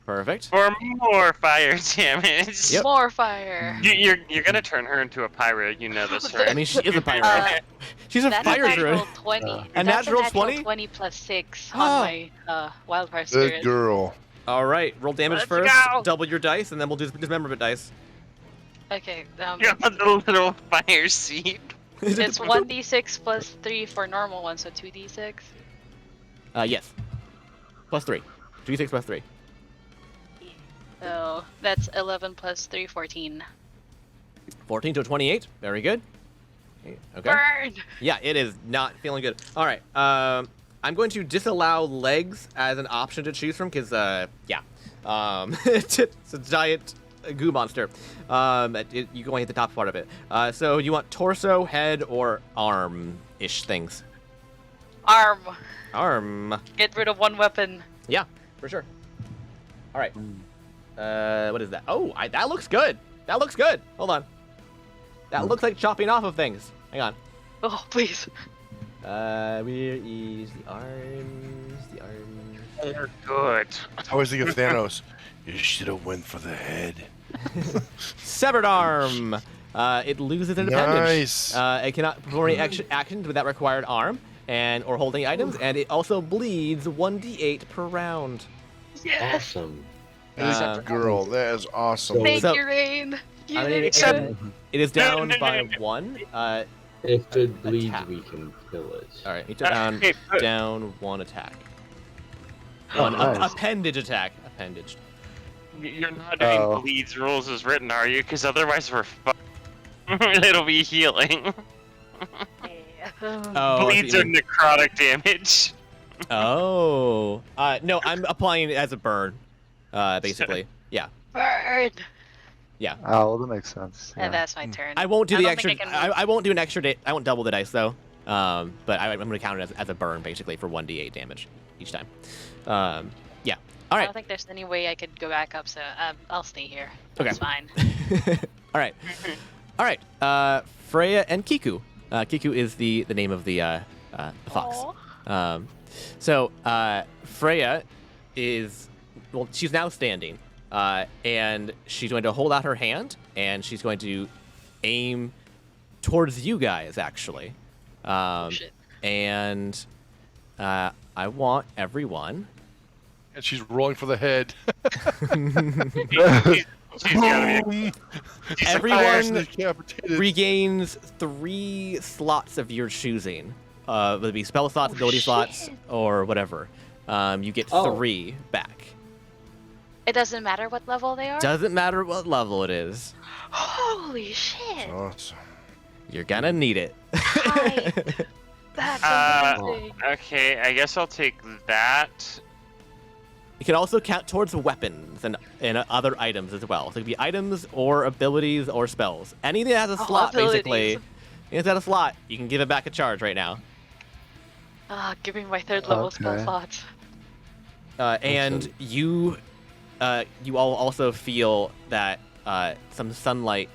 Perfect. For more fire damage. Yep. More fire. You're gonna turn her into a pyro. You know this, right? I mean, she is a pirate. She's a That's fire a natural druid. 20. A That's natural 20? 20 plus 6 Oh. on my wildfire spirit. Good girl. All right, roll damage Let's first. go. Double your dice, and then we'll do dismemberment dice. Okay, You're on the little fire seed. it's 1d6 plus 3 for normal one, so 2d6. Yes. Plus 3. 2d6 plus 3. So that's 11 plus 3, 14. 14 to a 28. Very good. Okay. Burn! Yeah, it is not feeling good. All right. I'm going to disallow legs as an option to choose from because, yeah. It's a giant goo monster. You can only hit the top part of it. So you want torso, head, or arm-ish things? Arm. Arm. Get rid of one weapon. Yeah, for sure. All right. What is that? Oh, that looks good. That looks good. Hold on. That looks like chopping off of things. Hang on. Oh, please. Where is the arms? The arms. They're good. I always think of Thanos. You should have went for the head. Severed arm. It loses an appendage. Nice. It cannot perform any actions with that required arm or holding items, and it also bleeds 1d8 per round. Yes. Awesome. Good girl. That is awesome. Thank So- you, Rain. You I mean, did except- good. It is down by 1. If it bleeds, Attack. we can kill it. All right, it took Hey, down 1 attack. Oh, One nice. appendage attack. Appendage. You're not doing Oh. bleeds rules as written, are you? Because otherwise we're fucked. It'll be healing. Oh, I Bleeds see are what you mean. necrotic damage. Oh. No, I'm applying it as a burn. Basically. Yeah. Burn. Yeah. Oh, well, that makes sense. And Yeah. that's my turn. I won't do the don't extra. think I can- I won't do an extra. I won't double the dice though. But I'm going to count it as a burn basically for 1d8 damage each time. Yeah. All I right. don't think there's any way I could go back up, so I'll stay here. Okay. It's fine. All right. All right. Freya and Kiku. Kiku is the name of the fox. Aw. So Freya is she's now standing, and she's going to hold out her hand, and she's going to aim towards you guys actually. Shit. And I want everyone. And she's rolling for the head. She's gotta be. Everyone Decapitated. regains 3 slots of your choosing. Whether it be spell slots, ability slots, shit. or whatever. You get Oh. 3 back. It doesn't matter what level they are? Doesn't matter what level it is. Holy shit! Awesome. You're gonna need it. Hype. That's amazing. Okay, I guess I'll take that. You can also count towards weapons and other items as well. So it could be items or abilities or spells. Anything that has a Oh, slot, basically. abilities. Anything that has a slot, you can give it back a charge right now. Give me my 3rd level spell Okay. slots. And Awesome. you all also feel that some sunlight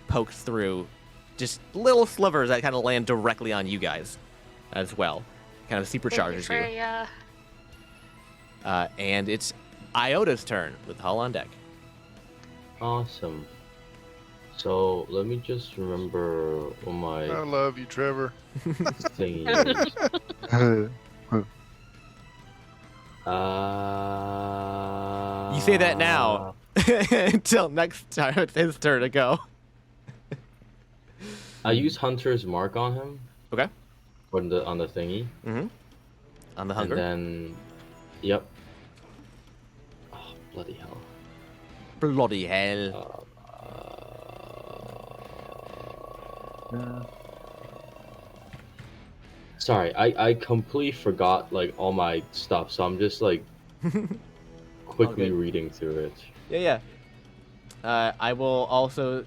pokes through, just little slivers that kind of land directly on you guys as well. Kind of supercharges you. Freya. And it's Iota's turn with Hull on deck. Awesome. So let me just remember what my I love you, Trevor. thing is. You say that now. Until next time it's his turn to go. I use Hunter's Mark on him. Okay. on the thingy. Mm-hmm. On the hunger. And then, yep. Oh, bloody hell. Bloody hell. Sorry, I completely forgot like all my stuff, so I'm just like quickly Okay. reading through it. Yeah. I will also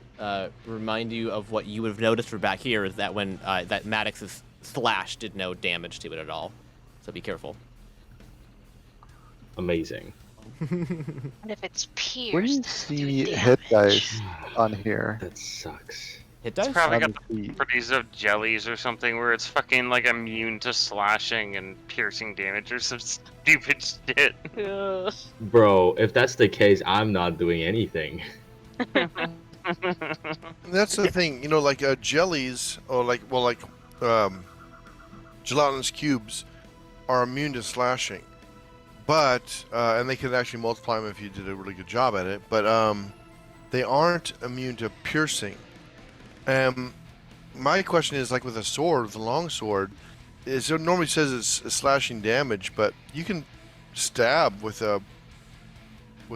remind you of what you would have noticed from back here is that when that Maddox's slash did no damage to it at all, so be careful. Amazing. And if it's pierced, When you it's doing see damage. hit dice on here, That sucks. Hit It's dice? probably on got the the sheet, properties of jellies or something where it's fucking like immune to slashing and piercing damage or some stupid shit. Ugh. Bro, if that's the case, I'm not doing anything. That's the thing, like jellies or gelatinous cubes are immune to slashing, but and they can actually multiply them if you did a really good job at it. But they aren't immune to piercing. My question is, like with a sword, with a long sword, it normally says it's slashing damage, but you can stab with a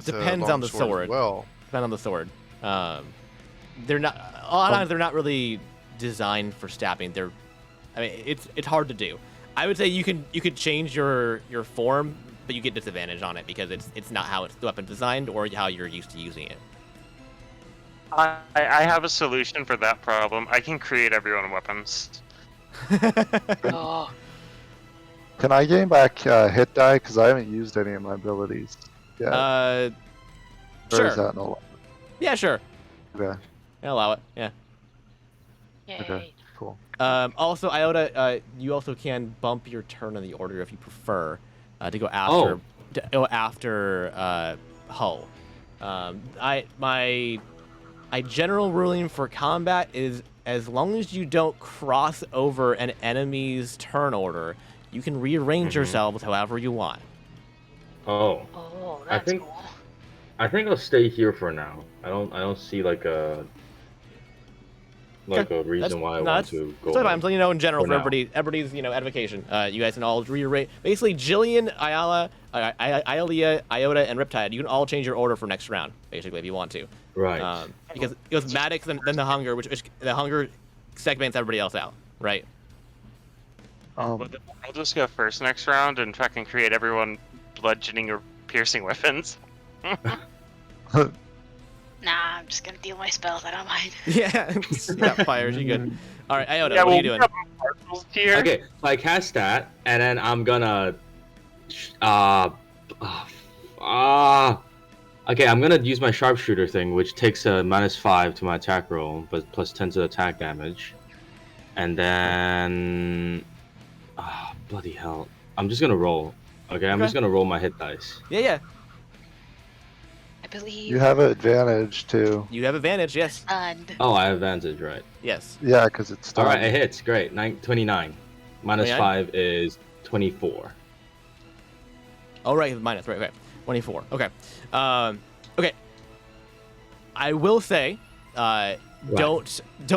Depends long on the sword sword. as well. Depend on the sword. They're not. A lot of times they're not really designed for stabbing. It's hard to do. I would say you could change your form, but you get disadvantage on it because it's not how the weapon designed or how you're used to using it. I have a solution for that problem. I can create everyone weapons. Oh, can I gain back hit die? Because I haven't used any of my abilities yet. Or Sure. is that no? Yeah, sure. Okay, I'll allow it. Yeah. yay. okay, cool. Also, Iota, you also can bump your turn in the order if you prefer to go after Hull. My general ruling for combat is as long as you don't cross over an enemy's turn order, you can rearrange yourselves however you want. Oh, Oh, I that's think- cool. I think I'll stay here for now. I don't see like a reason why I want to go. So I'm letting you know in general for for now. everybody's edification. You guys can all rearrange. Basically, Jillian, Ayala, Iolea, Iota, and Riptide. You can all change your order for next round, basically, if you want to. Right. Because it goes Maddox, then the hunger, which the hunger segments everybody else out, right? I'll just go first next round and fucking create everyone bludgeoning or piercing weapons. Nah, I'm just gonna deal my spells. I don't mind. Yeah, you got fires. You good? All right, Iota, Yeah, what are well, you doing? we have marshals here. Okay, so I cast that, and then I'm gonna, okay, I'm gonna use my sharpshooter thing, which takes a -5 to my attack roll, but plus 10 to attack damage, and then, bloody hell, I'm just gonna roll. Okay, I'm Okay. just gonna roll my hit dice. Yeah. I believe. You have advantage too. You have advantage, yes. And Oh, I have advantage, right? Yes. Yeah, because it's All stunned. right, it hits. Great. 29. Minus 29? 5 is 24. All right, minus, right, 24. Okay. Okay. I will say, don't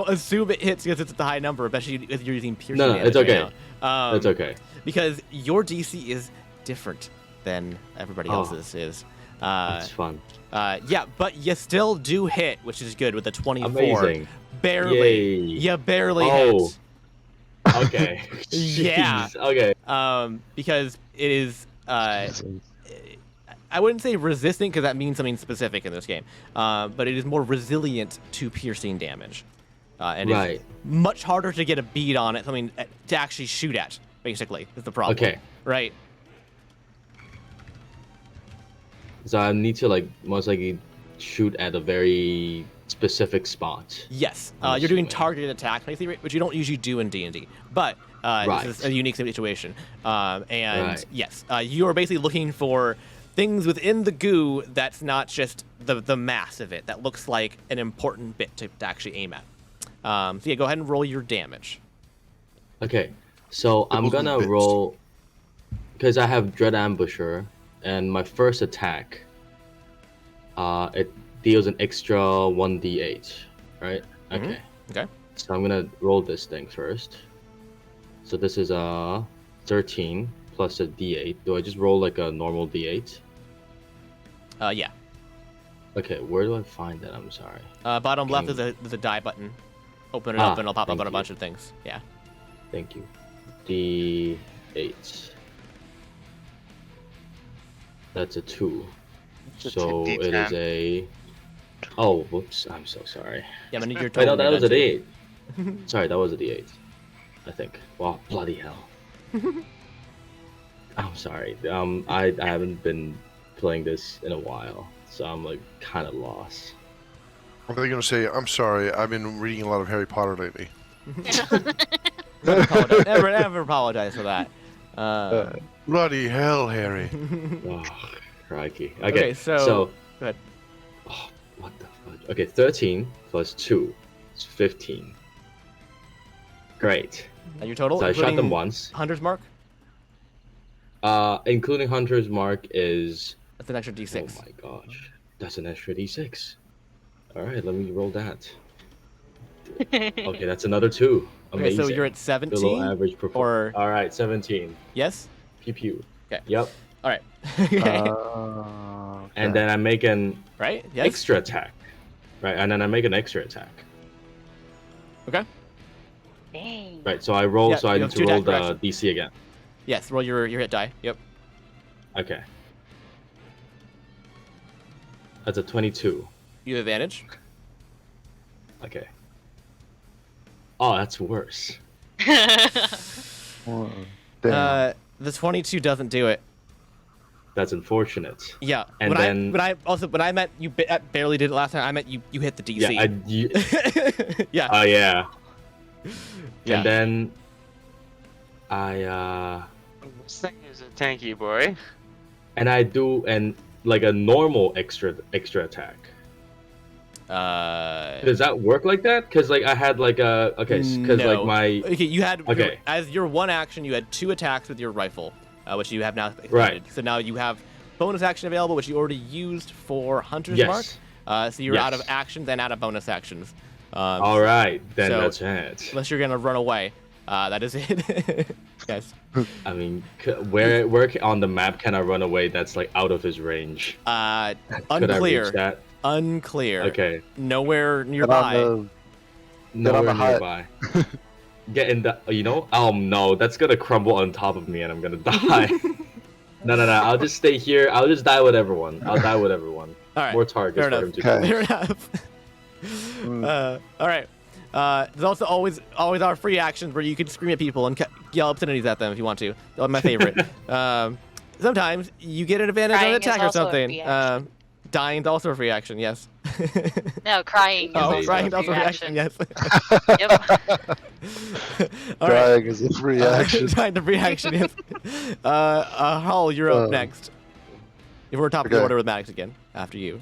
assume it hits because it's at the high number, especially if you're using piercing No, damage it's okay. right now. It's okay. Because your DC is different than everybody Oh. else's is. That's fun. Yeah, but you still do hit, which is good with the 24. Amazing. Barely. Yay. You barely Oh. hit. Okay. Yeah. Jeez, okay. Because it is, I wouldn't say resistant because that means something specific in this game, but it is more resilient to piercing damage. And Right. it's much harder to get a bead on it, something to actually shoot at, basically, is the problem. Okay. Right. So I need to most likely shoot at a very specific spot. Yes. I'm You're doing assuming. targeted attack, which you don't usually do in D&D. But Right. this is a unique situation. And Right. yes, you are basically looking for things within the goo that's not just the mass of it, that looks like an important bit to actually aim at. So yeah, go ahead and roll your damage. Okay. So I'm moving gonna bits. roll because I have Dread Ambusher, and my first attack, it deals an extra 1d8, right? Okay. Okay. So I'm gonna roll this thing first. So this is 13 plus a D8. Do I just roll like a normal D8? Yeah. Okay, where do I find that? I'm sorry. Bottom left is a die button. Open it up and it'll pop up on a bunch of things. Yeah. Thank you. D8. That's a 2. So it is a... Oh, whoops. I'm so sorry. Yeah, I need your Wait, total. no, that was a D8. Sorry, that was a D8. I think. Wow, bloody hell. I'm sorry. I haven't been playing this in a while, so I'm like kind of lost. Are they going to say, I'm sorry, I've been reading a lot of Harry Potter lately? Never apologize for that. Bloody hell, Harry. Oh, crikey. Okay, so go ahead. Oh, what the fuck? Okay, 13 plus 2 is 15. Great. And your total? So I shot them including once. Hunter's mark? Including Hunter's mark is... That's an extra D6. Oh my gosh. That's an extra D6. Alright, let me roll that. Okay, that's another 2. Amazing. Okay, so you're at 17? Below average Or... Alright, 17. Yes? Pew pew. Okay. Yep. Alright. Okay. And then I make an Right? Yes? extra attack. Right, and then I make an extra attack. Okay. Dang. Right, so I roll, Yeah, so I you need have to two roll attack the correction. DC again. Yes, roll your hit die. Yep. Okay. That's a 22. You have advantage. Okay. Oh, that's worse. Damn. The 22 doesn't do it. That's unfortunate. Yeah. And when I meant you barely did it last time, I meant you hit the DC. Yeah, yeah. yeah. Yeah. And then I This thing is a tanky boy. and I do like a normal extra attack. Does that work like that? Because like I had like a because no. like my Okay, you had Okay. as your one action, you had 2 attacks with your rifle, which you have now expended. Right. So now you have bonus action available, which you already used for Hunter's Yes. Mark. So you're out of Yes. actions and out of bonus actions. All right, then so- that's it. Unless you're gonna run away, that is it. Yes. I mean, where on the map can I run away that's like out of his range? Could I Unclear. reach that? Unclear. Okay. Nowhere Get nearby. on Nowhere the hut. nearby. Get in the, no, that's gonna crumble on top of me and I'm gonna die. No, I'll just stay here. I'll just die with everyone. I'll die with everyone. All right. More targets Fair for enough. him to Okay. Fair enough. All right. There's also always our free actions where you can scream at people and yell obscenities at them if you want to. They're my favorite. Sometimes you get an advantage on Crying an is attack or also a something. free action. Dying's also a free action, yes. No, crying is Oh, also crying's a also free a free action. action, yes. Yep. All right. Dying is a free action. Dying to free action, yes. Hull, you're up next. We're top of the Okay. order with Maddox again, after you.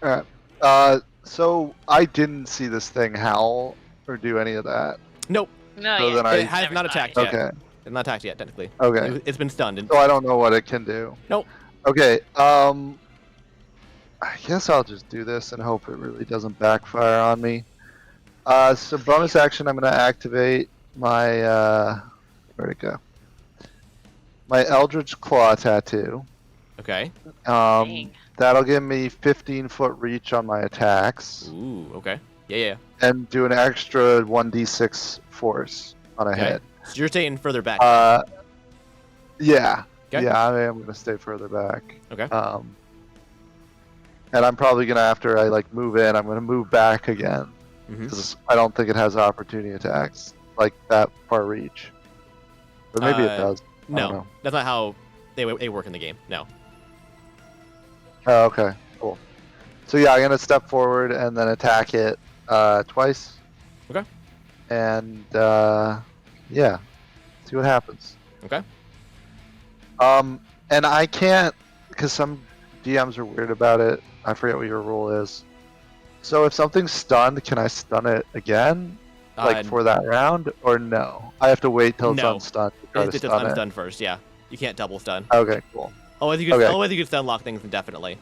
All right. So I didn't see this thing howl or do any of that. Nope. No, So yeah. then I- It has not attacked yet. Okay. It's not attacked yet, technically. Okay. It's been stunned. So I don't know what it can do. Nope. Okay. I guess I'll just do this and hope it really doesn't backfire on me. So bonus action, I'm going to activate my where'd it go? My Eldritch Claw tattoo. Okay. Dang. That'll give me 15-foot reach on my attacks Ooh, okay. Yeah. and do an extra 1d6 force on a Okay. hit. So you're staying further back. Yeah. Okay. Yeah, I am going to stay further back. Okay. And I'm probably going to, after I like move in, I'm going to move back again. Mhm. Because I don't think it has opportunity attacks like that far reach. Or maybe it does. I don't No, know. that's not how they work in the game. No. Oh, okay. Cool. So yeah, I'm going to step forward and then attack it twice. Okay. And yeah, see what happens. Okay. And I can't, because some DMs are weird about it. I forget what your rule is. So if something's stunned, can I stun it again, like for that round, or no? I have to wait till it's No. unstunned to try It's to just stun it. unstun first. Yeah. You can't double stun. Okay, cool. Otherwise, you could. Okay. Otherwise, you could stun lock things indefinitely.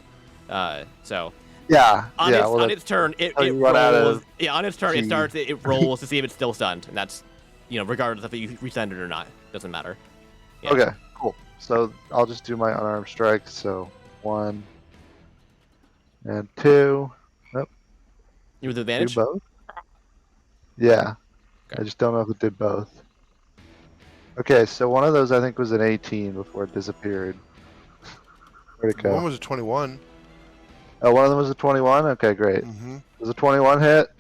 So Yeah, on yeah. its turn, it how you run out rolls. of Yeah, on its turn, it G. starts. It rolls to see if it's still stunned, and that's regardless if you resend it or not, doesn't matter. Yeah. Okay, cool. So I'll just do my unarmed strike. So 1 and 2. Nope. You with Do advantage? both? Yeah. Okay. I just don't know if it did both. Okay, so one of those I think was an 18 before it disappeared. Where'd it go? One was a 21. Oh, one of them was a 21? Okay, great. Mm-hmm. Does a 21 hit?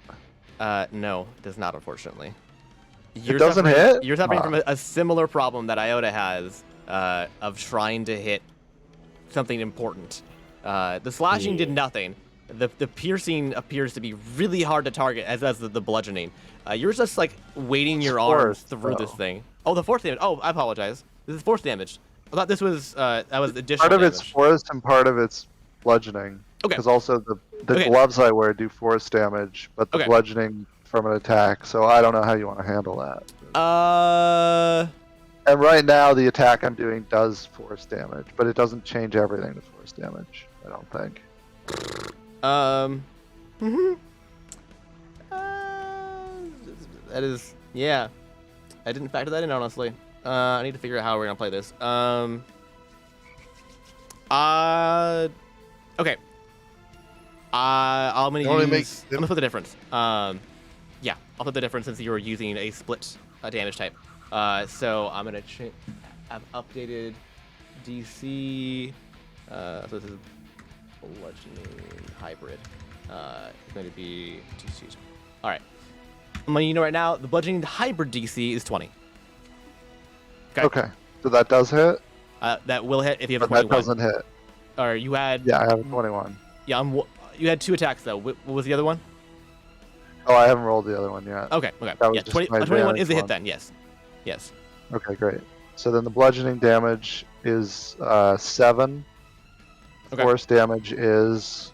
No, it does not, unfortunately. It doesn't hit? You're suffering from a similar problem that Iota has of trying to hit something important. The slashing did nothing. The piercing appears to be really hard to target, as does the bludgeoning. You're just like weighting your arms through this thing. Oh, the force damage. Oh, I apologize. This is force damage. I thought this was that was additional Part of damage. it's force and part of it's bludgeoning. Okay. Because also the Okay. gloves I wear do force damage, but the Okay. bludgeoning from an attack. So I don't know how you want to handle that. And right now the attack I'm doing does force damage, but it doesn't change everything to force damage. I don't think. That is, yeah. I didn't factor that in, honestly. I need to figure out how we're gonna play this. Okay. I'm gonna I'm gonna put the difference. Yeah, I'll put the difference since you were using a split damage type. So I'm gonna I've updated DC. So this is bludgeoning hybrid. It's going to be DC. All right. I'm letting you know right now, the bludgeoning hybrid DC is 20. Okay. So that does hit? That will hit if you have a But 21. that doesn't hit. Or you had. Yeah, I have a 21. Yeah, you had 2 attacks though. What was the other one? Oh, I haven't rolled the other one yet. Okay. That was Yeah, just 20, my 21 is a hit advantage then. Yes. Yes. Okay, great. So then the bludgeoning damage is 7. Okay. Force damage is.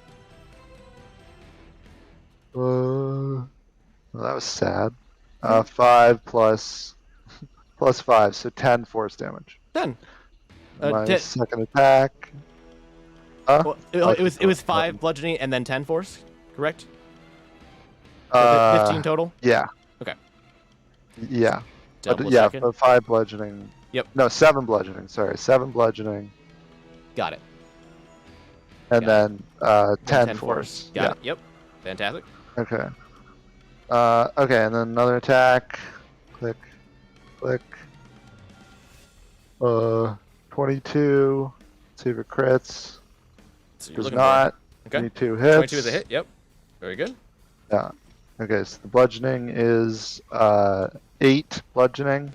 Well, that was sad. 5 plus 5, so 10 force damage. 10. My 10 second attack. Well, it was 5 bludgeoning and then 10 force, correct? 15 total. Yeah. Okay. Yeah. Double Yeah, checking. 5 bludgeoning. Yep. No, 7 bludgeoning. Sorry, 7 bludgeoning, Got it. and Got then 10, 10 force. Got Yeah. it. Yep. Fantastic. Okay. Okay, and then another attack. Click. Click. 22. See if it crits. So you're Does looking not. Okay. 22 hits. 22 is a hit. Yep. Very good. Yeah. Okay, so the bludgeoning is 8 bludgeoning.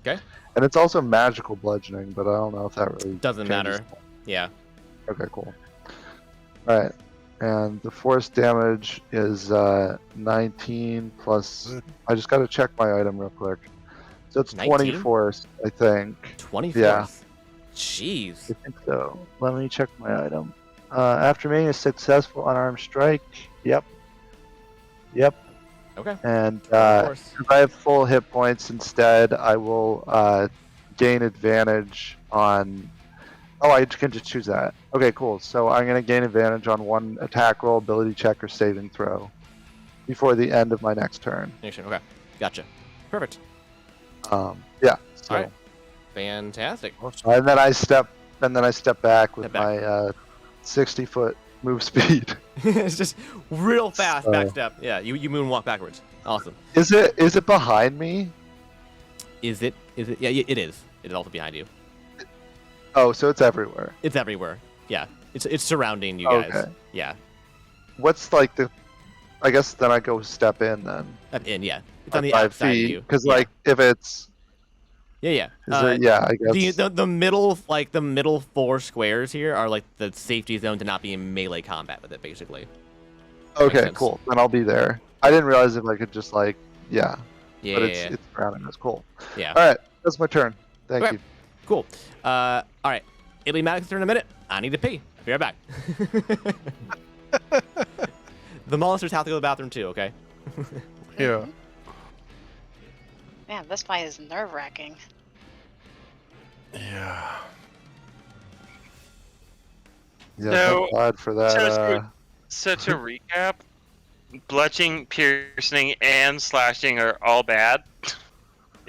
Okay. And it's also magical bludgeoning, but I don't know if that really Doesn't changes. matter. Yeah. Okay, cool. Alright. And the force damage is 19 plus. I just gotta check my item real quick. So it's 19? 20 force, I think. 24. Yeah. Jeez. I think so. Let me check my item. After making a successful unarmed strike. Yep. Yep. Okay. And Of course. if I have full hit points instead, I will gain advantage on. Oh, I can just choose that. Okay, cool. So I'm going to gain advantage on 1 attack roll, ability check, or saving throw before the end of my next turn. Okay. Gotcha. Perfect. Yeah. So, All right. Fantastic. and then I step back with Step back. my 60-foot move speed. It's just real fast So- back step. Yeah, you moonwalk backwards. Awesome. Is it behind me? Is it? Yeah, it is. It is also behind you. Oh, so it's everywhere. It's everywhere. Yeah. It's surrounding you guys. Okay. Yeah. What's like the? I guess then I go step in then. In, yeah. It's on the 5 outside of feet, you. because Yeah. like if it's Yeah. yeah, I guess. The middle 4 squares here are like the safety zone to not be in melee combat with it, basically. Okay, sense. cool. Then I'll be there. I didn't realize if I could just like Yeah. but it's surrounding us. Cool. Yeah. All right, that's my turn. Thank Okay. you. Cool. All right. Italy Maddox's turn in a minute. I need to pee. Be right back. The monsters have to go to the bathroom too, okay? Yeah. Man, this fight is nerve-wracking. Yeah. Yeah, So- thank God for that. So to recap, bludgeoning, piercing, and slashing are all bad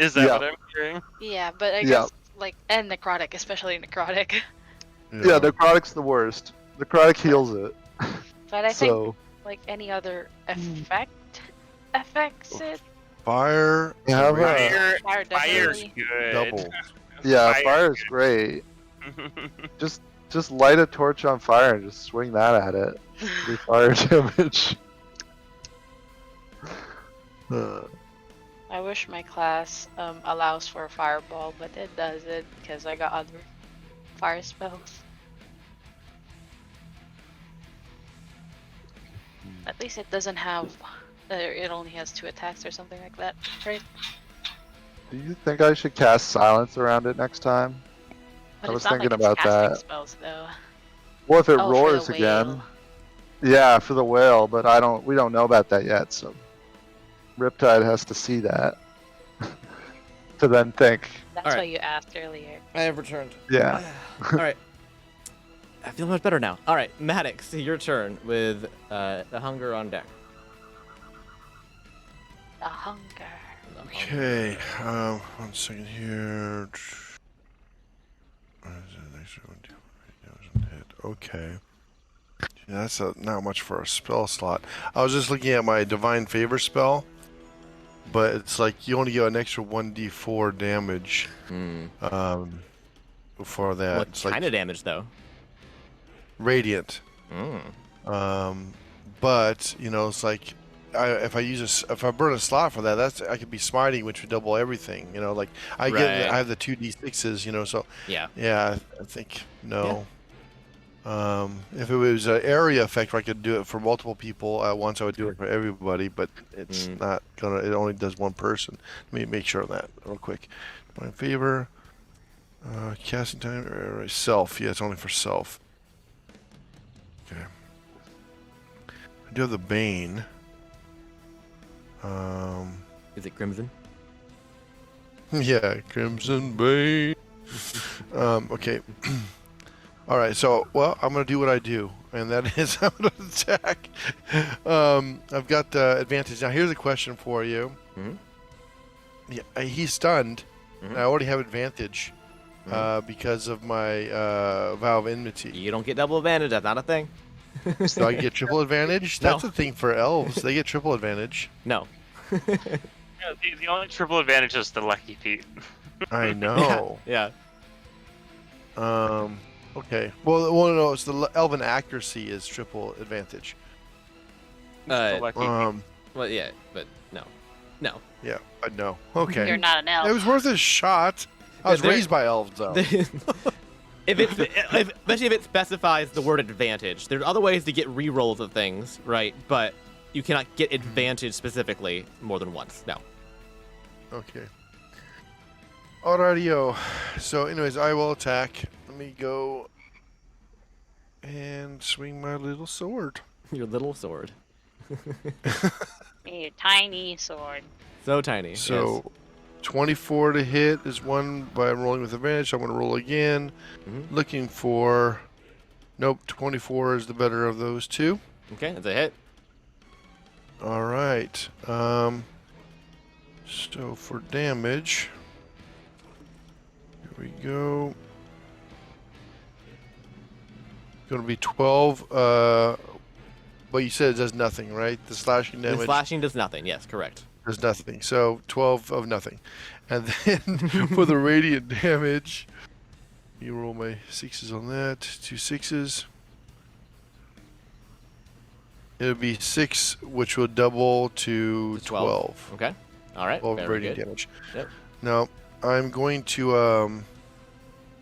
Is that Yeah. what I'm hearing? Yeah, but I Yeah. guess like and necrotic, especially necrotic. Yeah, necrotic's the worst. Necrotic heals it. But I So think like any other effect affects it. Fire. you have Fire, Fire fire's definitely. good. Double. yeah, Fire's fire's great. Just light a torch on fire and just swing that at it. Do fire damage. I wish my class allows for fireball, but it doesn't because I got other fire spells. At least it doesn't have. It only has 2 attacks or something like that, right? Do you think I should cast silence around it next time? But I it's was not thinking like it's about casting that. spells though. Well, if it Oh, for the roars whale. again. Yeah, for the whale, but we don't know about that yet, so Riptide has to see that to then think. That's Alright. what you asked earlier. I have returned. Yeah. All right. I feel much better now. All right, Maddox, your turn with the hunger on deck. The hunger. Okay. 1 second here. Okay. Yeah, that's not much for a spell slot. I was just looking at my Divine Favor spell, but it's like you only get an extra 1d4 damage. For that, What it's kind like of damage, though? radiant. Mm. But you know, it's like if I burn a slot for that, I could be smiting, which would double everything. You know, like I have the 2d6s. You know, so Yeah. yeah, I think no. If it was an area effect where I could do it for multiple people at once, I would do it for everybody, but it's not gonna. It only does one person. Let me make sure of that real quick. My favor, casting time, self. Yeah, it's only for self. Okay. I do have the Bane. Is it Crimson? Yeah, Crimson Bane. Okay. All right, so I'm gonna do what I do, and that is I'm gonna attack. I've got advantage now. Here's a question for you. Yeah, he's stunned, and I already have advantage because of my vow of enmity. You don't get double advantage. That's not a thing. So I get triple advantage. No. That's a thing for elves. They get triple advantage. No. Yeah, the only triple advantage is the lucky feat. I know. Yeah. Okay. Well, no, it's the elven accuracy is triple advantage. The lucky feat. Well, yeah, but no. Yeah, I know. Okay. You're not an elf. It was worth a shot. I was Yeah, raised by elves, though. Especially if it specifies the word advantage. There's other ways to get rerolls of things, right? But you cannot get advantage specifically more than once. No. Okay. Alrighty-o. So, anyways, I will attack. Let me go and swing my little sword. Your little sword. Your tiny sword. So tiny. So, 24 to hit is one by rolling with advantage. So I'm going to roll again. Looking for... Nope, 24 is the better of those two. Yes. Okay, that's a hit. All right. So for damage, here we go. Going to be 12. But you said it does nothing, right? The slashing damage The slashing does nothing. Yes, correct. does nothing. So 12 of nothing. And then for the radiant damage, you roll my 6s on that. 2 6s. It'll be 6, which will double to 12. Okay. All right. 12 Very radiant good. damage. Yep. Now, I'm going to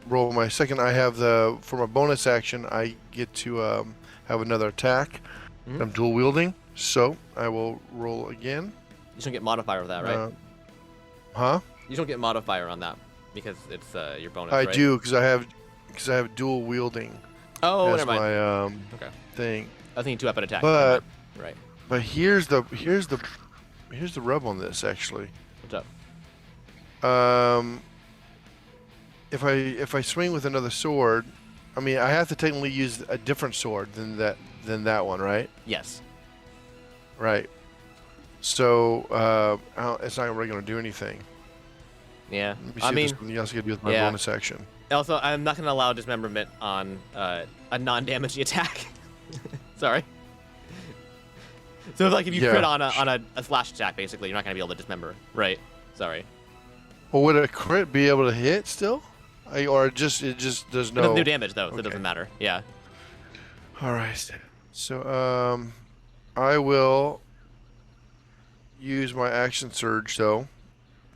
roll my second. I have for my bonus action, I get to have another attack. I'm dual wielding, so I will roll again. You don't get modifier with that, right? Huh? You don't get modifier on that because it's your bonus. I right? do because I have dual wielding Oh, as never mind. my Okay. thing. I was thinking 2-weapon attack. But right. but here's the rub on this actually. What's up? If I swing with another sword, I mean I have to technically use a different sword than that one, right? Yes. Right. So it's not really going to do anything. Yeah. Let me see I if mean, there's something else I can do with my yeah. bonus action. Also, I'm not going to allow dismemberment on a non-damagey attack. Sorry. So like if you Yeah. crit on a slash attack, basically, you're not going to be able to dismember. Right. Sorry. Well, would a crit be able to hit still? Or it just does It doesn't no. do damage though, so it Okay. doesn't matter. Yeah. All right. So I will use my action surge though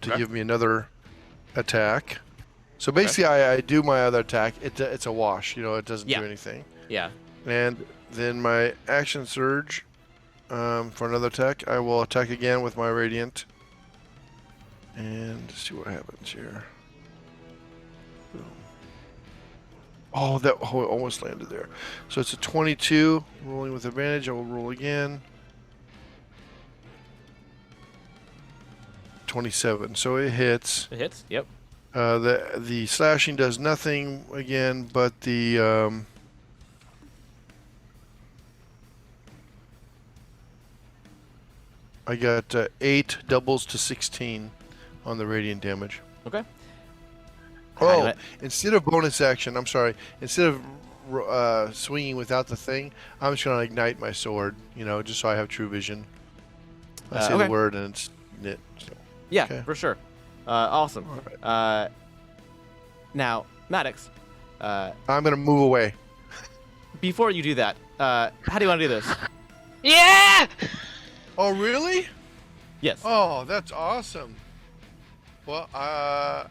to Okay. give me another attack. So basically, I do my other attack. It's a wash. It doesn't Yeah. do anything. Yeah. And then my action surge for another attack. I will attack again with my radiant. And see what happens here. Boom. Oh, it almost landed there. So it's a 22, rolling with advantage. I will roll again. 27. So it hits. It hits. Yep. The slashing does nothing again, but the I got 8 doubles to 16 on the radiant damage. Okay. Oh, instead of bonus action, I'm sorry. Instead of swinging without the thing, I'm just gonna ignite my sword. Just so I have true vision. I say okay. the word and it's knit. So. Yeah, Okay. for sure. Awesome. All right. Now, Maddox, I'm gonna move away. before you do that, how do you want to do this? Yeah! Oh, really? Yes. Oh, that's awesome. Well, I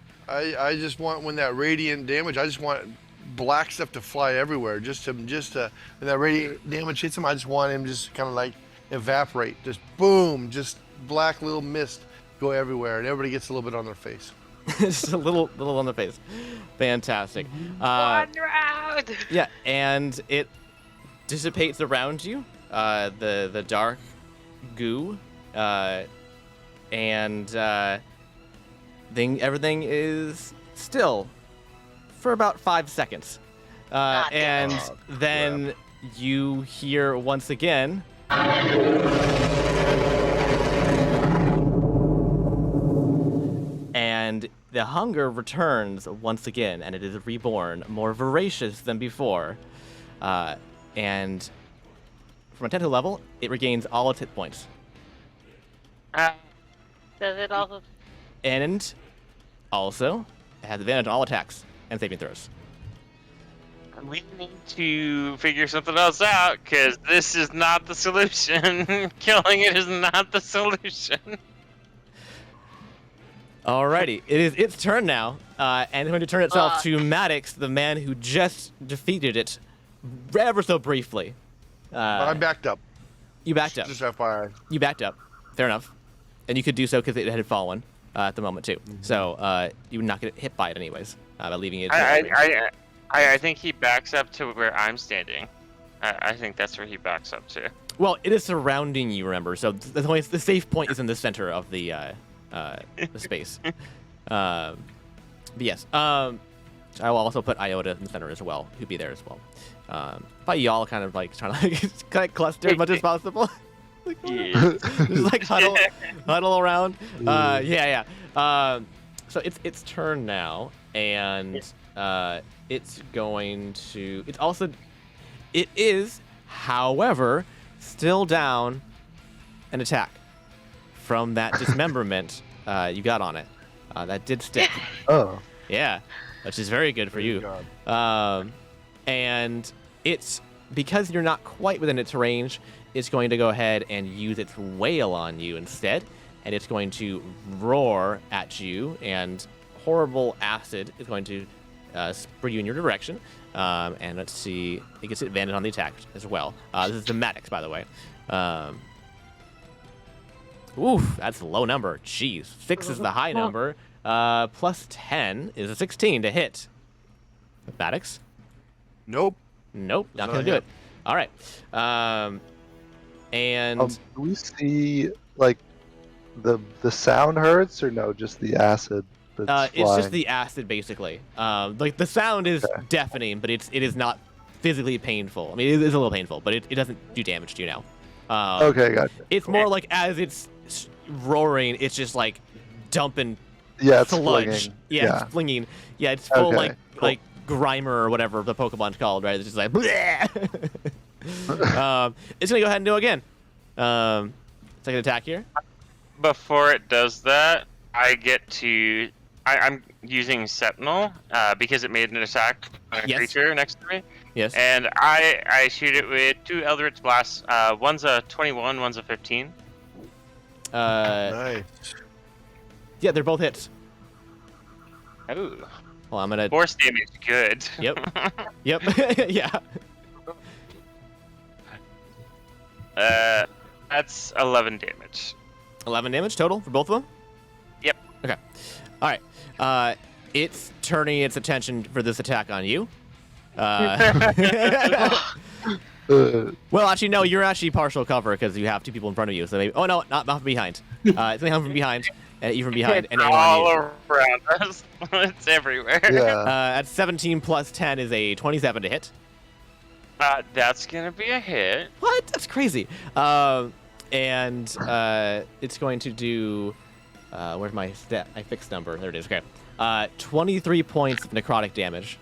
just want when that radiant damage. I just want black stuff to fly everywhere. Just to when that radiant damage hits him, I just want him just kind of like evaporate. Just boom, just black little mist go everywhere, and everybody gets a little bit on their face. Just a little on the face. Fantastic. One round! Yeah, and it dissipates around you. The dark goo, and everything is still for about 5 seconds, and then you hear once again. And the hunger returns once again, and it is reborn, more voracious than before. And from a 10 level, it regains all its hit points. Does it also? And also, it has advantage on all attacks and saving throws. We need to figure something else out, because this is not the solution. Killing it is not the solution. Alrighty, it is its turn now, and it's going to turn itself to Maddox, the man who just defeated it ever so briefly. I backed up. You backed up. Just FYI. You backed up. Fair enough. And you could do so because it had fallen at the moment, too. So you would not get hit by it anyways, by leaving it. I think he backs up to where I'm standing. I think that's where he backs up to. Well, it is surrounding you, remember, so the safe point is in the center of the space. But yes, I will also put Iota in the center as well, who'd be there as well. But y'all kind of like trying to kind of cluster as much as possible. Yeah. Just like huddle around. Yeah. So it's turn now, and it's going to. It is, however, still down an attack from that dismemberment you got on it. That did stick. Oh. Yeah, which is very good for you. And it's because you're not quite within its range, it's going to go ahead and use its wail on you instead, and it's going to roar at you, and horrible acid is going to spray you in your direction. And let's see, it gets advantage on the attack as well. This is the Maddox, by the way. Oof, that's a low number. Jeez, 6 is the high number. Plus 10 is a 16 to hit. Maddox? Nope. Nope, not gonna do it. All right. And Do we see like the sound hurts or no? Just the acid. That's it's just flying? the acid, basically. Like the sound is deafening, but it is not physically painful. I mean, it is a little painful, but it doesn't do damage to you now. Okay, gotcha. It's more like as it's roaring, it's just like dumping Yeah, it's sludge. flinging. Yeah, it's flinging. Yeah, it's full Okay, cool. like Grimer or whatever the Pokemon's called, right? It's just like it's gonna go ahead and do it again. Second attack here. Before it does that, I get to. I'm using Sentinel because it made an attack on a Yes. creature next to me. Yes. And I shoot it with 2 Eldritch Blasts. One's a 21, one's a 15. Nice. Yeah, they're both hits. Oh. Well, I'm gonna. Force damage, good. Yep. Yep. Yeah. That's 11 damage. 11 damage total for both of them? Yep. Okay. All right. It's turning its attention for this attack on you. Well, actually, no. You're actually partial cover because you have 2 people in front of you. So maybe. Oh no, not from behind. It's gonna come from behind, and even behind, and aim on all you. around us. It's everywhere. Yeah. At 17 plus 10 is a 27 to hit. That's gonna be a hit. What? That's crazy. And it's going to do. Where's my fixed number? There it is. Okay. 23 points of necrotic damage.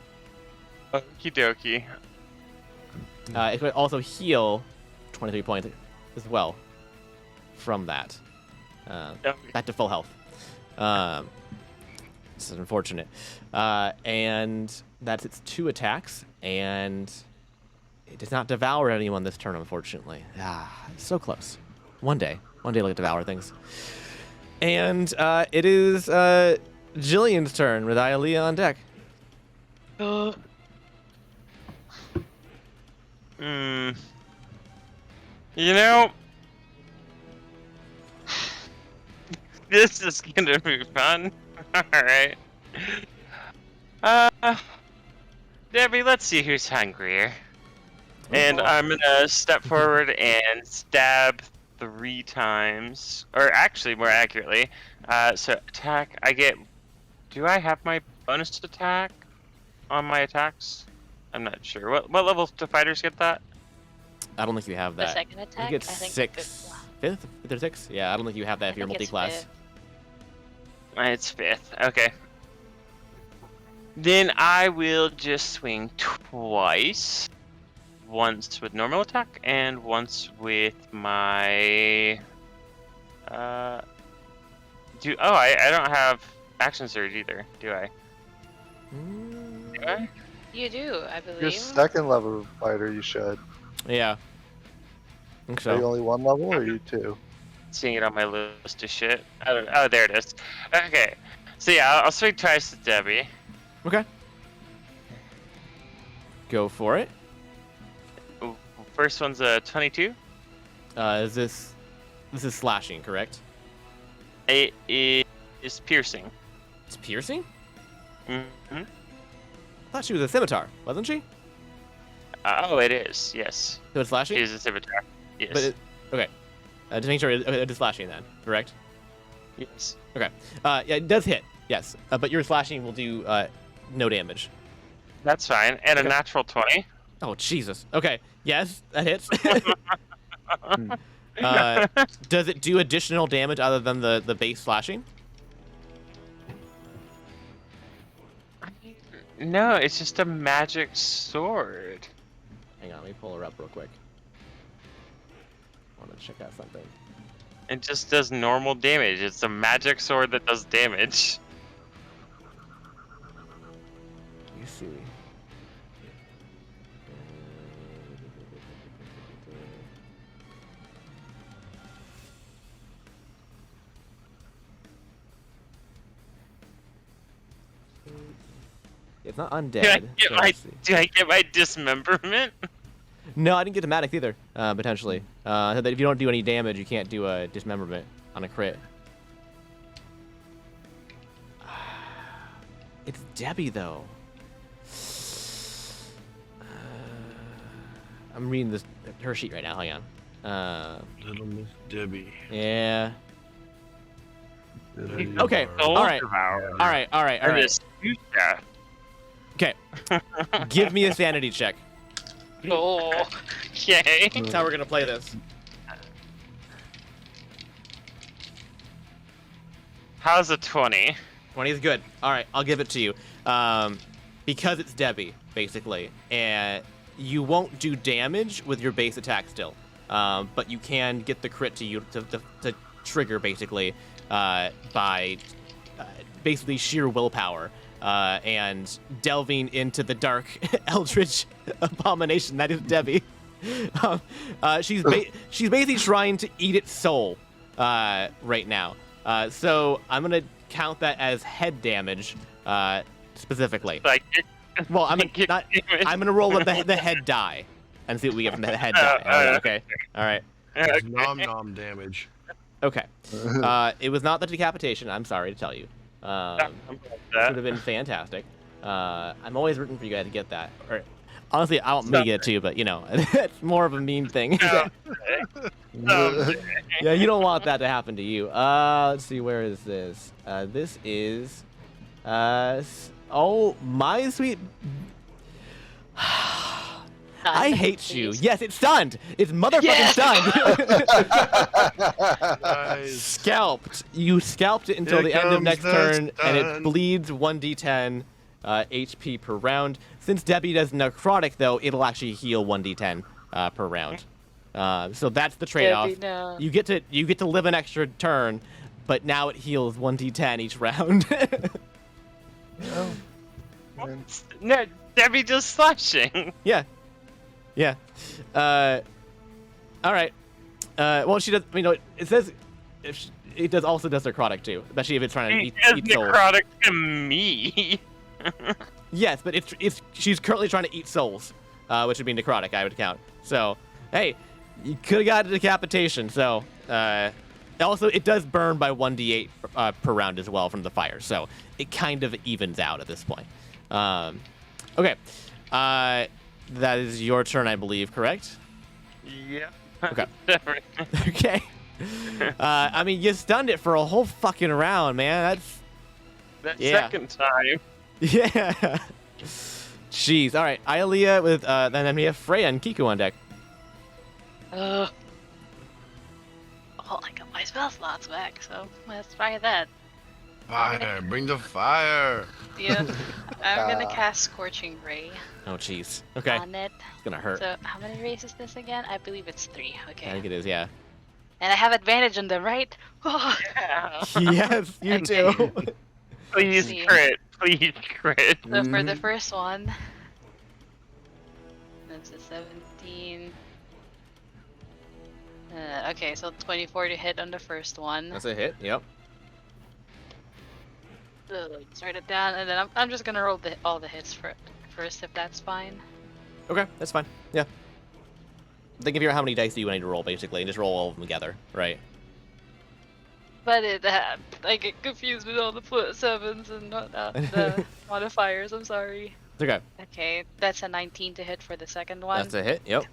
Okie dokie. It could also heal 23 points as well from that. Back to full health. This is unfortunate. And that's its 2 attacks, and it does not devour anyone this turn, unfortunately. So close. One day it'll get devour things. And it is Jillian's turn with Ialea on deck. You know, this is gonna be fun. Alright. Debbie, let's see who's hungrier. And I'm gonna step forward and stab 3 times. Or actually, more accurately. So attack, I get... Do I have my bonus attack on my attacks? I'm not sure. What level do fighters get that? I don't think you have that. The second attack? You get 6. 5th? 5th or 6th? Yeah, I don't think you have that if you're multi-class. It's 5th. Okay. Then I will just swing twice. Once with normal attack and once with my I don't have action surge either, do I? Do I? You do, I believe. Your second level fighter, you should. Yeah. I think Are you so. only 1 level or are you 2? Seeing it on my list of shit. I don't. Oh, there it is. Okay. So yeah, I'll swing twice to Debbie. Okay. Go for it. Ooh, first one's a 22. This is slashing, correct? It is piercing. It's piercing? Mm-hmm. I thought she was a scimitar, wasn't she? Oh, it is. Yes. So it's slashing? It is a scimitar. Yes. But okay. Just make sure it is slashing then, correct? Yes. Okay. Yeah, it does hit. Yes. But your slashing will do no damage. That's fine. And Okay. a natural 20. Oh Jesus. Okay. Yes, that hits. Does it do additional damage other than the base slashing? No, it's just a magic sword. Hang on, let me pull her up real quick. I want to check out something. It just does normal damage. It's a magic sword that does damage. You see. It's not undead. so let's see. Do I get my dismemberment? No, I didn't get Domatics either, potentially. So that if you don't do any damage, you can't do a dismemberment on a crit. It's Debbie, though. I'm reading her sheet right now. Hang on. Little Miss Debbie. Yeah. Did Okay. Soul All right. Devourer. All right. All right. All And right. Essentia. Okay. Give me a sanity check. Oh, okay. That's how we're gonna play this. How's a 20? 20 is good. All right, I'll give it to you. Because it's Debbie, basically, and you won't do damage with your base attack still, but you can get the crit to trigger basically by basically sheer willpower and delving into the dark eldritch abomination that is Debbie. She's basically trying to eat its soul right now. So I'm gonna count that as head damage specifically. Like, Well, I'm gonna roll the head die and see what we get from the head die. Okay. All right. It's nom damage. Okay. It was not the decapitation. I'm sorry to tell you. Would have been fantastic. I'm always rooting for you guys to get that. Or honestly, I want me to get it too, but you know, it's more of a mean thing. Yeah, you don't want that to happen to you. Let's see, where is this? This is, oh my sweet. I hate you. Yes, it's stunned. It's motherfucking stunned. Nice. Scalped. You scalped it until Here the end of comes next the turn, and it stun. bleeds 1d10 HP per round. Since Debbie does necrotic, though, it'll actually heal 1d10 per round. So that's the trade-off. Debbie, no. You get to live an extra turn, but now it heals 1d10 each round. No, Debbie just slashing. Yeah. Yeah. All right. Well, she does. You know, it says it does also does necrotic too, especially if it's trying to He eat is souls. necrotic to me. Yes, but she's currently trying to eat souls, which would be necrotic. I would count. So, hey, you could have got a decapitation. So, also it does burn by 1d8 per round as well from the fire. So it kind of evens out at this point. Okay. That is your turn, I believe, correct? Yeah. Okay. Okay. I mean, you stunned it for a whole fucking round, man. That Yeah. second time. Yeah. Jeez. All right. Ialea with then we have Freya and Kiku on deck. Oh, I got my spell slots back, so let's try that. Fire, bring the fire. Yeah. I'm gonna cast Scorching Ray Oh, jeez. Okay. on it. It's gonna hurt. So how many rays is this again? I believe it's 3. I Okay. think it is. Yeah. And I have advantage on them, right? Oh. Yeah. Yes, you Okay. do. Please See. crit. Please crit. So for the first one, that's a 17. Okay, so 24 to hit on the first one. That's a hit. Yep. Let's write it down, and then I'm just gonna roll all the hits first, if that's fine. Okay, that's fine. Yeah. Think of how many dice do you need to roll, basically, and just roll all of them together, right? But I get confused with all the +7s and the modifiers. I'm sorry. It's okay. Okay, that's a 19 to hit for the second one. That's a hit. Yep.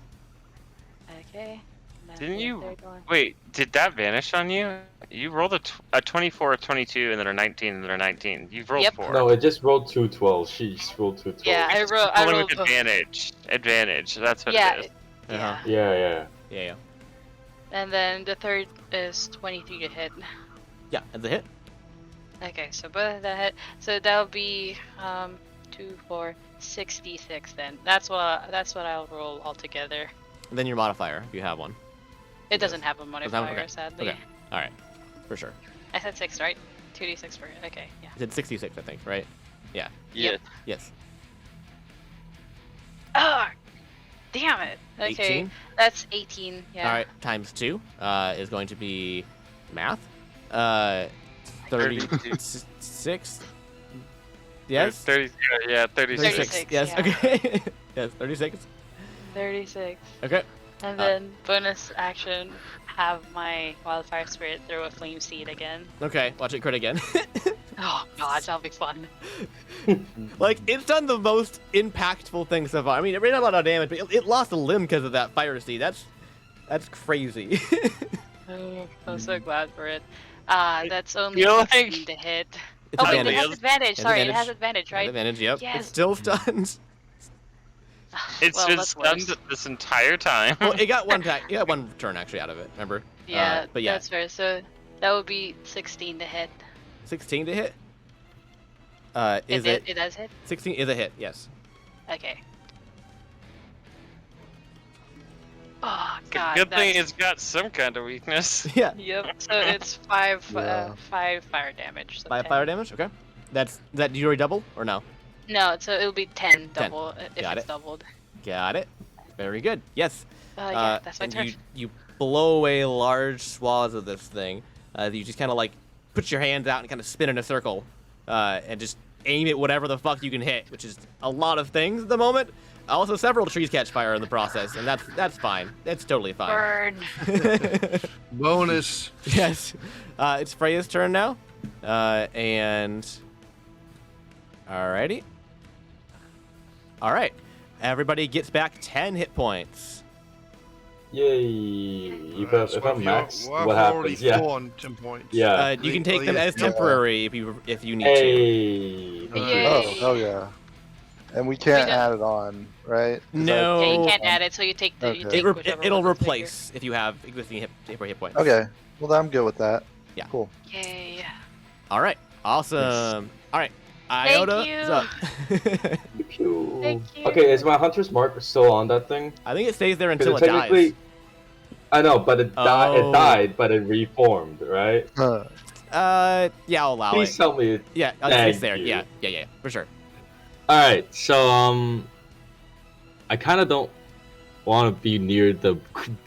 Okay. Now Didn't the you- third one. Wait, did that vanish on you? You rolled a 24, a 22, and then a 19, and then a 19. You've rolled Yep. 4. No, it just rolled 2 12s. She just rolled 2 12s. Yeah, I Rolling rolled. with advantage. Advantage. That's what Yeah. it is. Uh-huh. Yeah. Yeah. And then the third is 23 to hit. Yeah. That's a hit. Okay, so both of that hit. So that'll be 2, 4, 66 then. That's what I'll roll altogether. And then your modifier, if you have one. It doesn't have a have- modifier, okay. sadly. Okay. All right. For sure. I said 6, right? 2d6 for okay, yeah. You said 66, I think, right? Yeah. Yeah. Yes. Oh, damn it. Okay, 18? that's 18. Yeah. All right. Times 2 is going to be math. 36. Yes. 30, yeah, 36. 36, Yes. yeah. Okay. Yes. 36. 36. Okay. And then bonus action, have my wildfire spirit throw a flame seed again. Okay. Watch it crit again. Oh god, that'll be fun. Like, it's done the most impactful thing so far. I mean, it ran a lot of damage, but it lost a limb because of that fire seed. That's crazy. Oh, I'm so glad for it. That's only Feel like- 16 to hit. It's Oh wait, advantage. it has advantage. It's Sorry, advantage. it has advantage, right? Advantage, yep. Yes. It's still stunned. It's Well, been that's stunned worse. this entire time. Well, it got one turn actually out of it, remember? Yeah, but yeah, that's fair. So that would be 16 to hit. 16 to hit. Is it? it? It does hit. 16 is a hit. Yes. Okay. Oh god. Good thing that's- it's got some kind of weakness. Yeah. Yep. So it's 5 Yeah. 5 fire damage. So 5 10. fire damage. Okay. Is that you already double or no? No, so it'll be 10 double if Got it's it. doubled. Got it. Very good. Yes. Yeah, that's my and turn. you blow away large swaths of this thing. You just kind of like put your hands out and kind of spin in a circle, and just aim at whatever the fuck you can hit, which is a lot of things at the moment. Also, several trees catch fire in the process, and that's fine. It's totally fine. Burn. Bonus. Yes. It's Freya's turn now, and alrighty. All right. Everybody gets back 10 hit points. Yay! If I'm maxed, I've what already happens? Yeah. full on 10 points. Yeah. You can take them yeah. as temporary if you need to. Hey. Oh, hell yeah. And we can't We don't- add it on, right? No. Yeah, you can't add it, so you take the. You Okay. take whichever It'll one is bigger. replace if you have existing hit points. Okay. Well, then I'm good with that. Yeah. Cool. Yay. All right. Awesome. All right. Iota. you. What's up? Thank you. Thank you. Okay, is my hunter's mark still on that thing? I think it stays there 'Cause until it technically, dies. I know, but it Oh. died, but it reformed, right? Huh. Yeah, I'll allow Please it. tell me. Yeah, it's Thank there. you. Yeah, for sure. All right, so I kind of don't want to be near the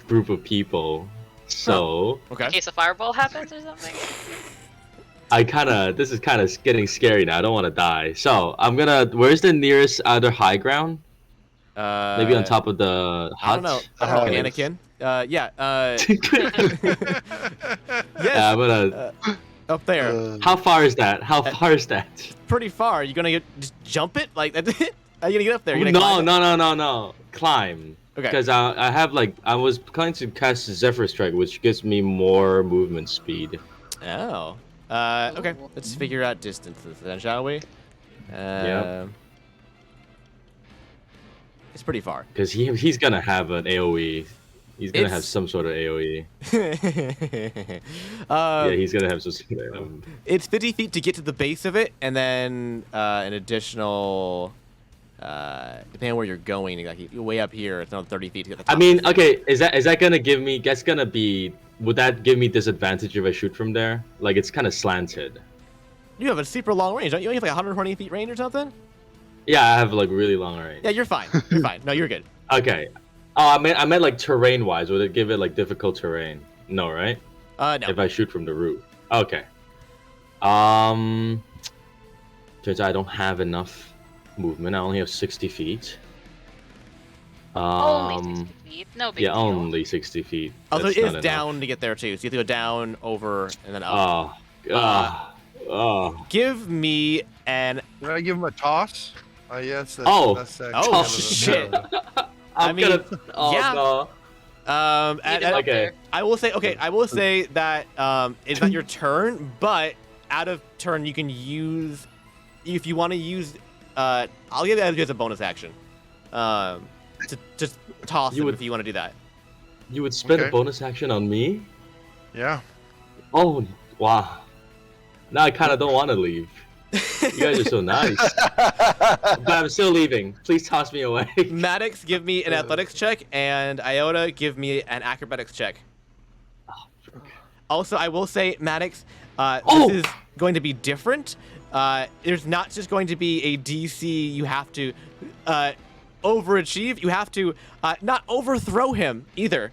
group of people, so Okay. In case a fireball happens or something. this is kind of getting scary now. I don't want to die, so I'm gonna. Where's the nearest other high ground? Maybe on top of the I don't hut. know. I don't know, Okay. Anakin. Yeah. Yeah, Yes. I'm gonna. Up there. How far is that? How far is that? Pretty far. You gonna just jump it? Like that's it? Are you gonna get up there? You're gonna No, climb it? no. Climb. Okay. Because I have like I was planning to cast Zephyr Strike, which gives me more movement speed. Oh. Okay. Let's figure out distances then, shall we? It's pretty far. Because he's gonna have an AOE. He's gonna have It's- some sort of AOE. Yeah, Yeah, he's gonna have some sort of. It's 50 feet to get to the base of it, and then an additional, depending on where you're going, like you're way up here, it's another 30 feet to get the top. I mean, okay, is that gonna give me? That's gonna be. Would that give me disadvantage if I shoot from there? Like it's kind of slanted. You have a super long range, don't you? You have like 120 feet range or something? Yeah, I have like really long range. Yeah, you're fine. You're fine. No, you're good. Okay. Oh, I meant like terrain wise. Would it give it like difficult terrain? No, right? No. If I shoot from the roof. Okay. Turns out I don't have enough movement. I only have 60 feet. Only 60 feet. No big Yeah, deal. only 60 feet. Also, That's it not is enough. down to get there too, so you have to go down, over, and then up. Oh. Give me an. Did I give him a toss? Yes. That's, Oh. That's Oh, kind of a- shit. I'm I mean, gonna. Oh, yeah. no. Leave it up Okay. there. I will say, okay, I will say that it's not your turn, but out of turn you can use, if you want to use, I'll give that as a bonus action, to just toss You him would- if you want to do that. You would spend a Okay. bonus action on me? Yeah. Oh, wow. Now I kind of don't want to leave. You guys are so nice. But I'm still leaving. Please toss me away. Maddox, give me an athletics check, and Iota, give me an acrobatics check. Also, I will say, Maddox, Oh! this is going to be different. There's not just going to be a DC you have to overachieve. You have to not overthrow him either.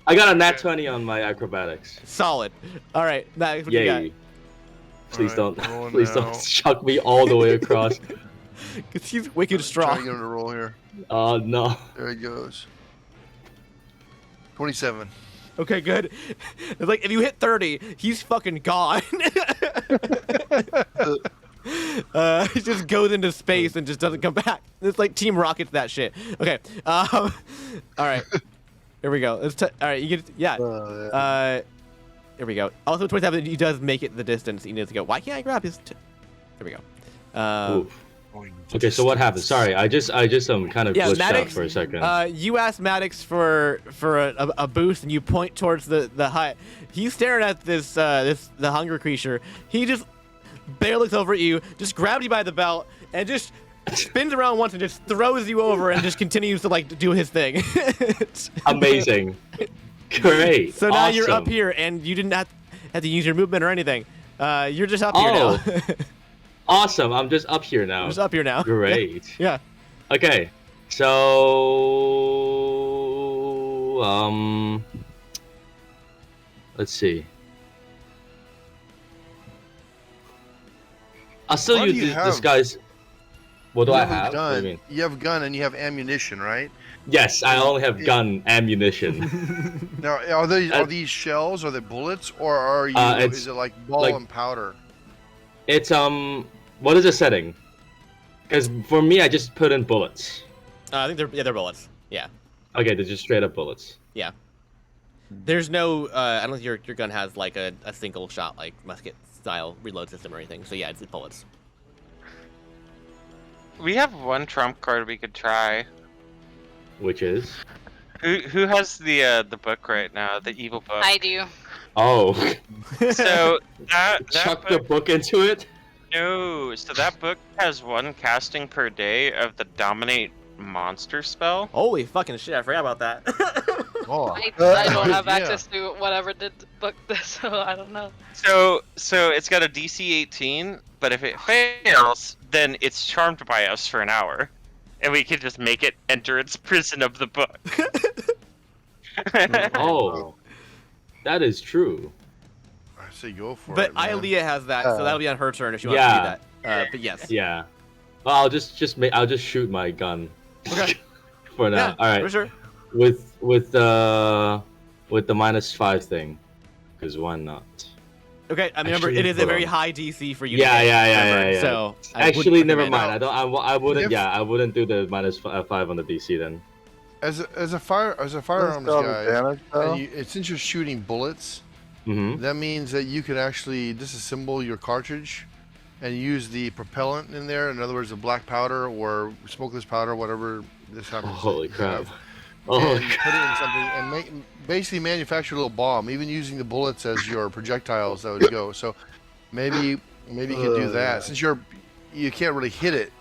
I got a nat 20 on my acrobatics. Solid. All right, Maddox, what do you Yay. got? Please Alright, don't, rolling please now. don't chuck me all the way across. Because he's wicked Trying to strong. get him to roll here. Oh no. There he goes. 27. Okay, good. It's like if you hit 30, he's fucking gone. He just goes into space and just doesn't come back. It's like Team Rocket's that shit. Okay. All right. Here we go. All right. You get. Yeah. Here we go. Also, 27. He does make it the distance he needs to go. Why can't I grab his? There we go. Oof. Okay, so what happened? Sorry, I just kind of Yeah, glitched Maddox. out for a second. You asked Maddox for a boost, and you point towards the hut. He's staring at this the hunger creature. He just Bear looks over at you, just grabs you by the belt, and just spins around once and just throws you over and just continues to like do his thing. Amazing. Great. So now you're up Awesome. here, and you didn't have to use your movement or anything. You're just up here now. Awesome. I'm just up here now. Just up here now. Great. Yeah. Okay. So let's see. I'll still What do use you have? this guy's. What do You I have a have? What do gun. you mean? You have a gun and you have ammunition, right? Yes, I only have gun ammunition. Now, are these shells? Are they bullets, or are you? It's Is it like ball like- and powder? It's what is the setting? Because for me, I just put in bullets. I think they're bullets. Yeah. Okay, they're just straight up bullets. Yeah. There's no. I don't think your gun has like a single shot like musket style reload system or anything. So yeah, it's bullets. We have one trump card we could try. Which is? Who has the book right now? The evil book. I do. Oh. So that Chuck book, the book into it? no. So that book has one casting per day of the dominate monster spell. Holy fucking shit! I forgot about that. Oh, I don't have yeah. access to whatever did book this, so I don't know. So it's got a DC 18, but if it fails, then it's charmed by us for an hour, and we can just make it enter its prison of the book. Oh. That is true. I say go for But it. man. Ilea has that, so that'll be on her turn if she wants to do that. But yes. Yeah. Well, I'll just shoot my gun. Okay. For now. Yeah, All right. for sure. With the -5 thing, because why not? Okay, I remember Actually, it is a very hold on. high DC for you. Yeah, to hit, yeah. remember, So I Actually, wouldn't never recommend mind. it. I wouldn't. If- Yeah, I wouldn't do the -5 on the DC then. as a firearms Still guy, damage, though. and since you're shooting bullets, Mm-hmm. that means that you could actually disassemble your cartridge and use the propellant in there. In other words, the black powder or smokeless powder, whatever this happens. to Holy crap! have, Holy and put it in something and basically manufacture a little bomb, even using the bullets as your projectiles that would go. So maybe you can do that since you can't really hit it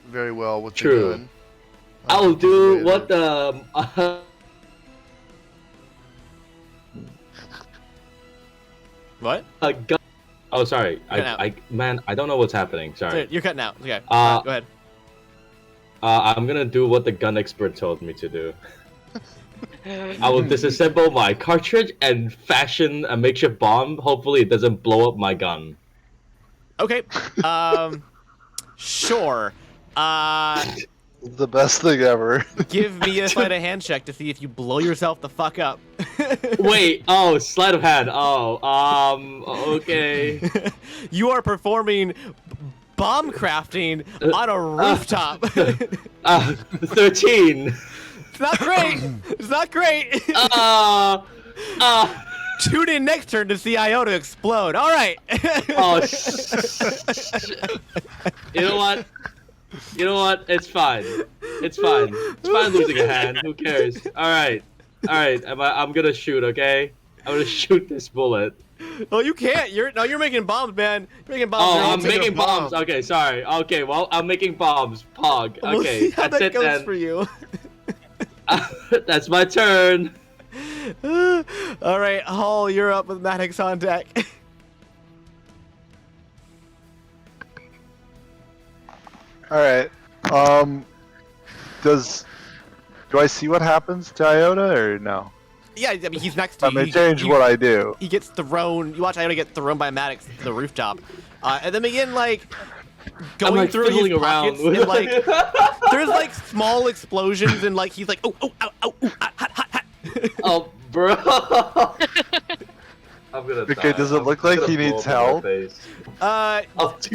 very well with True. the gun. I'll do what the. What? Gun. Oh, sorry. Cut out. I don't know what's happening. Sorry. You're cutting out. Okay. Alright, go ahead. I'm gonna do what the gun expert told me to do. I will disassemble my cartridge and fashion a makeshift bomb. Hopefully, it doesn't blow up my gun. Okay. Sure. The best thing ever. Give me a sleight of hand check to see if you blow yourself the fuck up. Wait. Oh, sleight of hand. Oh. Okay. You are performing bomb crafting on a rooftop. 13. It's not great. It's not great. Tune in next turn to see Iota explode. All right. Oh. You know what? It's fine. It's fine. It's fine losing a hand. Who cares? All right. I'm gonna shoot. Okay. I'm gonna shoot this bullet. Oh, you can't. You're making bombs, man. You're making bombs. Oh, I'm take a making bombs. bomb. Okay, sorry. Okay, well, I'm making bombs. Pog. We'll Okay, see how that's that it goes then. for you. That's my turn. All right, Hall, you're up with Maddox on deck. All right. Do I see what happens to Iota or no? Yeah, I mean he's next to I you. may change what I do. He gets thrown. You watch Iota get thrown by Maddox to the rooftop, and then begin like going like, through his fiddling around. pockets and like there's like small explosions and like he's like oh ow, ooh, hot hot hot. Oh, bro. I'm gonna die. Okay, does it look like he needs help? To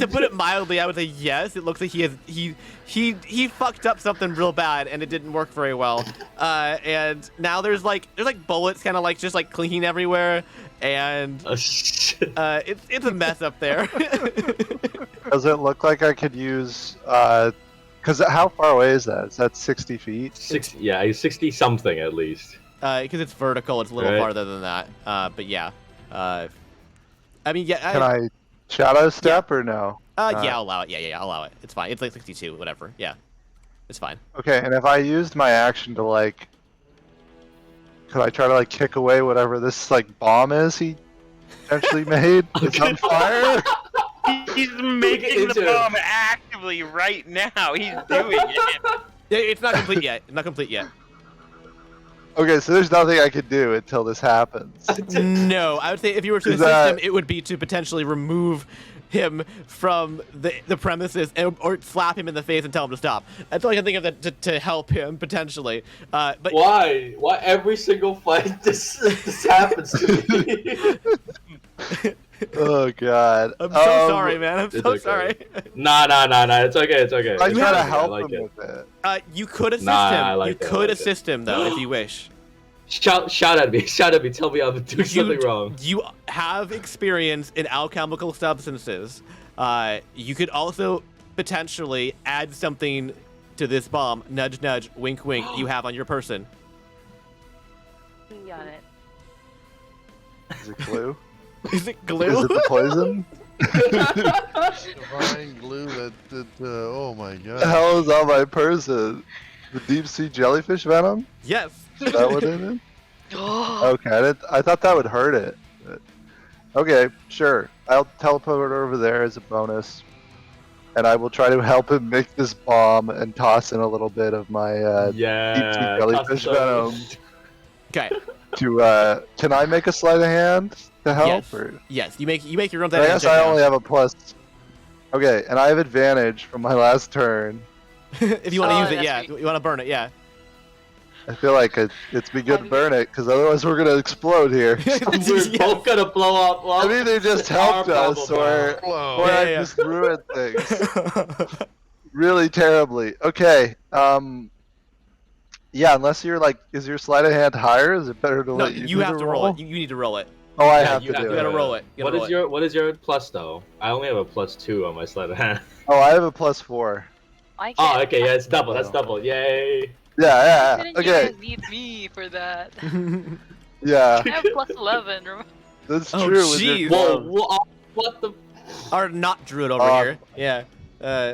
put it mildly, I would say yes. It looks like he fucked up something real bad and it didn't work very well. And now there's like bullets kind of like just like clinking everywhere, and Oh, shit. it's a mess up there. Does it look like I could use? Because how far away is that? Is that 60 feet? 60, yeah, 60 something at least. Because it's vertical, it's a little Right. farther than that. But yeah. I mean, yeah. Can I Shadow step or no? Yeah, I'll allow it. Yeah, I'll allow it. It's fine. It's like 62, whatever. Yeah, it's fine. Okay, and if I used my action to like, could I try to like kick away whatever this like bomb is he potentially made? It's on fire. He's making the bomb actively right now. He's doing it. Yeah, it's not complete yet. Not complete yet. Okay, so there's nothing I could do until this happens. No, I would say if you were to assist him, it would be to potentially remove him from the premises or slap him in the face and tell him to stop. That's all I can think of that to help him potentially. But why? Why every single fight this happens to me? Oh God! I'm so sorry, man. I'm so sorry. Nah. It's okay. It's okay. I try to help like him it. with it. You could assist Nah, him. You could assist him though, if you wish. Shout at me. Shout at me. Tell me I'm doing something wrong. You have experience in alchemical substances. You could also potentially add something to this bomb. Nudge, nudge, wink, wink. You have on your person. Got it. Is it glue? Is it glue? Is it the poison? Divine glue that oh my God. The hell is on my person? The deep sea jellyfish venom? Yes. Is that what it is? Okay, I thought that would hurt it. But... Okay, sure. I'll teleport over there as a bonus. And I will try to help him make this bomb and toss in a little bit of my deep sea jellyfish venom. Okay. Can I make a sleight of hand to help? Yes. Or... Yes. You make your own. I guess I only have a plus. Okay, and I have advantage from my last turn. If you want to use it, yeah. You want to burn it, yeah. I feel like it's be good to burn it, because otherwise we're gonna explode here. We're both gonna blow up. I mean, they just helped us, or I just ruined things really terribly. Okay, yeah. Unless you're like, is your sleight of hand higher? Is it better to let you? You have to roll it. You need to roll it. Oh, I have to do it. You gotta roll it. What is your plus though? I only have a +2 on my sleight of hand. Oh, I have a +4. Oh, okay, yeah, it's double. That's double. Yay. Yeah. Didn't Okay. you guys need me for that? Yeah. I have +11. Remember? That's Oh, true. jeez. Whoa, what the? Or not Druid over here. Yeah.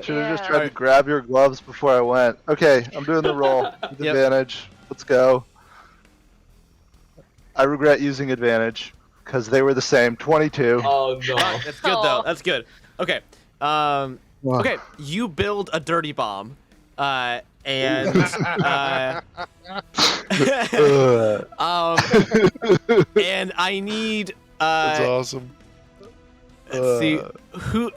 Should have just tried to grab your gloves before I went. Okay, I'm doing the roll with advantage. Let's go. I regret using advantage because they were the same. 22. Oh no. That's good though. That's good. Okay. Okay. You build a dirty bomb, and and I need. That's awesome. Let's see.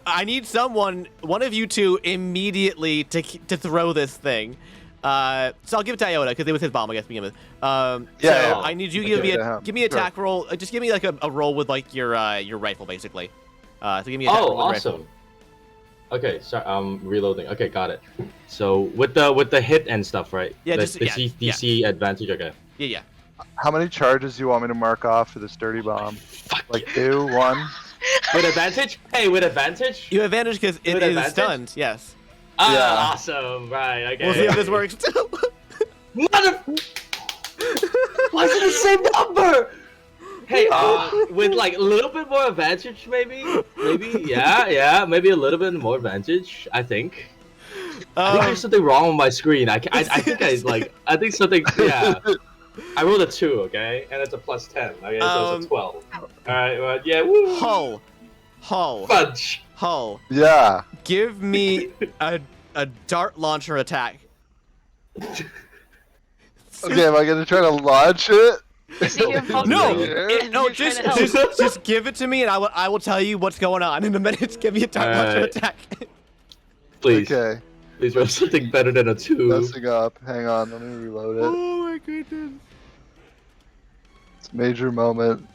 I need one of you two, immediately to throw this thing. So I'll give it to Iota because it was his bomb, I guess, to begin with. So I need you to give me an attack roll. Just give me like a roll with like your rifle, basically. So give me an attack roll with awesome. rifle. Okay, sorry, I'm reloading. Okay, got it. So with the hit and stuff, right? Yeah, the just DC advantage. Okay. Yeah. How many charges do you want me to mark off for this dirty bomb? Like 2, 1? With advantage? Hey, with advantage? You have advantage because it is stunned. Yes. Ah, awesome. Right. Okay. We'll see if this works. Mother. Why is it the same number? Hey, with like a little bit more advantage, maybe, yeah, maybe a little bit more advantage. I think. I think there's something wrong with my screen. I think something. Yeah. I rolled a 2, okay, and it's a +10. Okay, so it's a 12. All right, well, yeah. Woo. Hull. Fudge. Hull. Yeah. Give me a dart launcher attack. Okay, am I gonna try to launch it? No, just give it to me, and I will tell you what's going on in a minute. Give me a dart launcher attack. Please. Okay. Please roll something better than a 2. Messing up. Hang on, let me reload it. Oh my goodness. It's a major moment.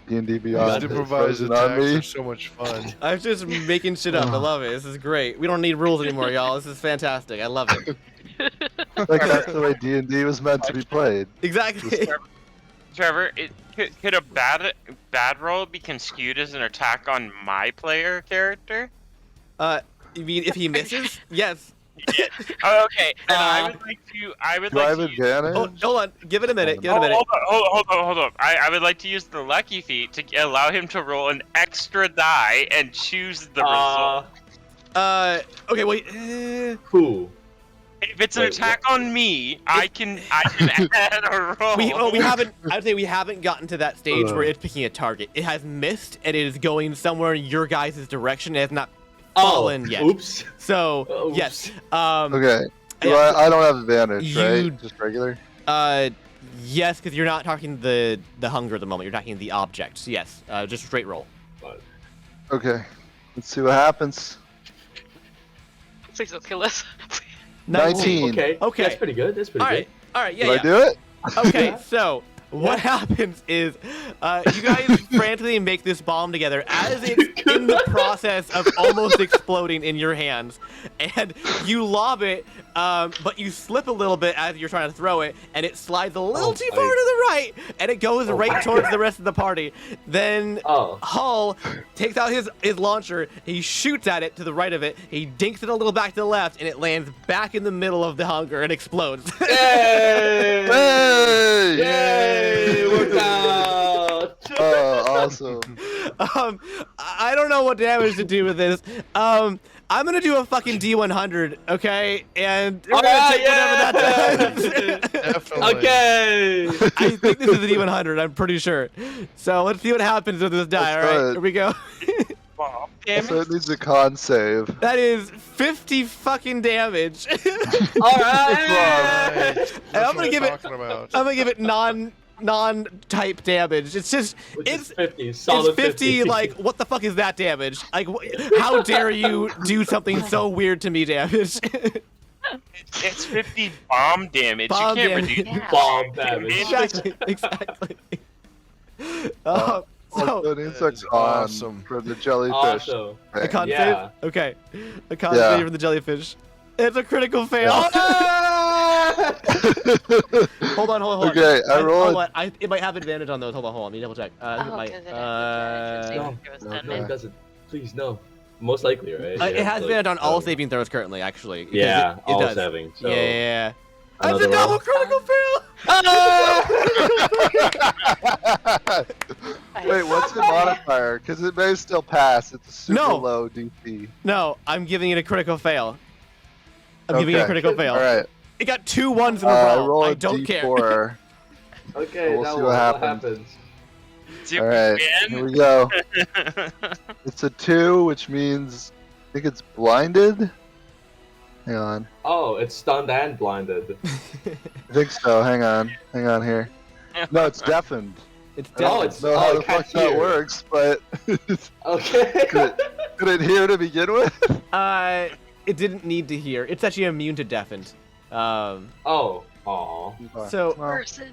D&D Beyond. Improvised attacks are so much fun. I'm just making shit up. I love it. This is great. We don't need rules anymore, y'all. This is fantastic. I love it. Like that's the way D&D was meant to be played. Exactly. Trevor, could a bad roll be skewed as an attack on my player character? You mean if he misses? Yes. Yeah. Oh, okay. And I would like to. I would Do I like have to. Use, advantage? Hold on. Give it a minute. Give it a oh, minute. hold on. I would like to use the lucky feat to allow him to roll an extra die and choose the result. Okay. Wait. Who? If it's an Wait, attack on me, I can add a roll. We haven't. I'd say we haven't gotten to that stage where it's picking a target. It has missed and it is going somewhere in your guys' direction. It has not fallen yet. Oops. So Oops. yes. Okay. yeah, I don't have advantage, You- right? Just regular? Yes, because you're not talking the hunger at the moment. You're talking the object. So yes. Just straight roll. Okay. Let's see what happens. Please don't kill us. 19. Okay. Okay. That's pretty good. That's pretty All right. All right. Yeah. Did yeah. I do it? Okay, so what happens is you guys frantically make this bomb together as it's in the process of almost exploding in your hands, and you lob it, but you slip a little bit as you're trying to throw it, and it slides a little too far to the right, and it goes right towards the rest of the party. Then Hull takes out his launcher, he shoots at it to the right of it, he dinks it a little back to the left, and it lands back in the middle of the hunger and explodes. Yay! Hey! Yay! Worked out. Oh, awesome. I don't know what damage to do with this. I'm gonna do a fucking D100, okay? And we're gonna take whatever that does. Definitely. Okay. I think this is a D100, I'm pretty sure. So let's see what happens with this die, Let's alright? try it. Here we go. So it needs a con save. That is 50 fucking damage. All right. That's I'm what gonna give it. talking about. I'm gonna give it non-type damage. It's just it's 50. Solid it's 50. Like what the fuck is that damage? Like how dare you do something so weird to me, damage? It's 50 bomb damage. Bomb you can't damage. reduce Bomb damage. exactly. So it needs a That is con awesome. for the jellyfish. Awesome. A con Yeah. save? Okay. A con Yeah. save for the jellyfish. It's a critical fail. Hold on. Okay, I rolled. Hold on. It might have advantage on those. Hold on. Let me double check. I think it Oh, might. because it has advantage. No, It was no, done no, in. it doesn't. Please, no. Most likely, right? It has so- advantage on all so- saving throws currently, actually. because Yeah, it all does. saving. So Yeah. That's another a double roll? critical fail. Wait, what's the modifier? Because it may still pass. It's a super No. low DC. No, I'm giving it a critical fail. I'm giving it a Okay. critical fail. All right. It got 2 1s in a I row. roll I a don't care. D4. Okay, We'll now see what what happens? All right, here we go. It's a 2, which means I think it's blinded. Hang on. Oh, it's stunned and blinded. I think so. Hang on here. No, it's deafened. It's I don't dead. it's- know how oh, the it fuck can't that hear. works, but Okay. could it hear to begin with? It didn't need to hear. It's actually immune to deafened. Oh. Aw. So Well, Person.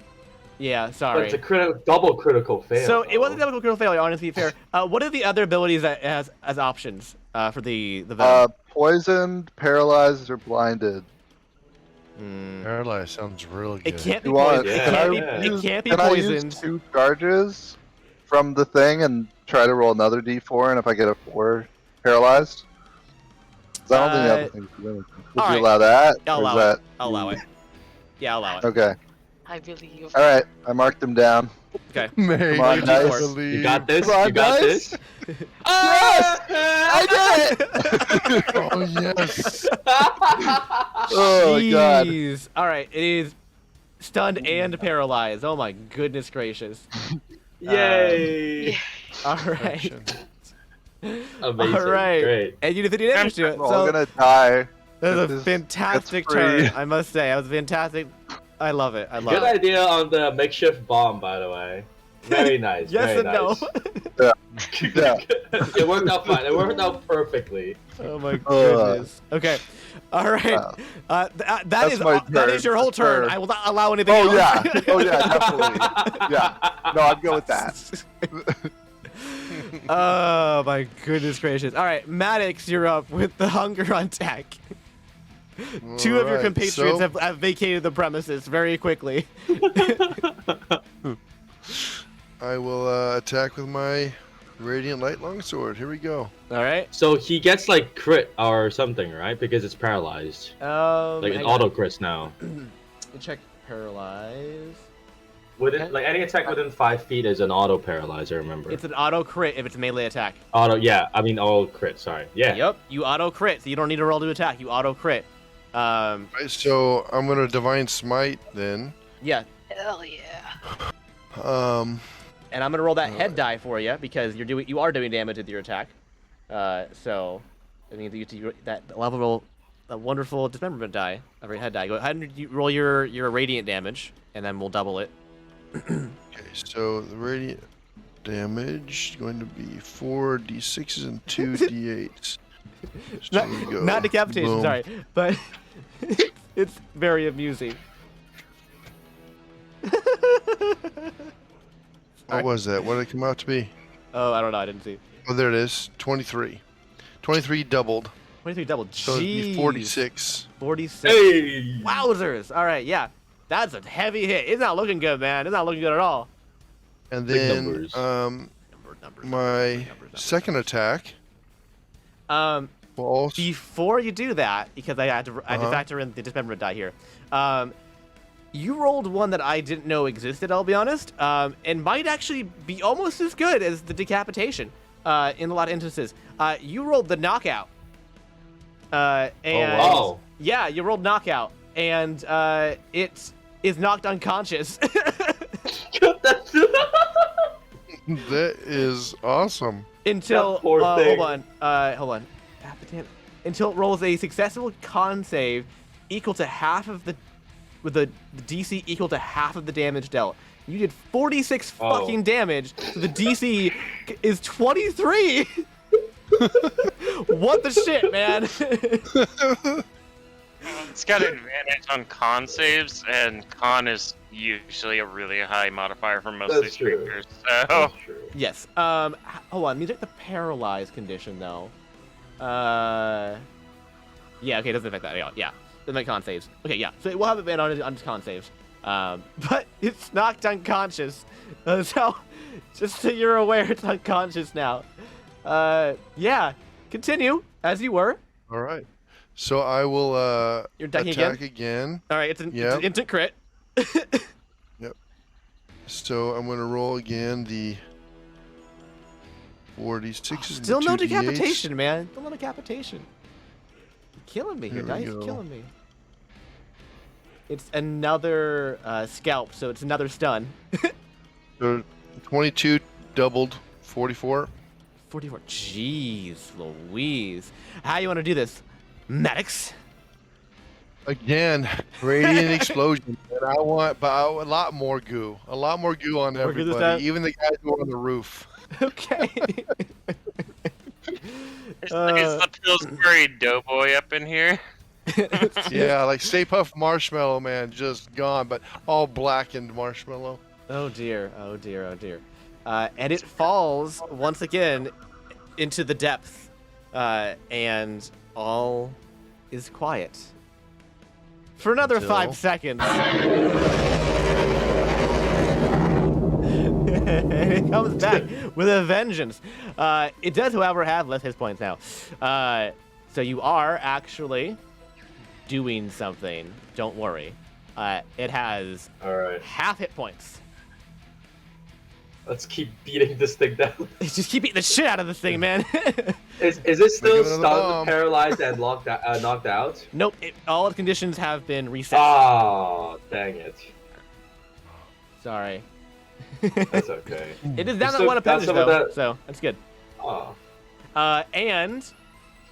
yeah, But sorry. it's a double critical fail. So it wasn't a though. double critical failure, honestly fair. What are the other abilities that it has as options for the venom? poisoned, paralyzed, or blinded. Paralyzed sounds really good. It can't be You want? poisoned. Yeah. It can't be Can I use poisoned. 2 charges from the thing and try to roll another D4? And if I get a 4, paralyzed. 'Cause I don't think the other things are really. Would alright. you allow that? I'll Or is allow that- it. I'll allow it. Yeah, I'll allow it. Okay. I believe. All right. I marked them down. Okay. Mate, Come on, I dice. believe. You got this. Come on, You got guys. this. Yes! I did it! Oh yes. Oh my god. Jeez. All right. It is stunned and paralyzed. Oh my goodness gracious. Yay! All right. Amazing. All right. Great. And you did 50 damage to it. We're all So gonna die. that was a This fantastic gets free. turn, I must say. That was fantastic. I love it. I love Good it. idea on the makeshift bomb, by the way. Very nice. Yes very and no. nice. Yeah. It worked out fine. It worked out perfectly. Oh my goodness. Okay. All right. Wow. That is my that turn. is your whole turn. Turn. I will not allow anything Oh else. yeah. Oh yeah. Definitely. Yeah. No, I'd go with that. Oh my goodness gracious. All right, Maddox, you're up with the hunger on deck. Two of your Alright, compatriots so- have vacated the premises very quickly. I will attack with my Radiant Light Longsword. Here we go. All right. So he gets like crit or something, right? Because it's paralyzed. Like an hang auto on. crits now. Let me check paralyze. Within like any attack within 5 feet is an auto paralyze. I remember. It's an auto crit if it's a melee attack. Auto, yeah. I mean auto crit. Sorry. Yeah. Yep. You auto crit, so you don't need to roll to attack. You auto crit. Right, so I'm gonna Divine Smite then. Yeah. Hell yeah. And I'm gonna roll that head die for you because you are doing damage with your attack. So it means you get to that level a wonderful dismemberment die, or head die. Go ahead and you roll your radiant damage, and then we'll double it. Okay, so the radiant damage is going to be 4 d6s and 2 d8s. So here we go. Not decapitation, Boom. sorry, but it's very amusing. What was that? What did it come out to be? Oh, I don't know. I didn't see. Oh, there it is. 23. 23 doubled. 23 double. So it'd be Jeez. 46. 46. Hey. Wowzers! All right, yeah, that's a heavy hit. It's not looking good, man. It's not looking good at all. And Big then numbers. my second attack will also... Before you do that, because I had to factor in the dismemberment die here. You rolled one that I didn't know existed, I'll be honest, and might actually be almost as good as the decapitation in a lot of instances. You rolled the knockout. And wow. Yeah, you rolled knockout, and it is knocked unconscious. That is awesome. Until That poor thing. hold on. Until it rolls a successful con save equal to half of the DC equal to half of the damage dealt. You did 46 fucking damage, so the DC is 23. What the shit, man? It's got an advantage on con saves, and con is usually a really high modifier for most of these true. creatures. So That's true. Yes. Hold on. Let me check the paralyzed condition though. Yeah. Okay. It doesn't affect that. Yeah. Doesn't make con saves. Okay. Yeah. So we'll have it banned on con saves. But it's knocked unconscious. So just so you're aware, it's unconscious now. Yeah. Continue as you were. All right. So I will You're attacking attack again. All right. It's an Yep. instant crit. Yep. So I'm going to roll again the 46. Still no decapitation, man. Still no decapitation. You're killing me. Your Here we dice is go. killing me. It's another scalp, so it's another stun. So 22 doubled, 44. 44. Jeez Louise. How you want to do this, Maddox? Again, radiant explosion. And I want a lot more goo. A lot more goo on More goo this everybody, time? even the guys who are on the roof. Okay. is the Pillsbury Doughboy up in here? Yeah, like Stay Puft Marshmallow Man, just gone, but all blackened marshmallow. Oh dear. Oh dear. Oh dear. And it falls once again into the depth, and all is quiet for another Until- 5 seconds. And it comes back with a vengeance. It does, however, have less hit points now. So you are actually doing something. Don't worry. It has All right. half hit points. Let's keep beating this thing down. Just keep beating the shit out of this thing, man. Is it still Make another bomb. stunned, paralyzed, and knocked out? Nope. All its conditions have been reset. Oh, dang it. Sorry. That's okay. It is down You that one still got appendage, some of though, that- so that's good. Oh. And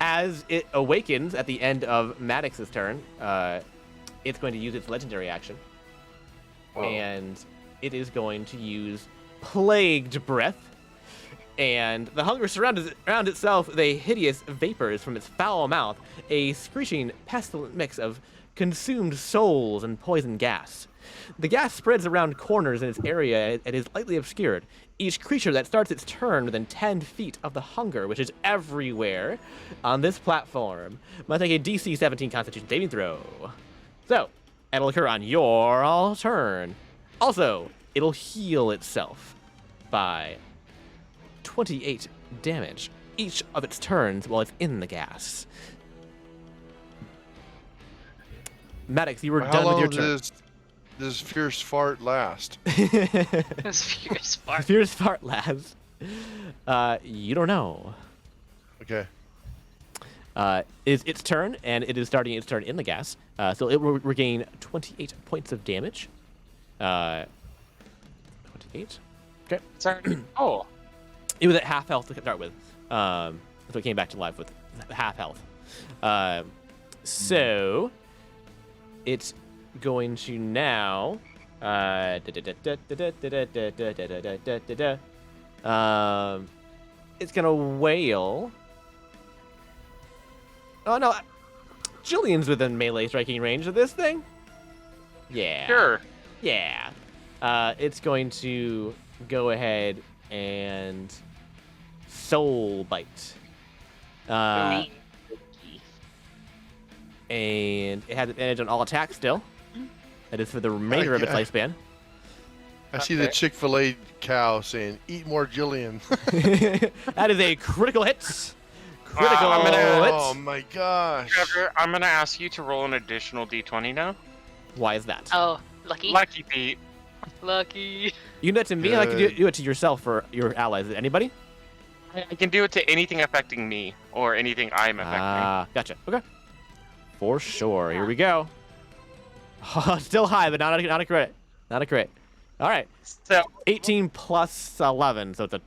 as it awakens at the end of Maddox's turn, it's going to use its legendary action. Oh. And it is going to use Plagued Breath. And the hunger surrounds around itself with hideous vapors from its foul mouth, a screeching, pestilent mix of consumed souls and poison gas. The gas spreads around corners in its area and is lightly obscured. Each creature that starts its turn within 10 feet of the hunger, which is everywhere on this platform, must make a DC 17 Constitution saving throw. So, it'll occur on your all turn. Also, it'll heal itself by 28 damage each of its turns while it's in the gas. Maddox, you were How done with long your turn. does fierce fart last? This fierce spark. Fierce fart lasts. You don't know. Okay. Is its turn, and it is starting its turn in the gas. So it will regain 28 points of damage. 28. Okay. Sorry. Oh. It was at half health to start with. So it came back to life with half health. So it's going to now. It's gonna wail. Oh no, Jillian's within melee striking range of this thing. Yeah. Sure. Yeah. It's going to go ahead and soul bite. And it has advantage on all attacks still. That is for the remainder of its lifespan. I see the Chick-fil-A cow saying, "Eat more Jillian." That is a critical hit. Critical hit. Oh my gosh. Trevor, I'm gonna ask you to roll an additional d20 now. Why is that? Oh, lucky. Lucky Pete. Lucky. You can do it to me, or I can do it to yourself or your allies. Anybody? I can do it to anything affecting me or anything I'm affecting. Gotcha. Okay. For sure. Here we go. Still high, but not a crit. Not a crit. All right. So 18 plus 11, so it's a.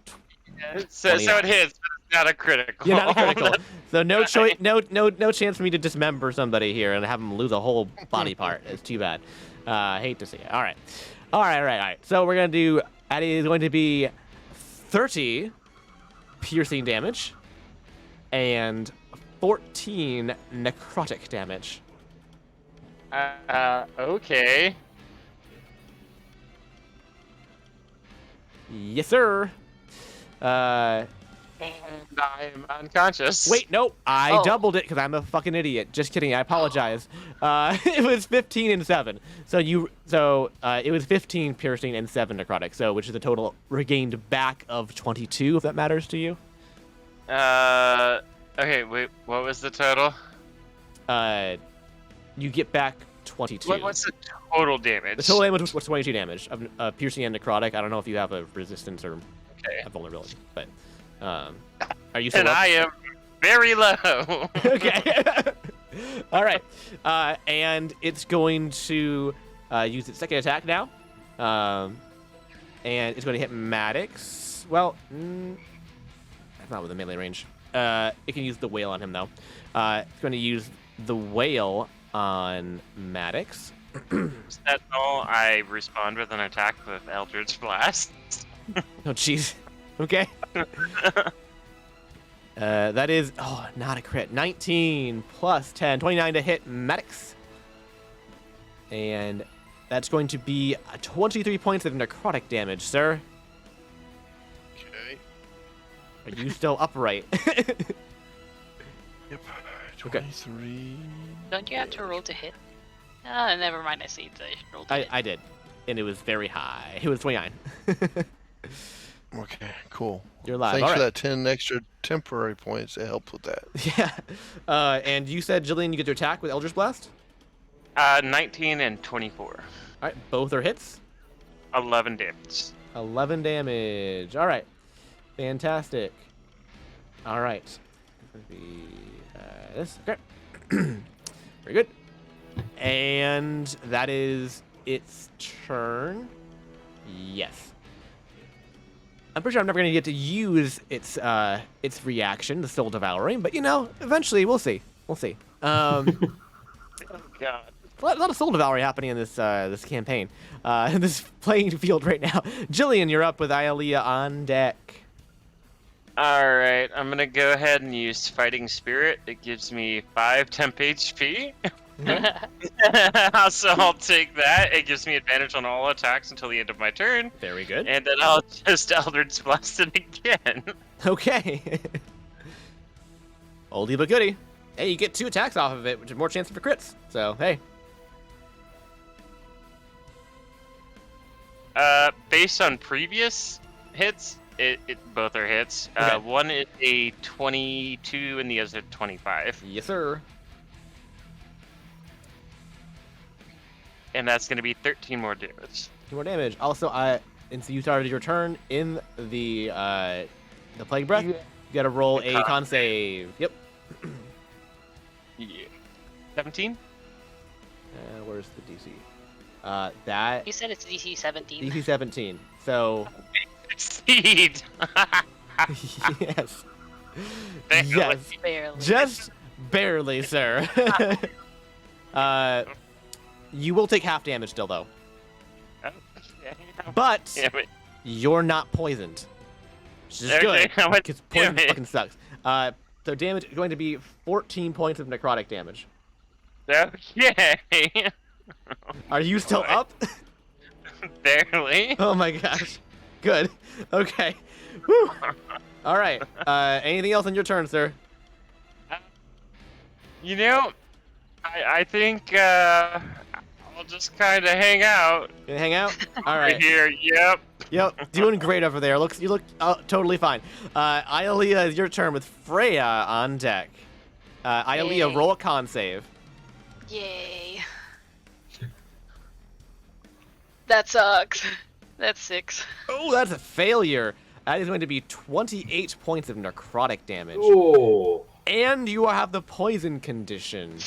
So it hits, but it's not a critical. Yeah, not a critical. So no choice, no chance for me to dismember somebody here and have them lose a whole body part. It's too bad. I hate to see it. All right. So we're gonna do. That is going to be 30 piercing damage and 14 necrotic damage. Okay. Yes, sir. And I'm unconscious. Wait, no, I doubled it because I'm a fucking idiot. Just kidding. I apologize. It was 15 and 7. So it was 15 piercing and 7 necrotic. So which is a total regained back of 22, if that matters to you. Okay. Wait. What was the total? You get back 22. What's the total damage? The total damage was 22 damage of piercing and necrotic. I don't know if you have a resistance or a vulnerability, but are you still And up? I am very low. Okay. All right. And it's going to use its second attack now. And it's going to hit Maddox. Well, that's not with the melee range. It can use the whale on him, though. It's going to use the whale on Maddox. Is that all? I respond with an attack with Eldritch Blast. Oh, jeez. Okay. That is, not a crit. 19 plus 10, 29 to hit Maddox. And that's going to be 23 points of necrotic damage, sir. Okay. Are you still upright? Yep. Okay. 23. Don't you have to roll to hit? Ah, never mind. I see it. I rolled to hit. I did. And it was very high. It was 29. Okay, cool. You're live. Thanks All for right. that 10 extra temporary points. It helped with that. Yeah. And you said, Jillian, you get to attack with Eldritch Blast? 19 and 24. All right. Both are hits. 11 damage. 11 damage. All right. Fantastic. All right. This. Okay. Very good. And that is its turn. Yes. I'm pretty sure I'm never going to get to use its reaction, the Soul Devouring, but eventually we'll see. We'll see. God. A lot of Soul Devouring happening in this campaign, in this playing field right now. Jillian, you're up with Ialea on deck. Alright, I'm gonna go ahead and use Fighting Spirit. It gives me 5 temp HP. So I'll take that. It gives me advantage on all attacks until the end of my turn. Very good. And then I'll just Eldritch Blast it again. Okay. Oldie but goodie. Hey, you get 2 attacks off of it, which is more chance for crits. So, hey. Based on previous hits, both are hits. Okay. One is a 22 and the other is a 25. Yes, sir. And that's going to be 13 more damage. 2 more damage. Also, and so you started your turn in the plague breath. You got to roll a con save. Yep. Yeah. 17? Where's the DC? That You said it's DC 17. DC 17. So Succeed! yes, Barely. yes, Barely. just barely, sir. You will take half damage still, though. Oh, yeah. But Damn it. you're not poisoned, which is Okay, good how much because poison damage? fucking sucks. So damage is going to be 14 points of necrotic damage. Okay. Are you still Boy. up? Barely. Oh my gosh. Good. Okay. Whew. All right. Anything else on your turn, sir? You know, I think I'll just kind of hang out Gonna hang out? All right right. here. Yep. Yep. Doing great over there. You look totally fine. Ialea, is your turn with Freya on deck. Ialea, Yay. roll a con save. Yay. That sucks. That's 6. Oh, that's a failure. That is going to be 28 points of necrotic damage. Oh. And you have the poison condition,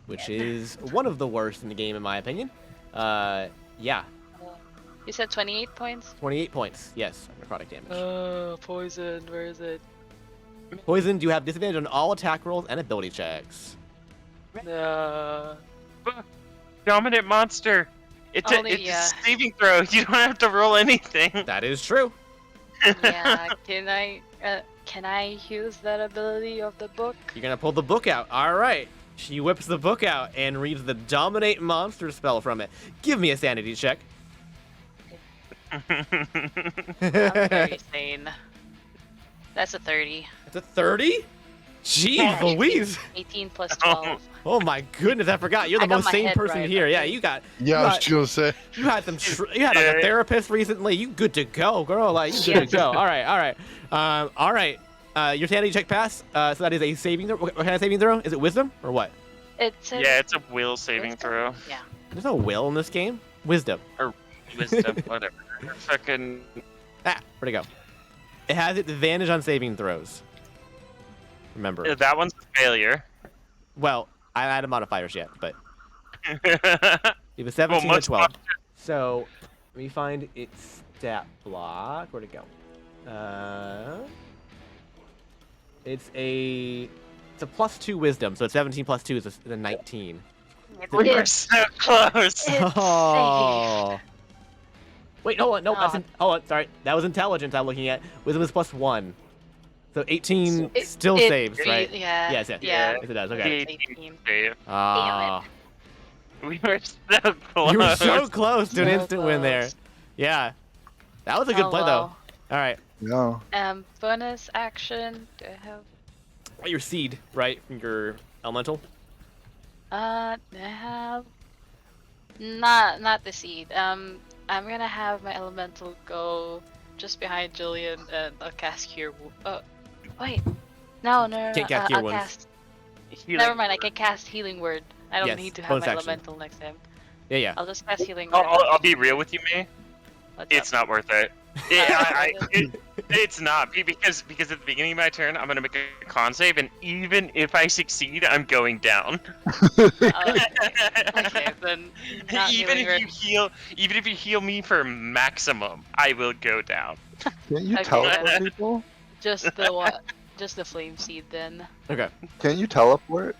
which is one of the worst in the game, in my opinion. Yeah, You said 28 points? 28 points. Yes, of necrotic damage. Poison. Where is it? Poisoned, you have disadvantage on all attack rolls and ability checks. Dominant monster. It's Only, a saving throw. You don't have to roll anything. That is true. Yeah, can I use that ability of the book? You're gonna pull the book out. All right. She whips the book out and reads the Dominate Monster spell from it. Give me a sanity check. I'm very sane. That's a 30. It's a 30? Jeez Louise. 18 plus 12. Oh my goodness, I forgot. You're the I got most my sane head person right, here. Yeah, okay. you got. Yeah, I was just gonna say. You had some. You had like a therapist recently. You good to go, girl? Like you good to go. All right, all right, all right. Your sanity check pass. So that is a saving throw. What kind of saving throw? Is it wisdom or what? It's a, Yeah, it's a will saving Wisdom? throw. Yeah. There's no will in this game. Wisdom. Wisdom, whatever. Fucking. Ah, where'd it go? It has advantage on saving throws. Remember. That one's a failure. Well, I added modifiers yet, but Well, it was 17 much to 12. So let me find its stat block. Where'd it go? It's a +2 wisdom, so it's 17 plus 2 is a 19. We're so close. It's Oh. Wait, hold on. No, Oh. hold on. Sorry, that was intelligence I'm looking at. Wisdom is +1, so 18 It- still it- saves, right? Yeah. Yes, yes. Yeah. Yes, it does. Okay. 18 save. Ah, We were so close. you were so close to an So instant win there. close. Yeah, that was a good play though. Hello. All right, No. Bonus action. Do I have? your seed, right, from your elemental. I have. Not the seed. I'm gonna have my elemental go just behind Julian and I'll cast Cure. Wait. No. Can't cast Cure I'll Wounds. cast. Healing. Never mind. I can cast Healing Word. I don't Yes, need to have bonus my action. elemental next time. Yeah. I'll just cast Healing Word. I'll be real with you, May. What's It's up? not worth it. It's not because at the beginning of my turn, I'm gonna make a con save, and even if I succeed, I'm going down. Okay, then. Not even Healing if Word. even if you heal me for maximum, I will go down. Can't you Okay, teleport then. people? Just the what? Just the flame seed then. Okay. Can't you teleport?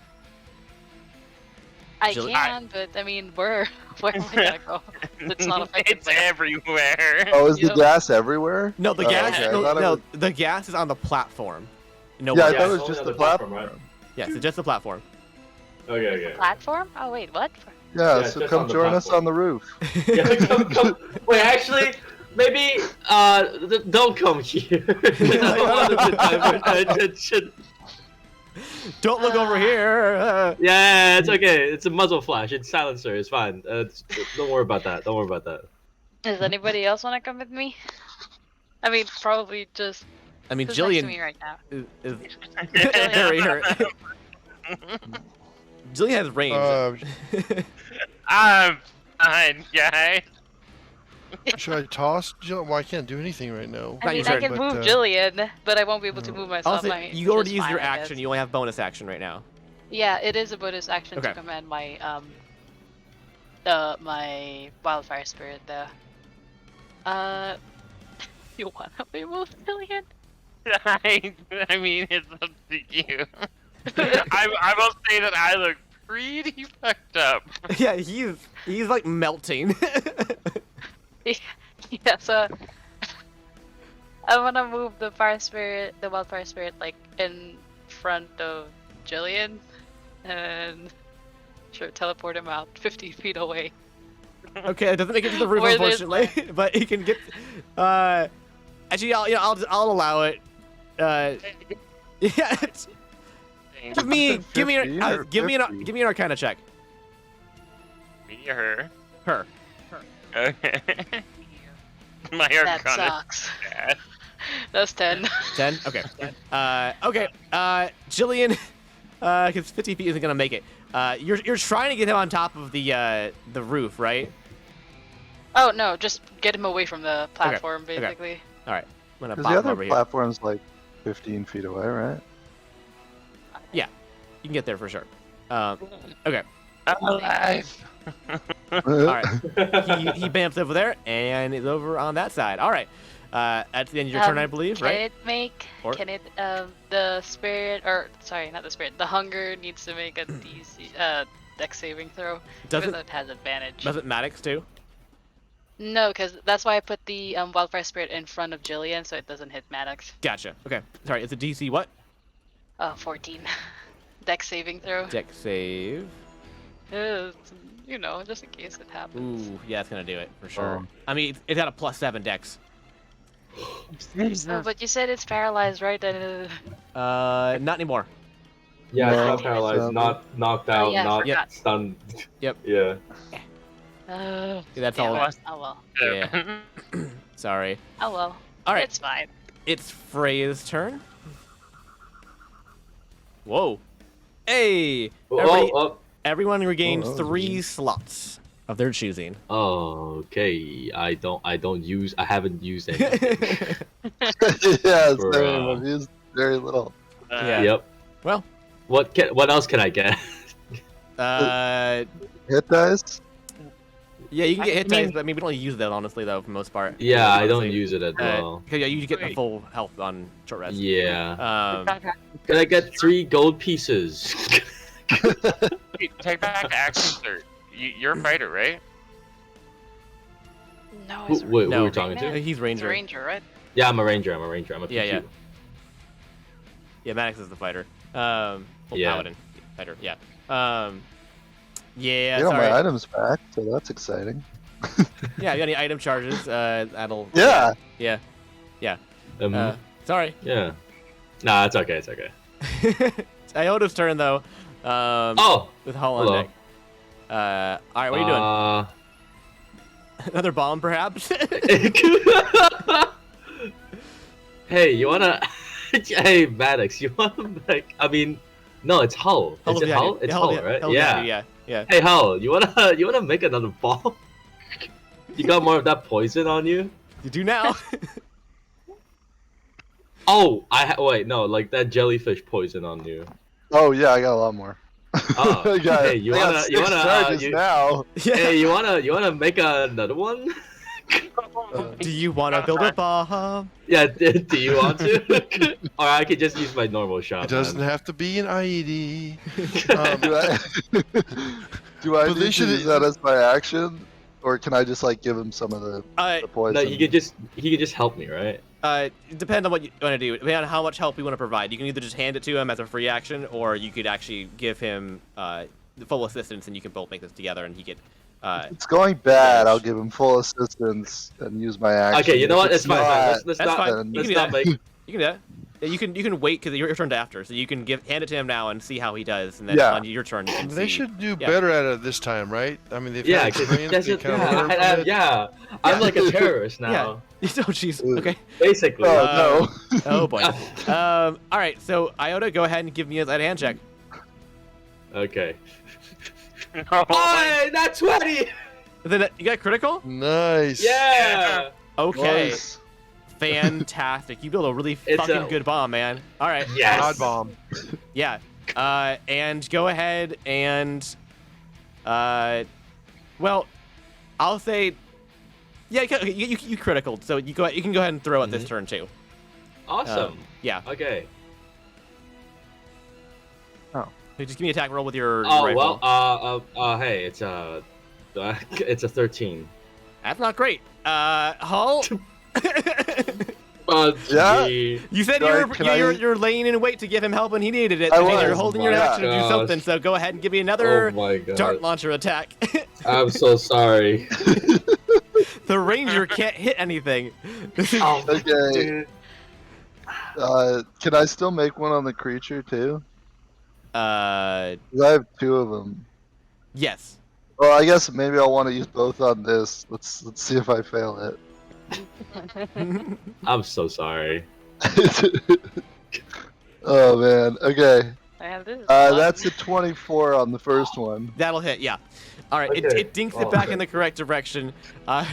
I Jill- can, but I mean, where am I gonna go? It's not affected It's by everywhere. Oh, is the Yep. gas everywhere? No, the Oh, gas. okay, I No, thought it no, was- the gas is on the platform. No. Yeah, I gas. thought it was only just on the the platform, platform. Yes, it's just the platform. Okay, okay. platform? Oh wait, what? Yeah, Yeah, so just come on the join us platform. on the roof. Yeah, come. Wait, actually, maybe don't come here. I don't want to divert my attention. Don't look over here. Yeah, it's okay. It's a muzzle flash. It's silencer. It's fine. Don't worry about that. Don't worry about that. Does anybody else want to come with me? I mean, probably just I mean, who's next to me Jillian right now. is very hurt. Jillian has range. I'm fine, guy. Should I toss Jill? Well, I can't do anything right now. I Not mean, your I turn, can but, move Jillian, but I won't be able to move myself. Also, My you already is used your fine, I action. guess. You only have bonus action right now. Yeah, it is a bonus action Okay. to command my my wildfire spirit though. You wanna be moved, Jillian? I mean, it's up to you. I will say that I look pretty fucked up. Yeah, he's like melting. Yeah, so I wanna move the wildfire spirit, like in front of Jillian, and sure teleport him out 50 feet away. Okay, it doesn't make it to the roof, Where there's unfortunately, but he can get. Actually, I'll allow it. Yeah. Give me 15 or give me 50? an Arcana check. Me or her? Her. Okay. My That Arcana. sucks. Bad. That's 10. 10. Okay. Okay. Jillian, because 50 feet isn't gonna make it. You're trying to get him on top of the roof, right? Oh no, just get him away from the platform, okay. basically. All right. I'm gonna Because pop the him other over here. platform's like 15 feet away, right? Yeah, you can get there for sure. Okay. I'm alive. All right. he bamps over there and is over on that side. All right. At the end of your turn, I believe, Can right? it make? Or- Can it? The spirit, or sorry, not the spirit. The hunger needs to make a DC dex saving throw. Doesn't- Even though it has advantage. Doesn't Maddox too? No, because that's why I put the wildfire spirit in front of Jillian, so it doesn't hit Maddox. Gotcha. Okay. Sorry. It's a DC what? 14. Dex saving throw. Deck save. You know, just in case it happens. Ooh, yeah, it's gonna do it for sure. Oh. I mean, it's got a +7 dex. Oh, but you said it's paralyzed, right? Not anymore. Yeah, it's No, not paralyzed, not knocked out, yeah, I not forgot. stunned. Yep. Yeah. Yeah, that's damn all. it. Oh well. Yeah. Sorry. Oh well. All right. It's fine. It's Freya's turn. Whoa. Hey. Everyone regains Oh, 3 slots of their choosing. Okay. I haven't used any. Yeah, For, same. I've used very little. Yeah. Yep. Well. What else can I get? Hit dice? Yeah, you can get hit I mean- dice, but I mean, we don't use that honestly, though, for the most part. Yeah, I don't Honestly. use it at all. Because yeah, you get the full health on short rest. Yeah. Um, Can I get 3 gold pieces? Take back action, sir. You're a fighter, right? No, Who, it's wait, No. who are we talking to? he's It's ranger. a ranger, right? Yeah, I'm a ranger. I'm a PQ. Yeah. Yeah, Maddox is the fighter. Well, Yeah. paladin fighter. Yeah. Yeah. I got Sorry. my items back, so that's exciting. Yeah. You got any item charges? That'll. Yeah. Yeah. Sorry. Yeah. Nah, it's okay. It's okay. It's Iota's turn though. Oh. With Hull on Hello. deck. All right. What are you doing? Another bomb, perhaps? Hey, you wanna? Hey, Maddox, you wanna like? I mean, no, it's Hull. Hull's Is it behind Hull? you. It's Hull Hull, behind- right? Hull's Yeah. behind you, yeah. Hey, Hull, you wanna make another ball? You got more of that poison on you? You do now. Oh, wait, no, like that jellyfish poison on you. Oh yeah, I got a lot more. Oh, I got, hey, you I got wanna, 6 you wanna, charges now. Yeah. hey, you wanna make another one? Do you want to build a bomb? Yeah, do you want to? Or I could just use my normal shot. It doesn't man. have to be an IED. Do I, do I But they need to should- use that as my action, or can I just like give him some of the poison? No, he could just help me, right? It depends on what you want to do. Depending on how much help you want to provide. You can either just hand it to him as a free action, or you could actually give him the full assistance, and you can both make this together, and he could. It's going bad. damage. I'll give him full assistance and use my action. Okay, you know If what? It's fine. not, Let's That's not. fine. You Let's can do not that. make. You can do that. You can wait because your turn after, so you can hand it to him now and see how he does, and then Yeah. on your turn you can They see. should do Yeah. better at it this time, right? I mean, they've Yeah, had 'cause experience. that's They it, kind of yeah, learn from it. yeah. I'm like a terrorist Yeah. now, Oh jeez. Okay. basically. Oh Oh boy. All right. So Iota, go ahead and give me a hand check. Okay. Oh, Oh, not 20! Then you got critical. Nice. Yeah! Okay. Nice. Fantastic. You build a really It's fucking a- good bomb, man. All right. Yes! God bomb. Yeah. And go ahead and, well, I'll say, yeah, you critical. So you can go ahead and throw it this turn too. Awesome. Yeah. Okay. So just give me an attack roll with your Oh, rifle. well, hey, it's a 13. That's not great. Hull. Yeah. Gee. You said Can I- you're laying in wait to give him help when he needed it. I and you're was. holding your My action to do gosh. something. So go ahead and give me another Oh my god. dart launcher attack. I'm so sorry. The ranger can't hit anything. Oh, Okay. dude. Can I still make one on the creature too? 'Cause I have 2 of them. Yes. Well, I guess maybe I'll want to use both on this. Let's see if I fail it. I'm so sorry. Oh man. Okay. And this is That's a 24 on the first one. That'll hit. Yeah. All right. Okay. It dinks it Oh. back in the correct direction.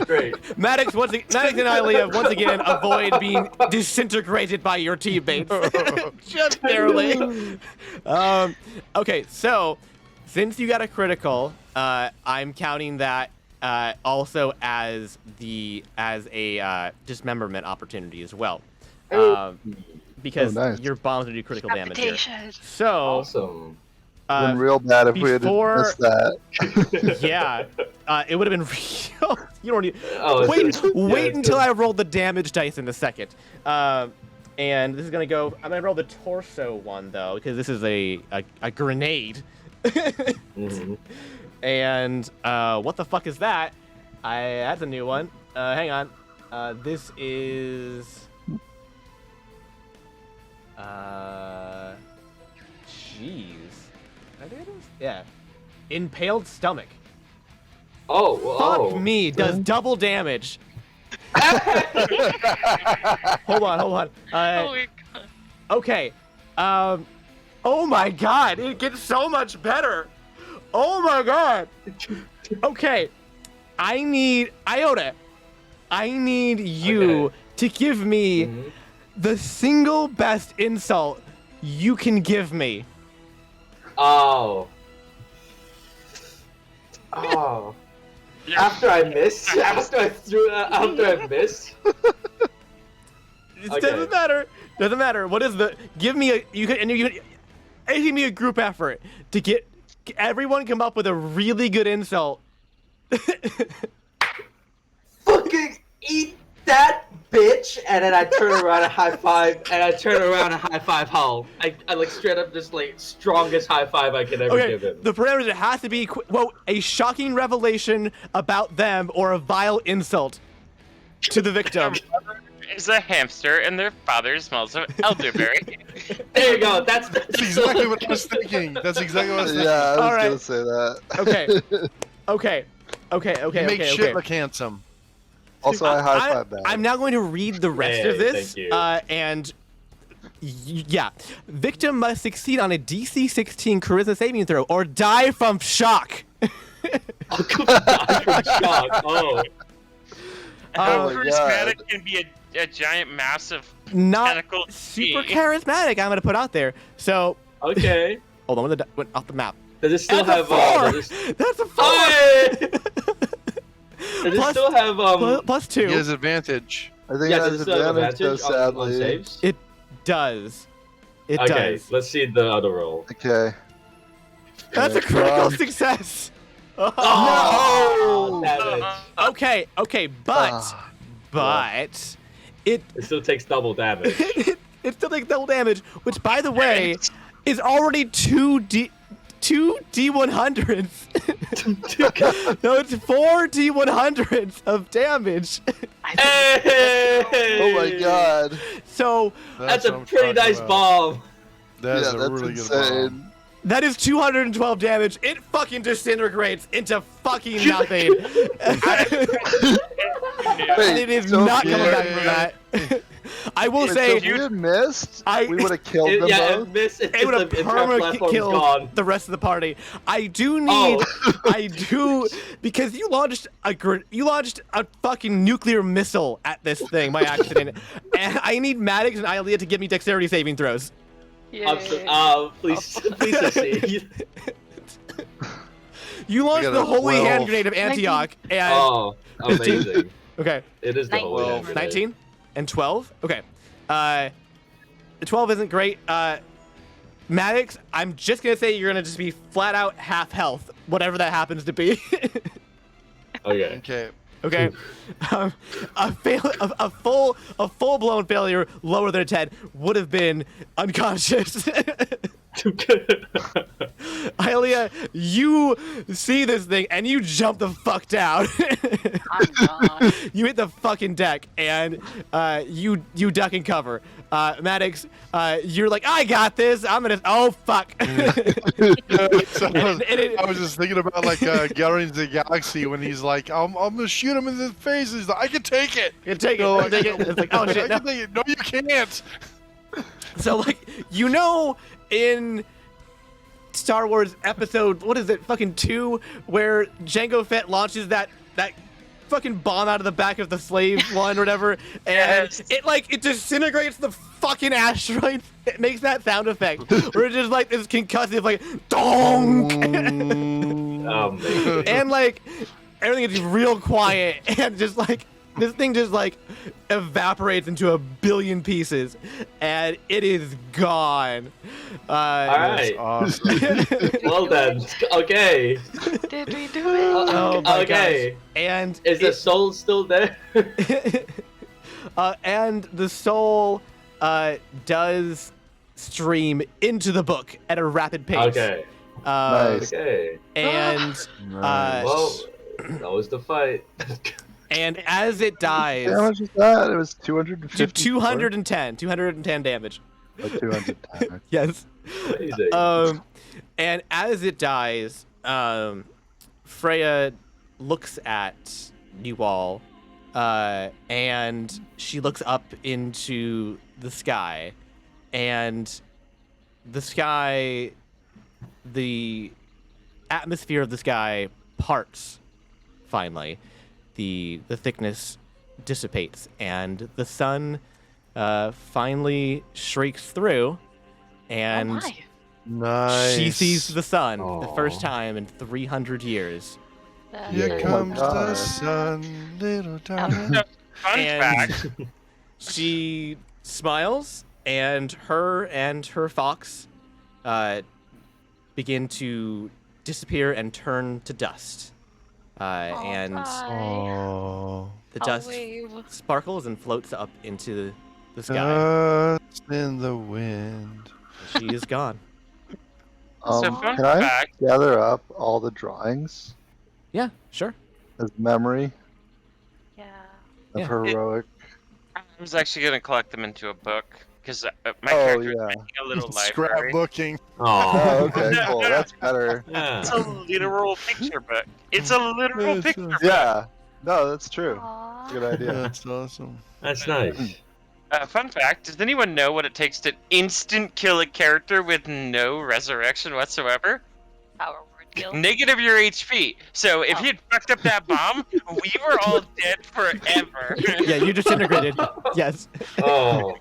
Great. Maddox and Ilea once again avoid being disintegrated by your teammates. Just barely. Okay, so since you got a critical, I'm counting that also as a dismemberment opportunity as well, because Oh, nice. your bombs will do critical damage here. Capitation. So Awesome. Been real bad if we had before- missed that. yeah, it would have been real. You don't need. Oh, Wait until I roll the damage dice in a second. And this is gonna go. I'm gonna roll the torso one though, because this is a grenade. Mhm. And what the fuck is that? That's a new one. Hang on. This is. Jeez. I think it is. Yeah. Impaled stomach. Oh, Fuck me, does double damage. Hold on. Oh my god. Okay. Oh my god, it gets so much better. Oh my god. Okay. I need Iota. I need you Okay. to give me Mhm. the single best insult you can give me. Oh. Oh. After I miss? After I miss? It Okay. doesn't matter. Doesn't matter. What is the? Give me a. You can. Give me a group effort to get everyone come up with a really good insult. Fucking eat that bitch! And then I turn around and high five, Hull. I like straight up just like strongest high five I could ever Okay. give him. The parameters it has to be a shocking revelation about them or a vile insult to the victim. Is a hamster and their father smells of elderberry. There you go. That's That's exactly what I was thinking. That's exactly what I was thinking. Yeah, I was All right. gonna say that. Okay. You make shit look handsome. Also, I high five that. I'm now going to read the rest Hey, of this. thank you. And yeah, victim must succeed on a DC 16 charisma saving throw or die from shock. shock. Oh. How my charismatic can be a giant mass of Not tentacle super tea? charismatic. I'm gonna put out there. So Okay. hold on, went off the map. Does it still That's have a 4. does it, That's a 4. does it Plus- still have Plus He 2. has advantage. I think yeah, it does has it still have advantage, though, advantage on sadly. saves? It does. It Okay, does. let's see the other roll. Okay. That's a Okay, critical well, success. Oh, damn it. Okay, but Ah. it It still takes double damage. it still takes double damage, which by the way is already 2D100s. No, it's 4 D100s of damage. I Hey! Oh my god. So That's what a I'm pretty talking nice about. bomb. That's Yeah, a that's really good insane. bomb. that is 212 damage. It fucking disintegrates into fucking nothing. And it is so not if coming you- back from that. I will Wait, say, so if we had missed, we would have killed them Yeah, both. miss. It's it would have the entire platform's killed gone. the rest of the party. I do need, because you launched a fucking nuclear missile at this thing by accident, and I need Maddox and Ilea to give me dexterity saving throws. Please succeed. You launched got the a holy hand 12. grenade of Antioch, and Oh, amazing. okay, It is the holy 19. hand grenade. 19 and 12. Okay, 12 isn't great. Maddox, I'm just gonna say you're gonna just be flat out half health, whatever that happens to be. Okay. Okay. Okay, a full blown failure lower than a 10 would have been unconscious. Ilea, you see this thing and you jump the fuck down. I'm gone. You hit the fucking deck and you duck and cover. Maddox, you're like, I got this. I'm gonna. Oh fuck. So I was just thinking about like Guardians of the Galaxy when he's like, I'm gonna shoot him in the face. He's like, I can take it. You take it. No, You take it. It's like, oh shit. I No. can take it. No, you can't. So like, you know, in Star Wars episode, what is it, fucking 2, where Jango Fett launches that fucking bomb out of the back of the slave one or whatever, and it disintegrates the fucking asteroid. It makes that sound effect where it's just like this concussive like donk, and like everything is real quiet and just like this thing just like evaporates into a billion pieces and it is gone. Alright. Awesome. Well then. Okay. Did we do it? Oh my Okay. gosh. And Is the soul still there? and the soul does stream into the book at a rapid pace. Okay. Nice. Okay. And Well, that was the fight. and as it dies, How much was that? It was 250. 210 damage. Like 210. Yes. Amazing. And as it dies, Freya looks at Newall, and she looks up into the sky, and the sky, the atmosphere of the sky parts finally. The thickness dissipates, and the sun finally shrieks through, and Oh my. Nice. she sees the sun the Aw. first time in 300 years. That's Here nice. comes the God. sun, little darling. Fun And- fact. She smiles, and her fox begin to disappear and turn to dust. And Bye. Oh. the I'll dust wave. sparkles and floats up into the sky. Dust in the wind. She is gone. So fun Can I fact. gather up all the drawings Yeah, sure. as memory Yeah. of Yeah. heroic? I was actually gonna collect them into a book because my Oh, character is yeah. making a little library. Scrapbooking. Oh. Oh, okay, cool. That's better. Yeah. It's a literal picture book. It's a literal That's picture book. Yeah. No, that's true. Aww. Good idea. That's awesome. That's nice. Fun fact: does anyone know what it takes to instant kill a character with no resurrection whatsoever? Power word kill. Negative your HP. So if he had fucked up that bomb, we were all dead forever. Yeah, you disintegrated. Yes. Oh.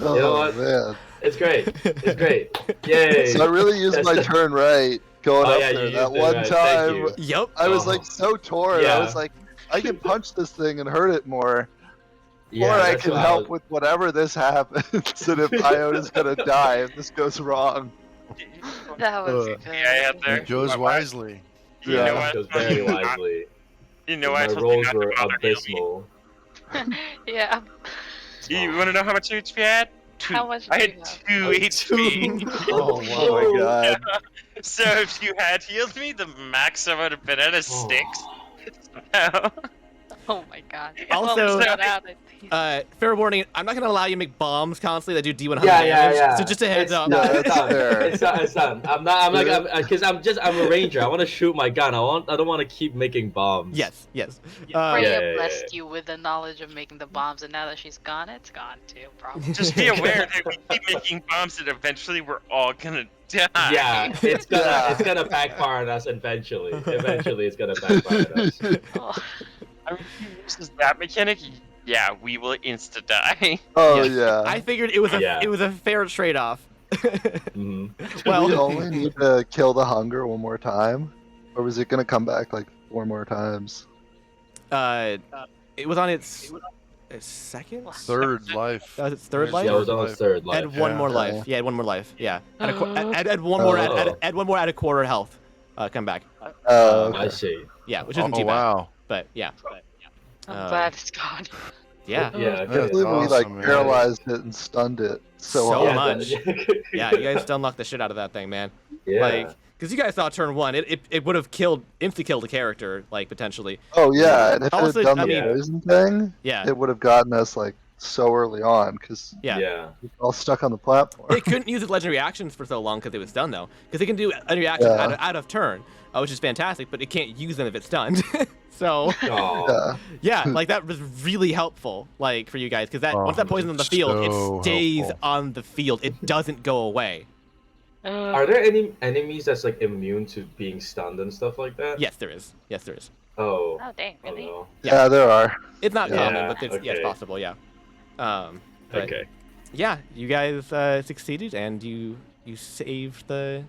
Oh, You know what? man. It's great. It's great. Yay. So I really used my turn right going Oh, up yeah, there. you That used it one right. Thank time, you. Yep. I was Oh. like so torn. Yeah. I was like, I can punch this thing and hurt it more. Yeah, or I that's can what help was- with whatever this happens. And if Iota's gonna die if this goes wrong. That was good. Yeah, I had there. He chose But wisely. You Yeah. know what? Goes very wisely. You know My what? rolls were abysmal. Yeah. You want to know how much HP I had? Two. How much I do had you have? 2 HP. Oh my god. So if you had healed me, the max I would have been at is 6. So, Oh my god. Also, Almost got out, I think. fair warning, I'm not gonna allow you to make bombs constantly that do D100 Yeah, damage. yeah. So just a heads up. No, Yeah, it's that's done. fair. It's done. I'm not, because I'm a ranger. I want to shoot my gun. I don't want to keep making bombs. Yes, yes. Freya blessed you with the knowledge of making the bombs, and now that she's gone, it's gone too, probably. Just be aware that we keep making bombs and eventually we're all gonna die. Yeah, it's gonna backfire on us eventually. Eventually, it's gonna backfire on us. Oh. I mean, if he uses that mechanic, yeah, we will insta die. Oh Yes. yeah. I figured it was a fair trade-off. Mhm. Well, we only need to kill the hunger one more time, or was it gonna come back like 4 more times? it was on its second? Third life. That was its third life? Yeah, it was on its third life. Add one more Yeah. life. Yeah, add one more life. Yeah. Add one more. Add one more at a quarter health. Come back. Okay. I see. Yeah, which isn't Oh too bad. wow. But yeah. I'm glad it's gone. Yeah. Yeah, That's We like awesome, man. paralyzed it and stunned it so So hard. much. Yeah, you guys still knocked the shit out of that thing, man. Yeah. Like, because you guys saw turn 1, it would have insta-killed a character, like, potentially. Oh yeah, and if Also, it had done I the mean- poison thing, Yeah. it would have gotten us like so early on because Yeah. Yeah. we're all stuck on the platform. It couldn't use its legendary actions for so long because it was stunned, though. Because it can do legendary actions Yeah. out of turn, which is fantastic, but it can't use them if it's stunned. So, Oh. Yeah. yeah, like, that was really helpful, like, for you guys. Because Oh, once that poison's on the field, so it stays helpful. on the field. It doesn't go away. Are there any enemies that's like immune to being stunned and stuff like that? Yes, there is. Yes, there is. Oh. Oh dang, Oh, really? no. Yeah, there are. It's not Yeah. common, but it's, yeah, it's Okay. possible, yeah. But Okay. yeah, you guys succeeded, and you saved the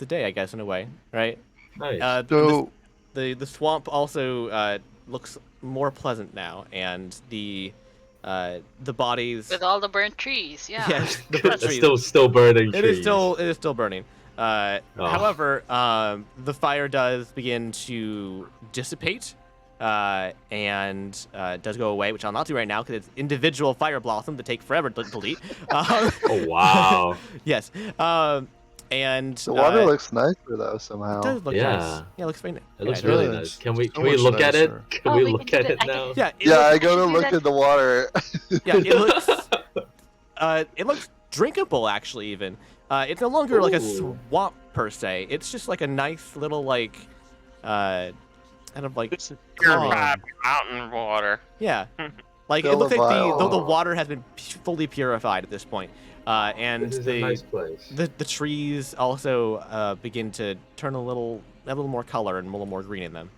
day, I guess, in a way, right? Nice. So The swamp also looks more pleasant now, and the bodies. With all the burnt trees, yeah. Yes, the burnt It's trees. still burning It trees. is still burning. However, the fire does begin to dissipate, and does go away, which I'll not do right now because it's individual fire blossom that take forever to delete. Oh wow. Yes. And The water looks nicer though somehow. it does look Yeah. nice. Yeah, it looks very nice. It looks Yeah, really does. nice. Can we So much look at it? nicer. Can Oh, we we look can at do it that. now? Yeah, it Yeah, looks- I go to do look that. at the water. Yeah, it looks drinkable actually. Even it's no longer like a Ooh. swamp per se. It's just like a nice little like kind of like This is calm. purified mountain water. Yeah, like it Fill looks the like vial. the water has been fully purified at this point. And This is a the nice place. the trees also begin to turn a little more color and a little more green in them.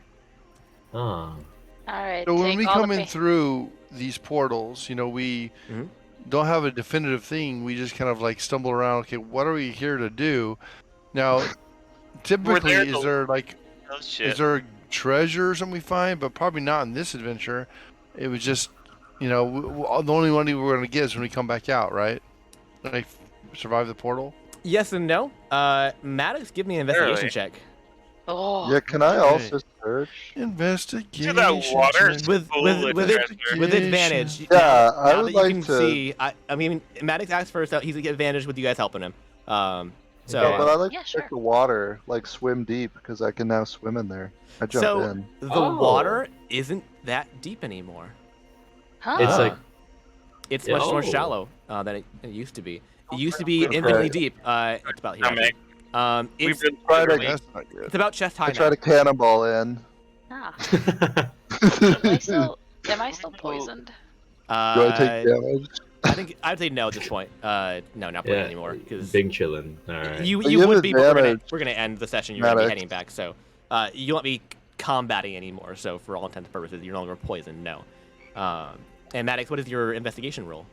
Oh. Alright, So when take we all come the in through these portals, you know, we Mhm. don't have a definitive thing. We just kind of like stumble around. Okay, what are we here to do? Now, typically, there is to- there like, Oh shit. is there a treasure or something we find? But probably not in this adventure. It was just, you know, the only money we're going to get is when we come back out, right? Like, survive the portal. Yes and no. Maddox, give me an investigation Really? check. Oh, Yeah, can I also search? Investigation. To that water. check. With Full with treasure. with advantage. Yeah, now, I now would that you like can to- see, I mean, Maddox asked first. He's gonna get advantage with you guys helping him. So Okay. But I like Yeah, to sure. check the water, like swim deep, because I can now swim in there. I jump so in. the Oh. water isn't that deep anymore. huh? It's Ah. like It's much more Oh. shallow than it used to be. It used to be infinitely deep. It's about here. Stomach. It's, We've been Try to- literally- That's not good. it's about chest high I now. try to cannonball in. Ah. Do Am I still poisoned? I take damage? I think I'd say no at this point. No, not playing yeah, anymore because Big chillin'. All right. you But you have would be, but advantage. we're gonna end the session. You're gonna be Maddox. heading back, so you won't be combating anymore. So for all intents and purposes, you're no longer poisoned. No. And Maddox, what is your investigation roll?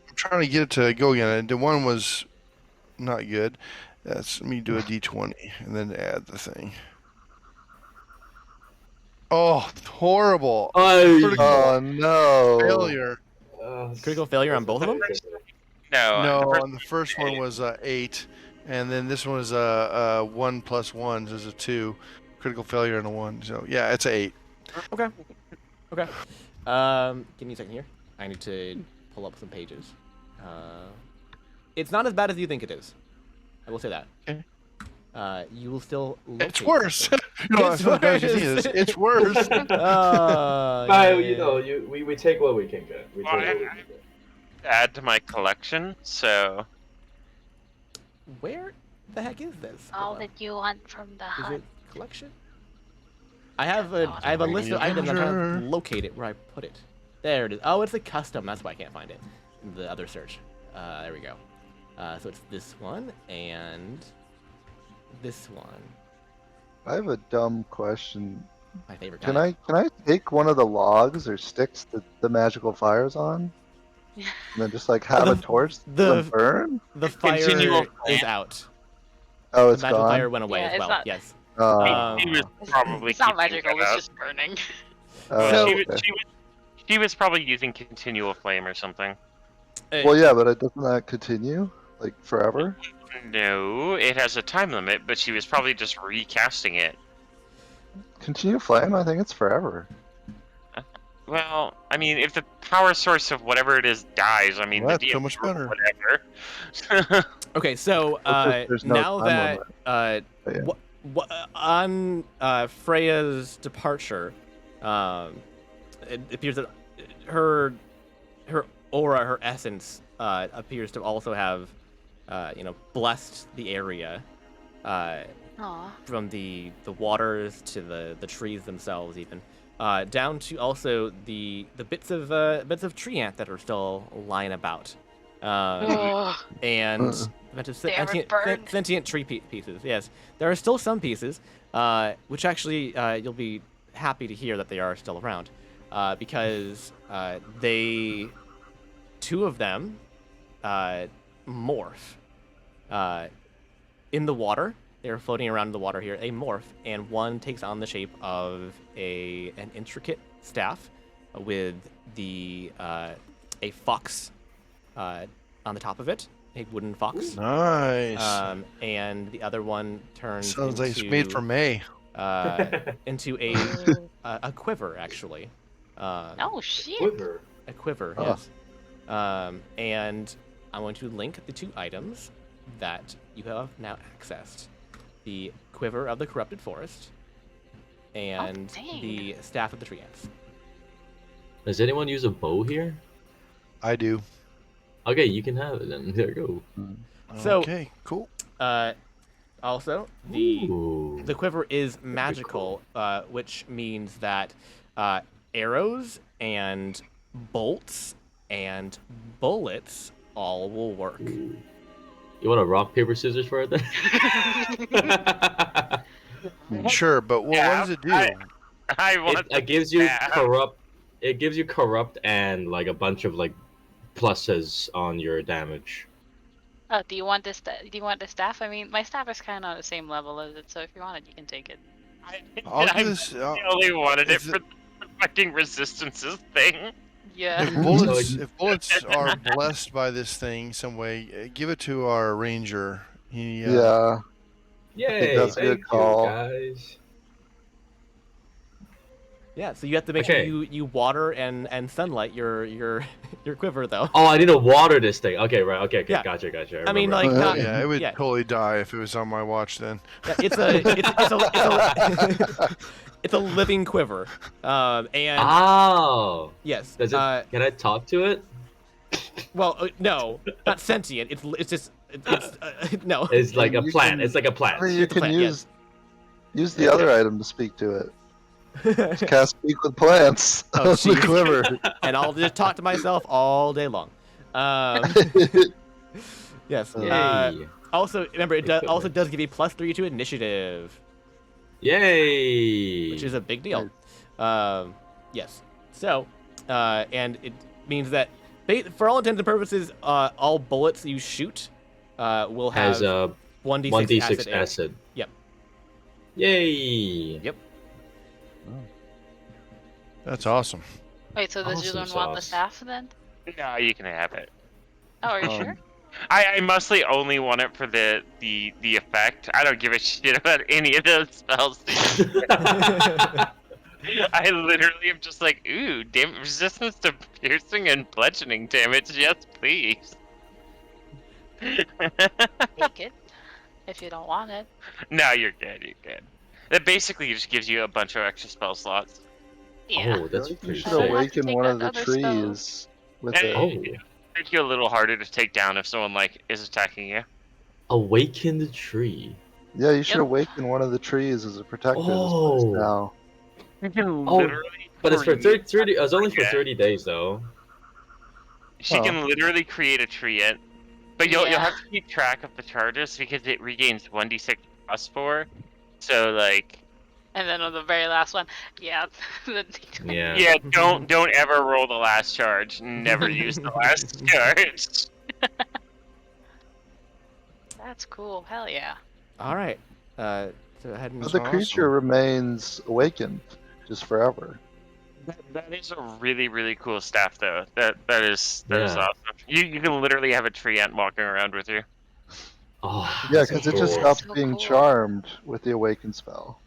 I'm trying to get it to go again. And the one was not good. Let me do a d20 and then add the thing. Oh, horrible. Oh no! Failure. Critical failure on both of them? No. No, the first- and the first one was 8, and then this one is 1 plus 1, so it's a 2. Critical failure and a 1. So yeah, it's 8. Okay. Okay. Give me a second here. I need to pull up some pages. It's not as bad as you think it is. I will say that. Okay. you will still locate It's worse. something. It's worse. It's worse. We take what we can get. We Well, take what we can get. add to my collection, so Where the heck is this? All Hold on. that you want from the Is hunt. it collection? I have a list of items. I'm trying to locate it where I put it. There it is. Oh, it's a custom. That's why I can't find it. In the other search. There we go. So it's this one and this one. I have a dumb question. My favorite. Can kind. I take one of the logs or sticks that the magical fire's on, and then just like have a torch and burn? The fire Continual is out. Oh, The it's magical gone. fire went away Yeah, as it's well. not- Yes. he was probably It's not keeping magical, it it's up. just burning. Oh, So- okay. She was probably using continual flame or something. Well, yeah, but doesn't that continue like forever? No, it has a time limit, but she was probably just recasting it. Continue flame? I think it's forever. Well, I mean, if the power source of whatever it is dies, I mean, Well, the that's so DM much or better. whatever. Okay, so There's no now time that limit. Yeah. on Freya's departure, it appears that her aura, her essence, appears to also have, blessed the area, Aw. from the waters to the trees themselves, even down to also the bits of tree ant that are still lying about, Ugh. and They haven't burned. sentient tree pieces. Yes, there are still some pieces, which actually you'll be happy to hear that they are still around, because two of them morph in the water. They're floating around in the water here. They morph, and one takes on the shape of an intricate staff with a fox on the top of it, a wooden fox. Nice. And the other one turns Sounds into, like it's made for May. into a quiver, actually. Oh shit. Quiver. A quiver, Oh. yes. And I'm going to link the two items that you have now accessed. The Quiver of the Corrupted Forest and dang. the Staff of the Tree Ants. Does anyone use a bow here? I do. Okay, you can have it then. There you go. So- Okay, cool. Also, Ooh. the quiver is magical, which means that arrows and bolts and bullets all will work. You want a rock, paper, scissors for it then? Sure, but what does it do? I want It gives you that. corrupt. It gives you corrupt and like a bunch of like pluses on your damage. Oh, do you want this? Do you want the staff? I mean, my staff is kind of on the same level as it, so if you want it, you can take it. I'll I do this. only wanted it is for the fucking resistances thing. Yeah. If bullets are blessed by this thing some way, give it to our ranger. He, Yeah. Yay! that's a good thank you, call. guys. Yeah, so you have to make Okay. sure you water and sunlight your quiver, though. Oh, I need to water this thing. Okay, right. Okay, Yeah. gotcha. I mean, remember. like, not, yeah, it would yeah. totally die if it was on my watch then. Yeah, it's a living quiver, and Oh, yes, does it? Can I talk to it? well, no, not sentient. It's just no. It's like a You plant. can- It's like a I plant. mean, you It's a can plant, use the other item to speak to it. Just cast speak with plants Oh, on the jeez. quiver. And I'll just talk to myself all day long. Yes. Yay! Also, remember, it also does give you +3 to initiative, Yay! which is a big deal. Yes. So, and it means that, for all intents and purposes, all bullets you shoot will have has a 1d6 1d6 acid. acid. Yep. Yay! Yep. That's awesome. Wait, so does you Awesome don't want the sauce. staff then? No, you can have it. Oh, are you sure? I mostly only want it for the effect. I don't give a shit about any of those spells. I literally am just like, ooh, resistance to piercing and bludgeoning damage. Yes, please. Take it. if you don't want it. No, you're good. You're good. That basically just gives you a bunch of extra spell slots. Yeah. Oh, that's You pretty should I don't have to awaken take one that of the other spell. trees with And it. Oh, make you a little harder to take down if someone like is attacking you. awaken the tree. Yeah, you should Yep. awaken one of the trees as a protector Oh. now. You can Oh, literally. But it's for create- 30. It's only for Yeah. 30 days though. She Oh. can literally create a tree it, but you'll Yeah. have to keep track of the charges because it regains 1d6 plus 4. So like, And then on the very last one, yeah. Yeah. yeah, don't ever roll the last charge. Never use the last charge. That's cool. Hell yeah. All right. So ahead and But the creature remains awakened just forever. That is a really cool staff though. That is Yeah. awesome. You can literally have a tree ant walking around with you. Oh, Yeah, that's because so it just cool. stops So being cool. charmed with the awaken spell.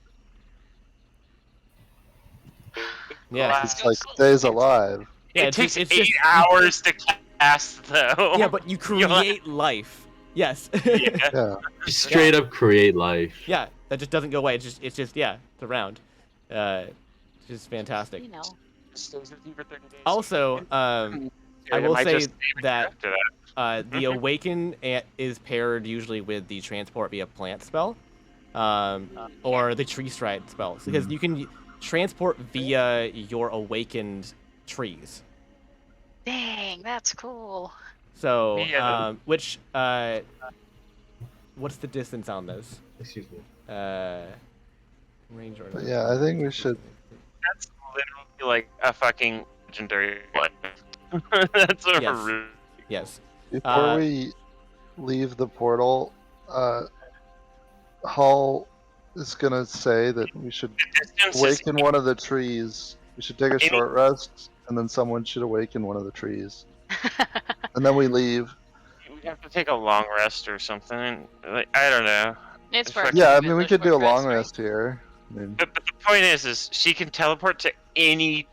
Yeah. It's like stays alive. Yeah, It takes it's 8 just- hours to cast though. Yeah, but you create life. Yes. Yeah. Yeah. Just straight up create life. Yeah, that just doesn't go away. It's just yeah, it's around. It's just fantastic. You know. Stays with you for 30 days. Also, I It will might say just save it that after that. the awaken is paired usually with the transport via plant spell, or the tree stride spell, because you can transport via your awakened trees. Dang, that's cool. So, Yeah. which what's the distance on those? Excuse me. Range order. But yeah, I think we should. That's literally like a fucking legendary one. That's a Yes. really Yes. Before we leave the portal, Hall is gonna say that we should distance is awaken one of the trees. We should take a short rest, and then someone should awaken one of the trees, and then we leave. we have to take a long rest or something. Like, I don't know. It's for Yeah, I mean we could do a long rest here. I mean, But the point is she can teleport to any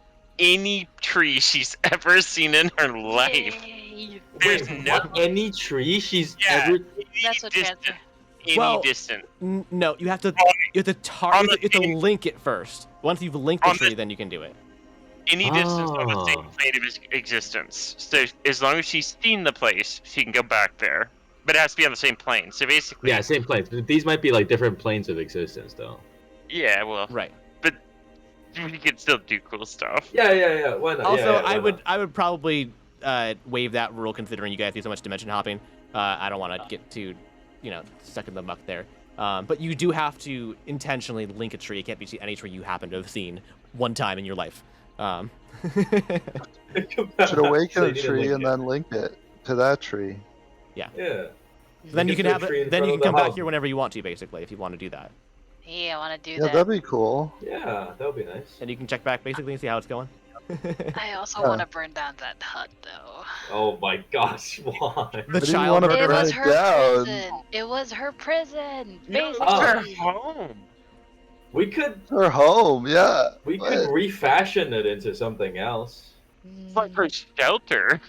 tree she's ever seen in her life. Yay. There's Wait, no what? Any tree she's Yeah. ever. That's what distant, transfer. any Well, distant. No, you have to you have to link it first. Once you've linked the On the- tree, then you can do it. Any distance on the same Oh. plane of existence. So as long as she's seen the place, she can go back there. But it has to be on the same plane. So basically, Yeah, same planes. But these might be like different planes of existence, though. yeah, well, Right. we can still do cool stuff. Yeah. Why not? Also, I would probably waive that rule considering you guys do so much dimension hopping. I don't want to get too, stuck in the muck there. But you do have to intentionally link a tree. It can't be any tree you happen to have seen one time in your life. should awaken a tree and then link it to that tree. Yeah. Then you can have it. Then you can come back here whenever you want to, basically, if you want to do that. Yeah, I want to do Yeah, that. that'd be cool. Yeah, that would be nice. And you can check back basically and see how it's going. I also Yeah. want to burn down that hut, though. Oh my gosh, why? The didn't child wanna murderer. It burn was it her down. prison. It was her prison, No, basically. it's her home. We could Her home, yeah. could refashion it into something else. It's like her shelter.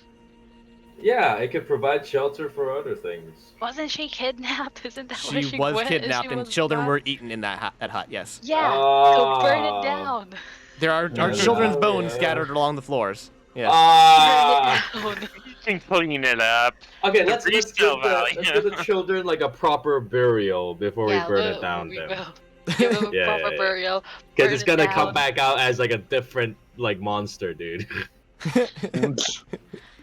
Yeah, it could provide shelter for other things. Wasn't she kidnapped? Isn't that where She she was went? kidnapped She and was children brought- were eaten in that hut. Yes. Yeah, go burn Oh. it down. There are Yeah. children's Oh, bones yeah. scattered along the floors. Yeah. Ah. Burn it down. You can clean it up. Okay, The let's resale value. give the children like a proper burial before Yeah, we burn it down. we Then. will. Give them a Yeah, proper yeah. burial. Because burn it's it gonna down. come back out as like a different like monster, dude.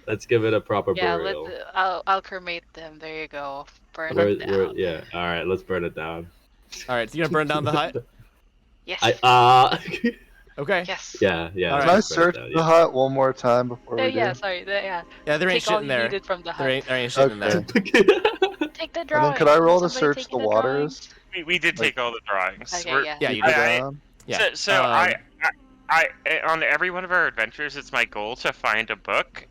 Let's give it a proper Yeah, burial. I'll cremate them. There you go. Burn it down. Yeah, all right, let's burn it down. All right. So you're gonna burn down the hut. Yes. Okay. Yes. yeah. All Can right. I let's burn it search down, the yeah. hut one more time before we Yeah, do? sorry. Yeah. Yeah, there ain't Take all shit in you there. needed from the hut. There ain't shit in there. Take the And drawings. then could I roll to Somebody search taking the waters? We did take all the drawings. Okay, We're- yeah. Yeah, you Dig did. around? Yeah. So I on every one of our adventures, it's my goal to find a book.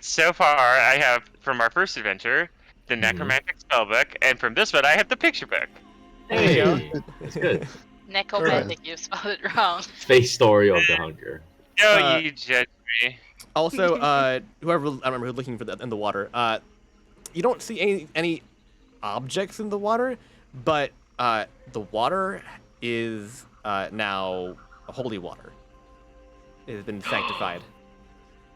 So far, I have from our first adventure, the Necromantic Spellbook, and from this one, I have the picture book. There you go. Hey, that's good. Necromantic, you spelled it wrong. Space story of the hunger. No, you judge me. Also, whoever I remember who's looking for in the water, you don't see any objects in the water, but the water is now holy water. It has been sanctified.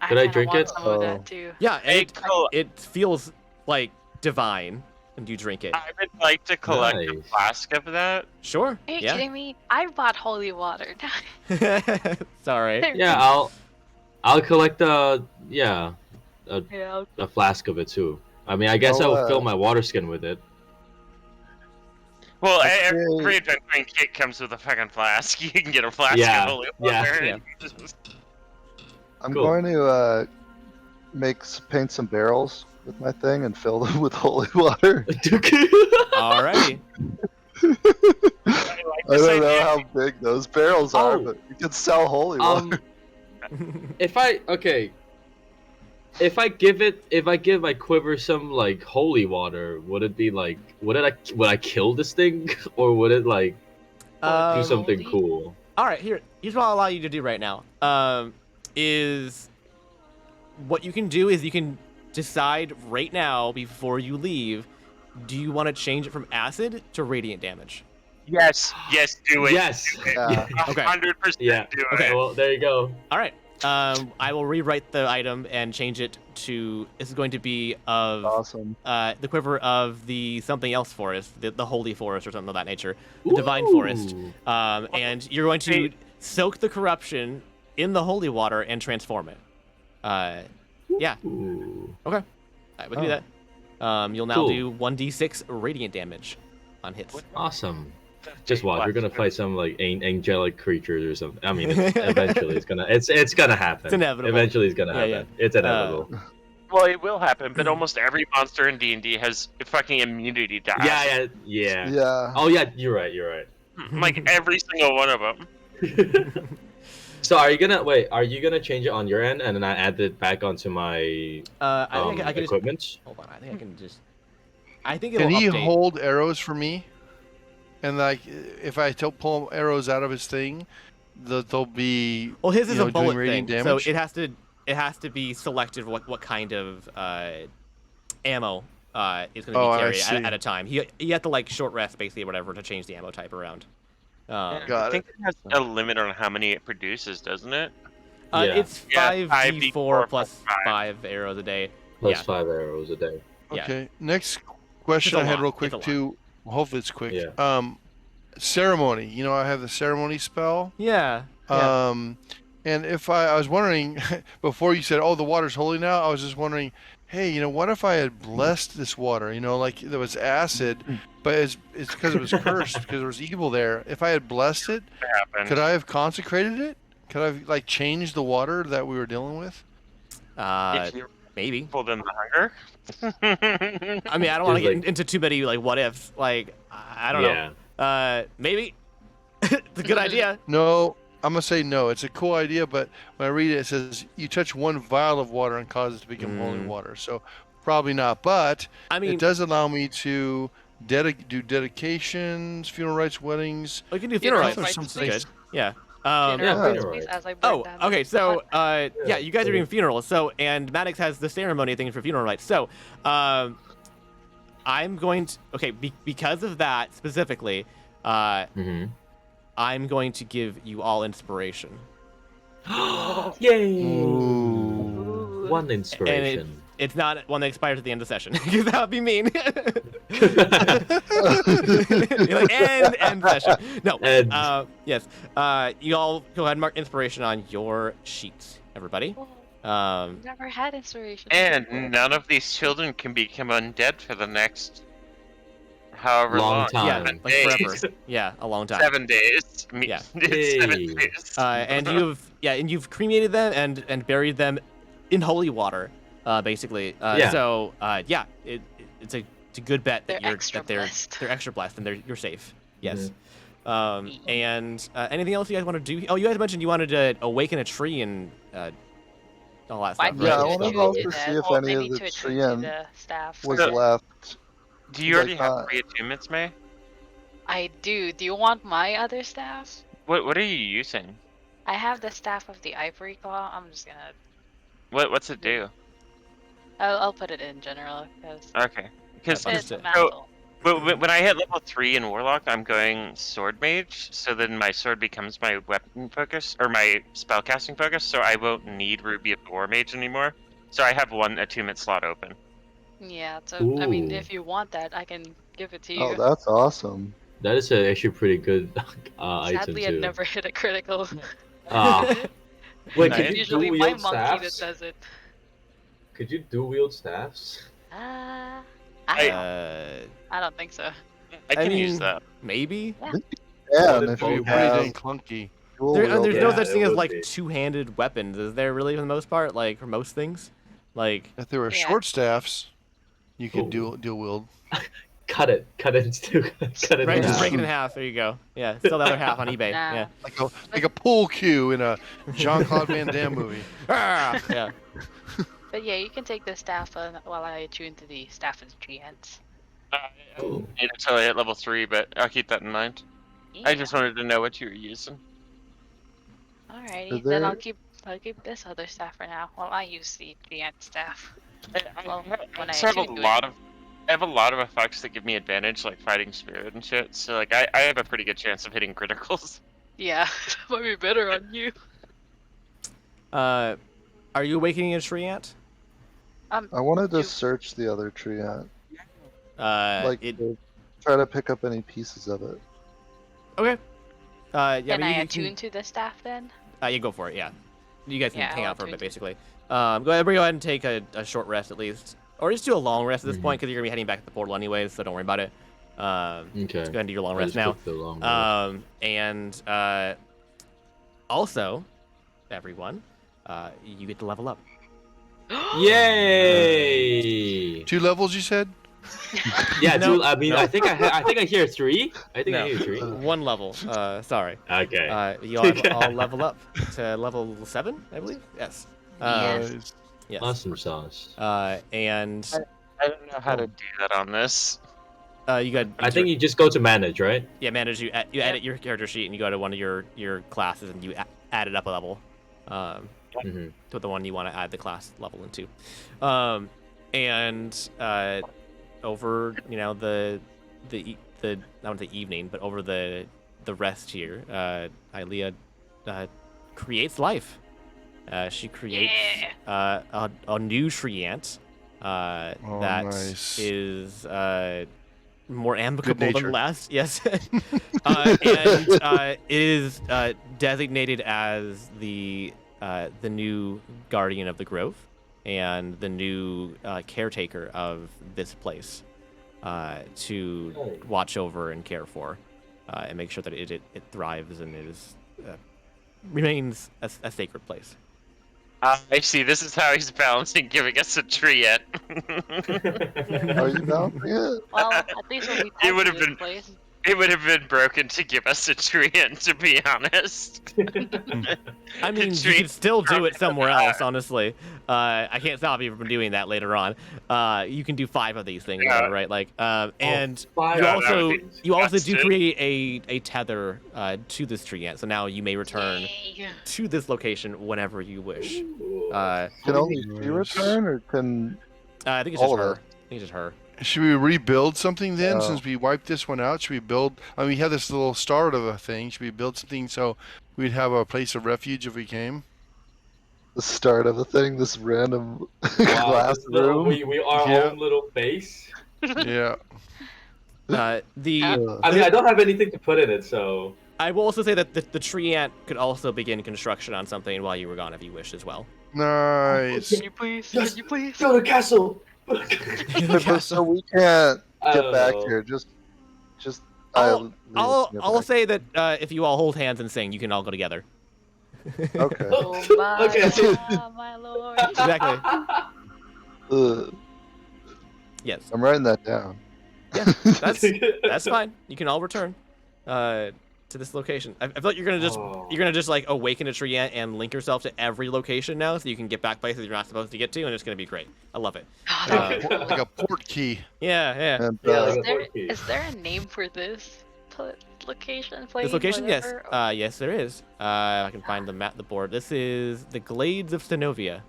Could I kinda drink want it? some of that too. Yeah, Hey, it feels like divine when you drink it. I would like to collect a Nice. flask of that. Sure. Are you Yeah. kidding me? I bought holy water. Sorry. Yeah, I'll collect a Yeah. flask of it too. I mean, I guess I Oh, will fill my water skin with it. Well, Okay. every adventuring kit comes with a fucking flask. You can get a flask Yeah, of holy yeah, water. yeah. and just- I'm Cool. going to paint some barrels with my thing and fill them with holy water. Alrighty. I like I this don't know idea. how big those barrels are, Oh. but you can sell holy water. If I give my quiver some like holy water, would it be like would I kill this thing or would it like do Um, something Holy? cool? All right, here's what I'll allow you to do right now. Is what you can do is you can decide right now before you leave. Do you want to change it from acid to radiant damage? Yes, do it. Yes. Do it. Yeah. Okay. 100% Yeah. do it. Okay. Well, there you go. All right. I will rewrite the item and change it to. This is going to be of Awesome. the quiver of the something else forest, the holy forest or something of that nature, the divine forest. Ooh. And you're going to soak the corruption in the holy water and transform it. Yeah. Ooh. Okay. We can do that. You'll now Cool. do 1d6 radiant damage on hits. Awesome. Just watch. We're gonna fight some like angelic creatures or something. I mean, eventually it's gonna happen. It's inevitable. Eventually it's gonna Yeah, happen. yeah. It's inevitable. Well, it will happen, but almost every monster in D&D has fucking immunity to acid. Yeah. Yeah. Oh yeah, you're right. Like every single one of them. So are you gonna change it on your end and then I add it back onto my I think I can just equipment? hold on. I think I can just. I think it'll Can he update. hold arrows for me? And like, if I pull arrows out of his thing, they'll be. Well, his is you know, a bullet doing thing, radiant so damage? it has to be selected what kind of ammo is going to Oh, be I carried see. at a time. You have to like short rest basically or whatever to change the ammo type around. I Got think it has a limit on how many it produces, doesn't it? Yeah. It's Yeah, 5d4 plus plus 5 arrows a day. Plus Yeah. 5 arrows a day. Yeah. Okay. Next question It's a I had lot. real It's quick a lot. too. Well, hopefully it's quick. Yeah. Ceremony. You know, I have the ceremony spell. Yeah. And if I was wondering before you said, "Oh, the water's holy now," I was just wondering, hey, you know, what if I had blessed this water? You know, like there was acid, but it's because it was cursed because there was evil there. If I had blessed it, Happen. could I have consecrated it? Could I have like changed the water that we were dealing with? If you Maybe. pulled in the hunger. I mean, I don't want to Just, get into too many like what ifs. Like I don't know. Maybe. It's a good idea. No, I'm gonna say no. It's a cool idea, but when I read it, it says you touch one vial of water and cause it to become holy water. So probably not. But I mean, it does allow me to do dedications, funeral rites, weddings. we can do funeral Funeral rites. rites That's is good. Yeah. Funeral yeah, rites, funeral please, rites. as I Oh, break down okay. the So, pot. yeah, you guys are doing funerals. So, and Maddox has the ceremony thing for funeral rites. So, I'm going to because of that specifically, Mm-hmm. I'm going to give you all inspiration. Yay! Ooh. One inspiration. It's not one that expires at the end of the session because that would be mean. You're like, end session. No. End. Yes. You all go ahead and mark inspiration on your sheets, everybody. Never had inspiration. And none of these children can become undead for the next however Long long. time. Yeah, 7 like days. forever. Yeah, a long time. 7 days. Yeah. It's 7 Hey. days. And you've cremated them and buried them in holy water, basically. Yeah. So it's a good bet that They're extra blessed. they're extra blessed and you're safe. Yes. Mm-hmm. And anything else you guys want to do? Oh, you guys mentioned you wanted to awaken a tree and all that Why stuff. do Yeah, I you wanna attribute vote to to that? see if Well, any they of need the to attribute tree to and the staff. was So- left. Do you already like have that. 3 attunements, May? I do. Do you want my other staff? What are you using? I have the staff of the ivory claw. I'm just gonna. What's it do? I'll put it in general because Okay. Because Yeah, it's a so- mantle. But when I hit level 3 in Warlock, I'm going Sword Mage, so then my sword becomes my weapon focus, or my spellcasting focus, so I won't need Ruby of the War Mage anymore. So I have one attunement slot open. Yeah, so I mean, Ooh. if you want that, I can give it to you. Oh, that's awesome. That is actually pretty good item Sadly, I too. never hit a critical. Ah. Wait, could It's you usually dual my wield monkey that staffs? does it. Could you dual wield staffs? I don't think so. I can use mean, that. Maybe. Yeah, What and if if you you Pretty have dang clunky. dual There's no wielding- such thing it as would like be. two-handed weapons, is there really for the most part? Like for most things, like If there were Yeah. short staffs, you could Ooh. dual wield. Cut it into cut it right, in just half. break it in half. There you go. Yeah, sell the other half on eBay. Nah. Yeah. Like a pool cue in a Jean-Claude Van Damme movie. Ah, yeah. But yeah, you can take the staff while I attune to the staff and tree ends. I don't need it until I hit level 3, but I'll keep that in mind. I just wanted to know what you were using. Alrighty, Is then there- I'll keep this other staff for now while I use the tree end staff. I Well, when I also have a attune to lot it. of I have a lot of effects that give me advantage, like fighting spirit and shit. So like I have a pretty good chance of hitting criticals. Yeah, that might be better on you. Are you awakening a tree ant? I wanted to You- search the other tree ant, Like to try to pick up any pieces of it. okay. Yeah, Can but I you attune to the staff then? you go for it. Yeah, you guys can Yeah, hang I'll out for a bit, attune to- basically. Go ahead and take a short rest at least, or just do a long rest at this point because you're gonna be heading back to the portal anyways, so don't worry about it. Okay. Just go ahead and do your long I'll rest just now. pick the long rest. And also, everyone, you get to level up. Yay! 2 levels, you said? Yeah, No, dude. I mean, no. I think I hear 3. I think No. I hear 3. One level. Sorry. Okay. You all level up to level 7, I believe. Yes. Yes. Yes. Awesome sauce. And I don't know how to do that on this. you got. I think you just go to manage, right? Yeah, manage. You edit your character sheet and you go to one of your classes and you add it up a level. Mm-hmm. To the one you want to add the class level into. And over the not the evening, but over the rest here, Ilea creates life. She creates a new tree ant that nice. is more amicable than natured. last. Yes, and is designated as the new guardian of the grove and the new caretaker of this place to watch over and care for and make sure that it thrives and is remains a sacred place. I see. This is how he's balancing giving us a tree yet. Are you balancing it? Well, at least when we It would type have this been- place. It would have been broken to give us a tree, to be honest. I mean, you Tree- could still do it somewhere else, honestly. I can't stop you from doing that later on. You can do 5 of these things, Yeah. right? Like, and 5 you that also would be you also do disgusting. create a tether to this tree ant, so now you may return Yay. to this location whenever you wish. Ooh. Can only she return, or can I think it's all just of her. it? I think it's just her. Should we rebuild something then? Oh. Since we wiped this one out, should we build? I mean, we have this little start of a thing. Should we build something so we'd have a place of refuge if we came? the start of a thing? This random Wow, glass this little, room. we our Yeah. own little base. Yeah. The I mean, I don't have anything to put in it, so. I will also say that the tree ant could also begin construction on something while you were gone if you wish as well. Nice. Can you please? Yes. Can you please? Go to castle. So we can't I get don't back know. here. Just. I'll leave I'll back. say that if you all hold hands and sing, you can all go together. Okay. Oh my, Okay. my lord. Exactly. Ugh. Yes. I'm writing that down. Yeah. That's fine. You can all return to this location. I feel like you're gonna just like awaken a tree ant and link yourself to every location now, so you can get back places you're not supposed to get to, and it's gonna be great. I love it. Like a port key. Yeah, yeah. And, Yeah, Is like a there, port key. is there a name for this location? Plane, This location, yes. whatever? Yes, there is. I can find the map, the board. This is the Glades of Synovia.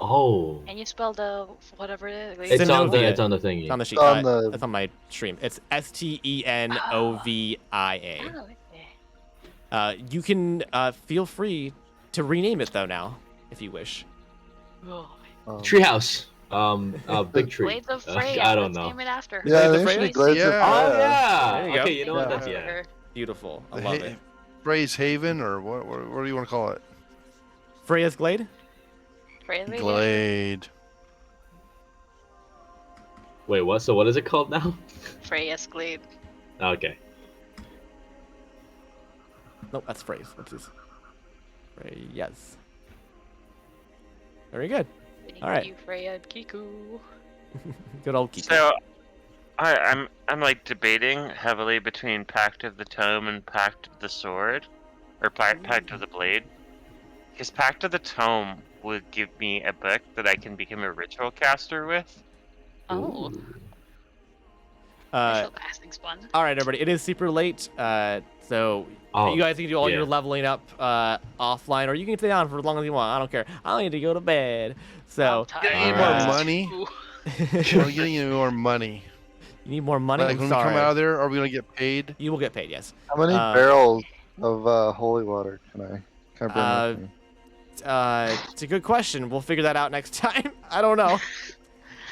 Oh. Can you spell the whatever it is? It's on the Zenovia. it's on the thingy. It's on the sheet. On the- It's on my stream. It's Stenovia. Oh, okay. You can feel free to rename it though now, if you wish. Oh. Treehouse. Big tree. Blades of Freya. I don't Let's know. name it after. Yeah, the they should be phrase? Blades of Yeah. Oh Freya. yeah. There you go. Okay, you know what? Yeah. That's yeah. Beautiful. I The love it. Phrase Haven, or what do you want to call it? Freya's Glade. Freya. Glade. Wait, what? So what is it called now? Freya's Glade. Okay. Nope, that's phrase. What's this? Yes. Very good. Thank All right. you, Freya and Kiku. Good old Kiki. So, I'm like debating heavily between Pact of the Tome and Pact of the Sword, or Pact of the Blade, because Pact of the Tome would give me a book that I can become a ritual caster with. Oh, Uh, ritual casting's fun. all right, everybody. It is super late. So Oh, you guys can do all yeah. your leveling up offline, or you can stay on for as long as you want. I don't care. I need to go to bed. So I'm You tired. need more Alright. money. Ooh. We're getting you more money. you need more money. Like I'm when we sorry. come out of there, are we gonna get paid? You will get paid. Yes. How many barrels of holy water can I bring with me? It's a good question. We'll figure that out next time. I don't know.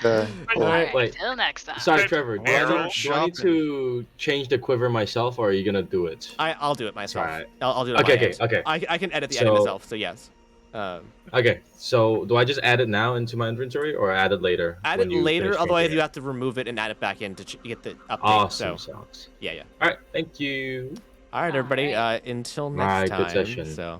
Okay. Wait, Alright, wait. till next time. Sorry, Trevor. Do I, Barrel need, do I need shopping. to change the quiver myself, or are you gonna do it? I'll do it myself. Alright. I'll do it. on Okay, my okay, end. okay. I can edit the edit So- myself. So yes. Okay, so do I just add it now into my inventory, or add it later? Add it when you later. finish Otherwise, changing you it? have to remove it and add it back in to get the update. Awesome So sauce. yeah. All right, thank you. All right, everybody. Until Alright, next good time. session. So